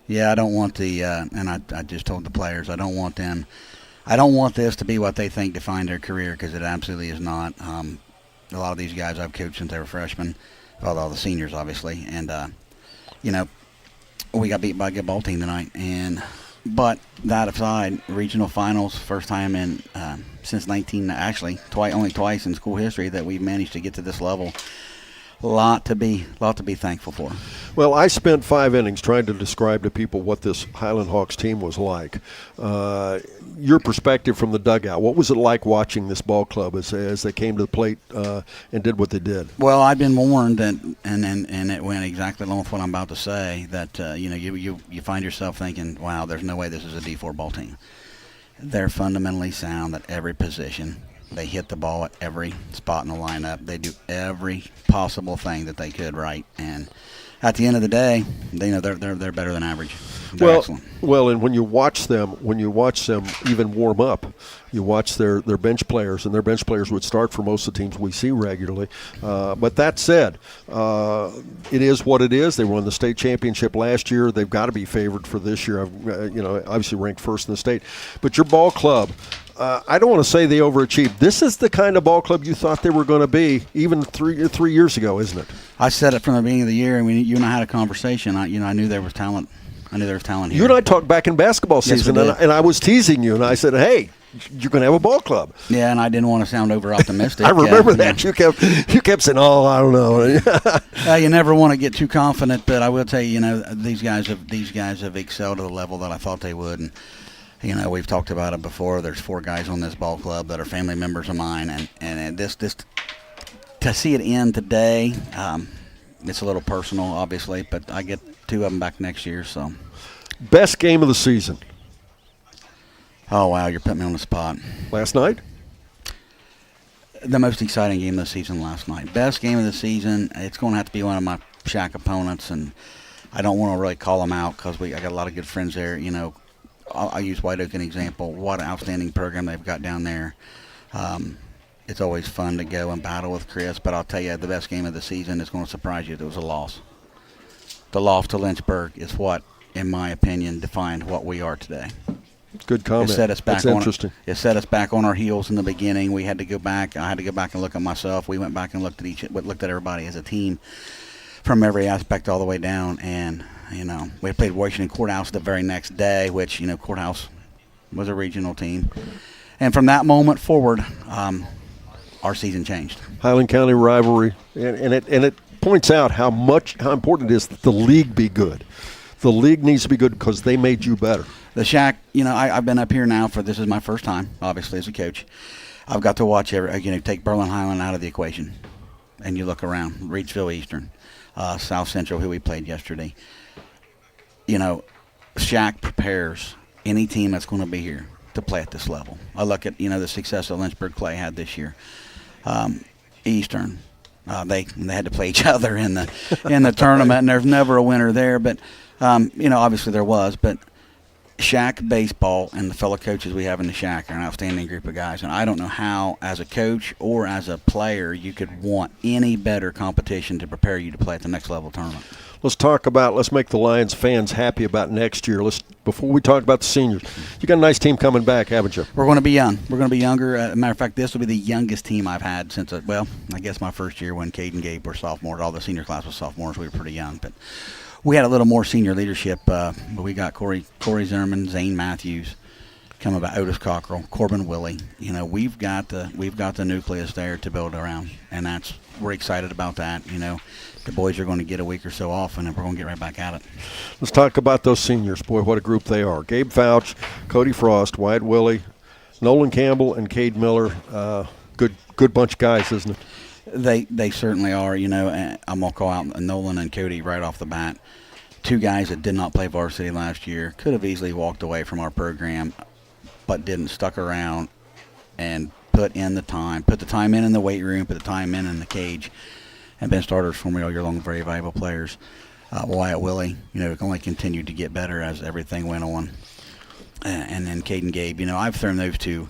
Yeah, I don't want the and I just told the players I don't want this to be what they think defined their career, because it absolutely is not. A lot of these guys I've coached since they were freshmen. All the seniors, obviously, and we got beat by a good ball team tonight. But that aside, regional finals, first time in since only twice in school history that we've managed to get to this level. Lot to be thankful for. Well, I spent 5 innings trying to describe to people what this Hiland Hawks team was like. Your perspective from the dugout, what was it like watching this ball club as they came to the plate and did what they did? Well, I've been warned, and it went exactly along with what I'm about to say, that you find yourself thinking, wow, there's no way this is a D4 ball team. They're fundamentally sound at every position. They hit the ball at every spot in the lineup. They do every possible thing that they could right. And at the end of the day, they're better than average. They're excellent. Well, and when you watch them even warm up, you watch their bench players, and their bench players would start for most of the teams we see regularly. But that said, it is what it is. They won the state championship last year. They've got to be favored for this year. Obviously ranked first in the state. But your ball club, I don't want to say they overachieved. This is the kind of ball club you thought they were going to be even three years ago, isn't it? I said it from the beginning of the year, and you and I had a conversation. I knew there was talent. I knew there was talent here. You and I talked back in basketball season, and I was teasing you, and I said, hey, you're going to have a ball club. Yeah, and I didn't want to sound over-optimistic. I remember that. Yeah. You kept saying, oh, I don't know. You never want to get too confident, but I will tell you, these guys have excelled at the level that I thought they would. And we've talked about it before. There's 4 guys on this ball club that are family members of mine, and this to see it end today, it's a little personal, obviously, but I get 2 of them back next year. So, best game of the season. Oh wow, you're putting me on the spot. Last night? The most exciting game of the season last night. Best game of the season. It's going to have to be one of my Shack opponents, and I don't want to really call them out because I got a lot of good friends there. I'll use White Oak as an example. What an outstanding program they've got down there. It's always fun to go and battle with Chris, but I'll tell you, the best game of the season is going to surprise you. It was a loss. The loss to Lynchburg is what, in my opinion, defined what we are today. Good comment. It set us back. That's interesting. It set us back on our heels in the beginning. We had to go back. I had to go back and look at myself. We went back and looked at everybody as a team from every aspect all the way down. And we played Washington Courthouse the very next day, which Courthouse was a regional team. And from that moment forward, our season changed. Highland County rivalry, and it points out how important it is that the league be good. The league needs to be good because they made you better. The Shack, I've been up here now this is my first time, obviously, as a coach. I've got to watch take Berlin Highland out of the equation, and you look around, Reedsville Eastern, South Central, who we played yesterday. Shack prepares any team that's going to be here to play at this level. I look at, the success that Lynchburg Clay had this year. Eastern, they had to play each other in the tournament, and there's never a winner there, but obviously there was, but Shack baseball and the fellow coaches we have in the Shack are an outstanding group of guys, and I don't know how, as a coach or as a player, you could want any better competition to prepare you to play at the next level tournament. Let's make the Lions fans happy about next year. Before we talk about the seniors, you got a nice team coming back, haven't you? We're going to be young. We're going to be younger. As a matter of fact, this will be the youngest team I've had since, I guess my first year when Cade and Gabe were sophomores. All the senior class was sophomores. We were pretty young, but we had a little more senior leadership. We got Corey Zimmerman, Zane Matthews, coming back, Otis Cockrell, Corbin Willie. We've got the nucleus there to build around, and we're excited about that. The boys are going to get a week or so off, and then we're going to get right back at it. Let's talk about those seniors. Boy, what a group they are. Gabe Fouch, Cody Frost, Wyatt Willie, Nolan Campbell, and Cade Miller. Good bunch of guys, isn't it? They certainly are. I'm going to call out Nolan and Cody right off the bat. 2 guys that did not play varsity last year, could have easily walked away from our program, but didn't, stuck around and put the time in the weight room, put the time in the cage, and been starters for me all year long, very valuable players. Wyatt Willie, only continued to get better as everything went on. And then Cade and Gabe, I've thrown those 2,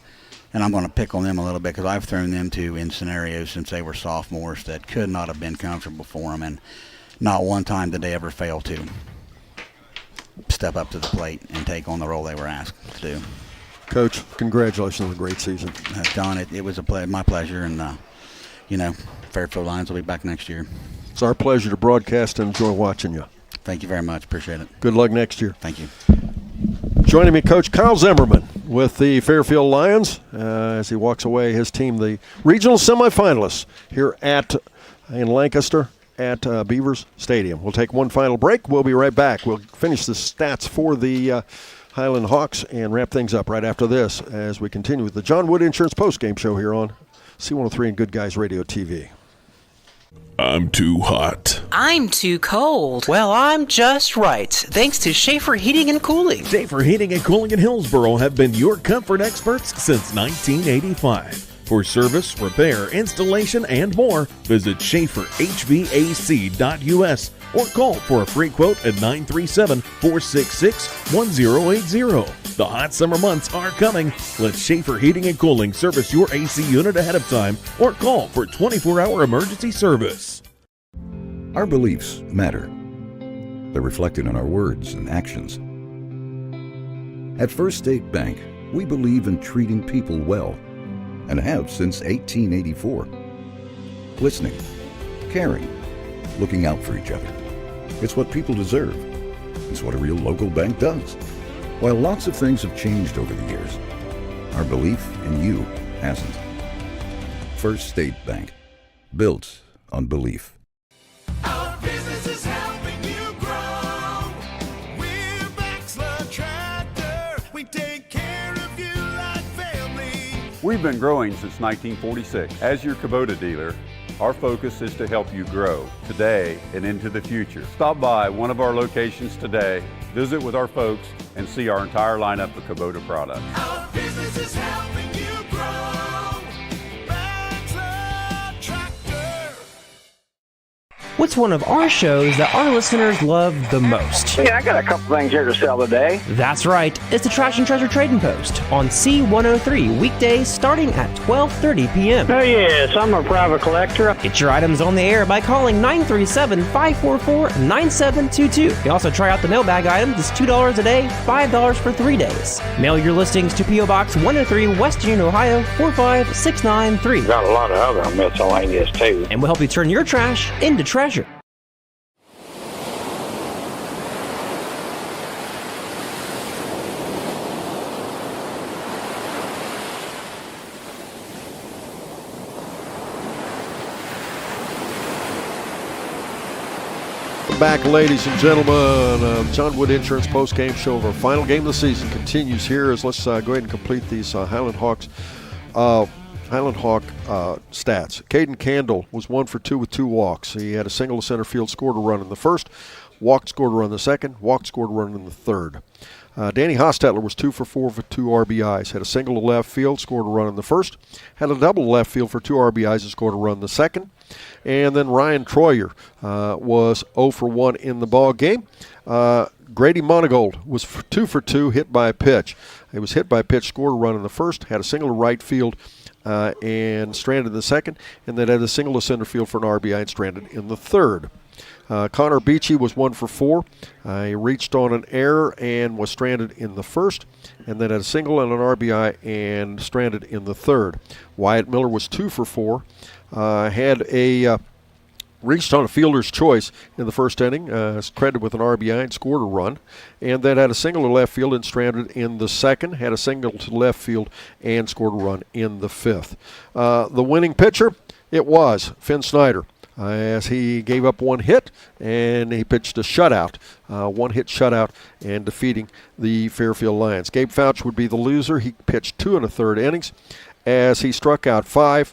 and I'm going to pick on them a little bit because I've thrown them 2 in scenarios since they were sophomores that could not have been comfortable for them, and not one time did they ever fail to step up to the plate and take on the role they were asked to do. Coach, congratulations on a great season. Don, it was my pleasure, and Fairfield Lions will be back next year. It's our pleasure to broadcast and enjoy watching you. Thank you very much. Appreciate it. Good luck next year. Thank you. Joining me, Coach Kyle Zimmerman with the Fairfield Lions as he walks away his team, the regional semifinalists here in Lancaster at Beavers Stadium. We'll take one final break. We'll be right back. We'll finish the stats for the Hiland Hawks and wrap things up right after this as we continue with the John Wood Insurance Postgame Show here on C103 and Good Guys Radio TV. I'm too hot. I'm too cold. Well, I'm just right. Thanks to Schaefer Heating and Cooling. Schaefer Heating and Cooling in Hillsboro have been your comfort experts since 1985. For service, repair, installation, and more, visit SchaeferHVAC.us or call for a free quote at 937-466-1080. The hot summer months are coming. Let Schaefer Heating and Cooling service your AC unit ahead of time or call for 24-hour emergency service. Our beliefs matter. They're reflected in our words and actions. At First State Bank, we believe in treating people well and have since 1884. Listening, caring, looking out for each other. It's what people deserve. It's what a real local bank does. While lots of things have changed over the years, our belief in you hasn't. First State Bank, built on belief. Our business is helping you grow. We're Baxler Tractor. We take care of you like family. We've been growing since 1946. As your Kubota dealer, our focus is to help you grow today and into the future. Stop by one of our locations today, visit with our folks, and see our entire lineup of Kubota products. Our business is helping you grow. Baxler Tractor. What's one of our shows that our listeners love the most? Yeah, I got a couple things here to sell today. That's right. It's the Trash and Treasure Trading Post on C103 weekdays starting at 12:30 p.m. Oh, yes, I'm a private collector. Get your items on the air by calling 937-544-9722. You can also try out the mailbag item. It's $2 a day, $5 for 3 days. Mail your listings to P.O. Box 103, West Union, Ohio, 45693. Got a lot of other miscellaneous, too. And we'll help you turn your trash into treasure. Back, ladies and gentlemen, John Wood Insurance Post-Game Show of our final game of the season continues here as let's go ahead and complete these Hiland Hawk stats. Caden Candle was 1 for 2 with 2 walks. He had a single to center field, scored a run in the first, walked, scored a run in the second, walked, scored a run in the third. Danny Hostetler was 2 for 4 with 2 RBIs. Had a single to left field, scored a run in the first. Had a double to left field for 2 RBIs and scored a run in the second. And then Ryan Troyer was 0 for 1 in the ball game. Grady Monagold was 2 for 2, hit by a pitch. He was hit by a pitch, scored a run in the first. Had a single to right field and stranded in the second. And then had a single to center field for an RBI and stranded in the third. Connor Beachy was 1 for 4. He reached on an error and was stranded in the first, and then had a single and an RBI and stranded in the third. Wyatt Miller was 2 for 4. Reached on a fielder's choice in the first inning, credited with an RBI and scored a run, and then had a single to left field and stranded in the second, had a single to left field and scored a run in the fifth. The winning pitcher, it was Finn Snyder. As he gave up 1 hit and he pitched a shutout, 1-hit shutout, and defeating the Fairfield Lions. Gabe Fouch would be the loser. He pitched 2 1/3 innings as he struck out he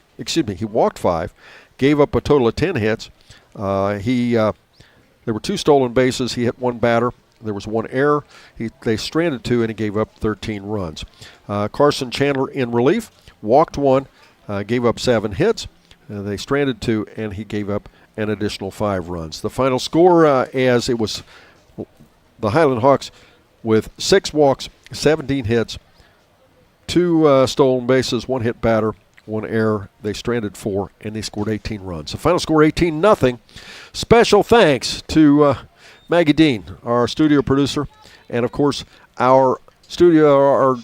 walked 5, gave up a total of 10 hits. There were 2 stolen bases. He hit 1 batter. There was 1 error. They stranded 2 and he gave up 13 runs. Carson Chandler in relief, walked 1, gave up 7 hits. They stranded 2, and he gave up an additional 5 runs. The final score, as it was the Hiland Hawks with 6 walks, 17 hits, 2 stolen bases, 1 hit batter, 1 error. They stranded 4, and they scored 18 runs. The final score, 18-0. Special thanks to Maggie Dean, our studio producer, and, of course, our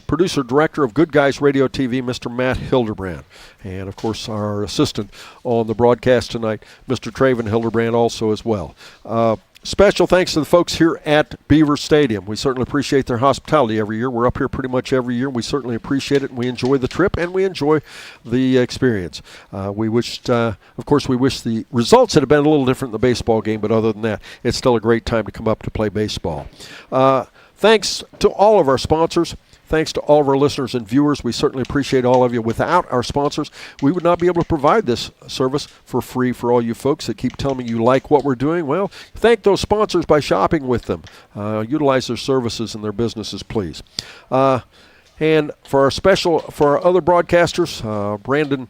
producer director of Good Guys Radio TV, Mr. Matt Hildebrand. And, of course, our assistant on the broadcast tonight, Mr. Traven Hildebrand, also as well. Special thanks to the folks here at Beaver Stadium. We certainly appreciate their hospitality every year. We're up here pretty much every year. We certainly appreciate it, and we enjoy the trip, and we enjoy the experience. We wish the results had been a little different in the baseball game, but other than that, it's still a great time to come up to play baseball. Thanks to all of our sponsors. Thanks to all of our listeners and viewers. We certainly appreciate all of you. Without our sponsors, we would not be able to provide this service for free for all you folks that keep telling me you like what we're doing. Well, thank those sponsors by shopping with them. Utilize their services and their businesses, please. And for our other broadcasters, Brandon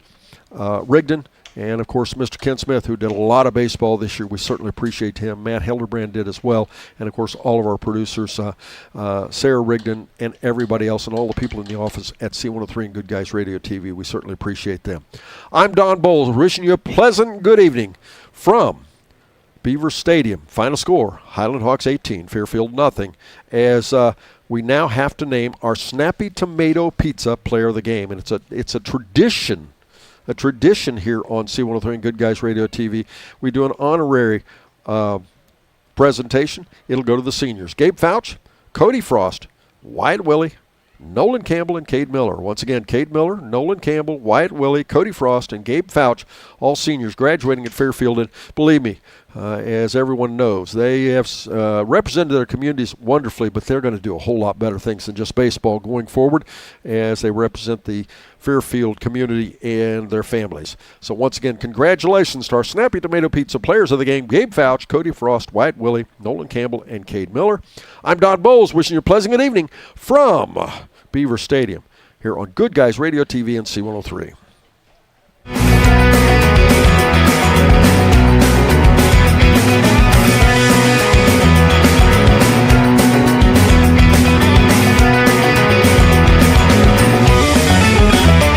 Rigdon, and, of course, Mr. Ken Smith, who did a lot of baseball this year. We certainly appreciate him. Matt Hildebrand did as well. And, of course, all of our producers, Sarah Rigdon, and everybody else, and all the people in the office at C103 and Good Guys Radio TV. We certainly appreciate them. I'm Don Bowles, wishing you a pleasant good evening from Beaver Stadium. Final score, Hiland Hawks 18, Fairfield nothing, as we now have to name our Snappy Tomato Pizza Player of the Game. And it's a tradition. A tradition here on C103 and Good Guys Radio TV. We do an honorary presentation. It'll go to the seniors. Gabe Fouch, Cody Frost, Wyatt Willie, Nolan Campbell, and Cade Miller. Once again, Cade Miller, Nolan Campbell, Wyatt Willie, Cody Frost, and Gabe Fouch, all seniors graduating at Fairfield. And believe me, as everyone knows, they have represented their communities wonderfully, but they're going to do a whole lot better things than just baseball going forward as they represent the Fairfield community and their families. So once again, congratulations to our Snappy Tomato Pizza players of the game, Gabe Fouch, Cody Frost, Wyatt Willie, Nolan Campbell, and Cade Miller. I'm Don Bowles, wishing you a pleasant good evening from Beaver Stadium here on Good Guys Radio TV and C103.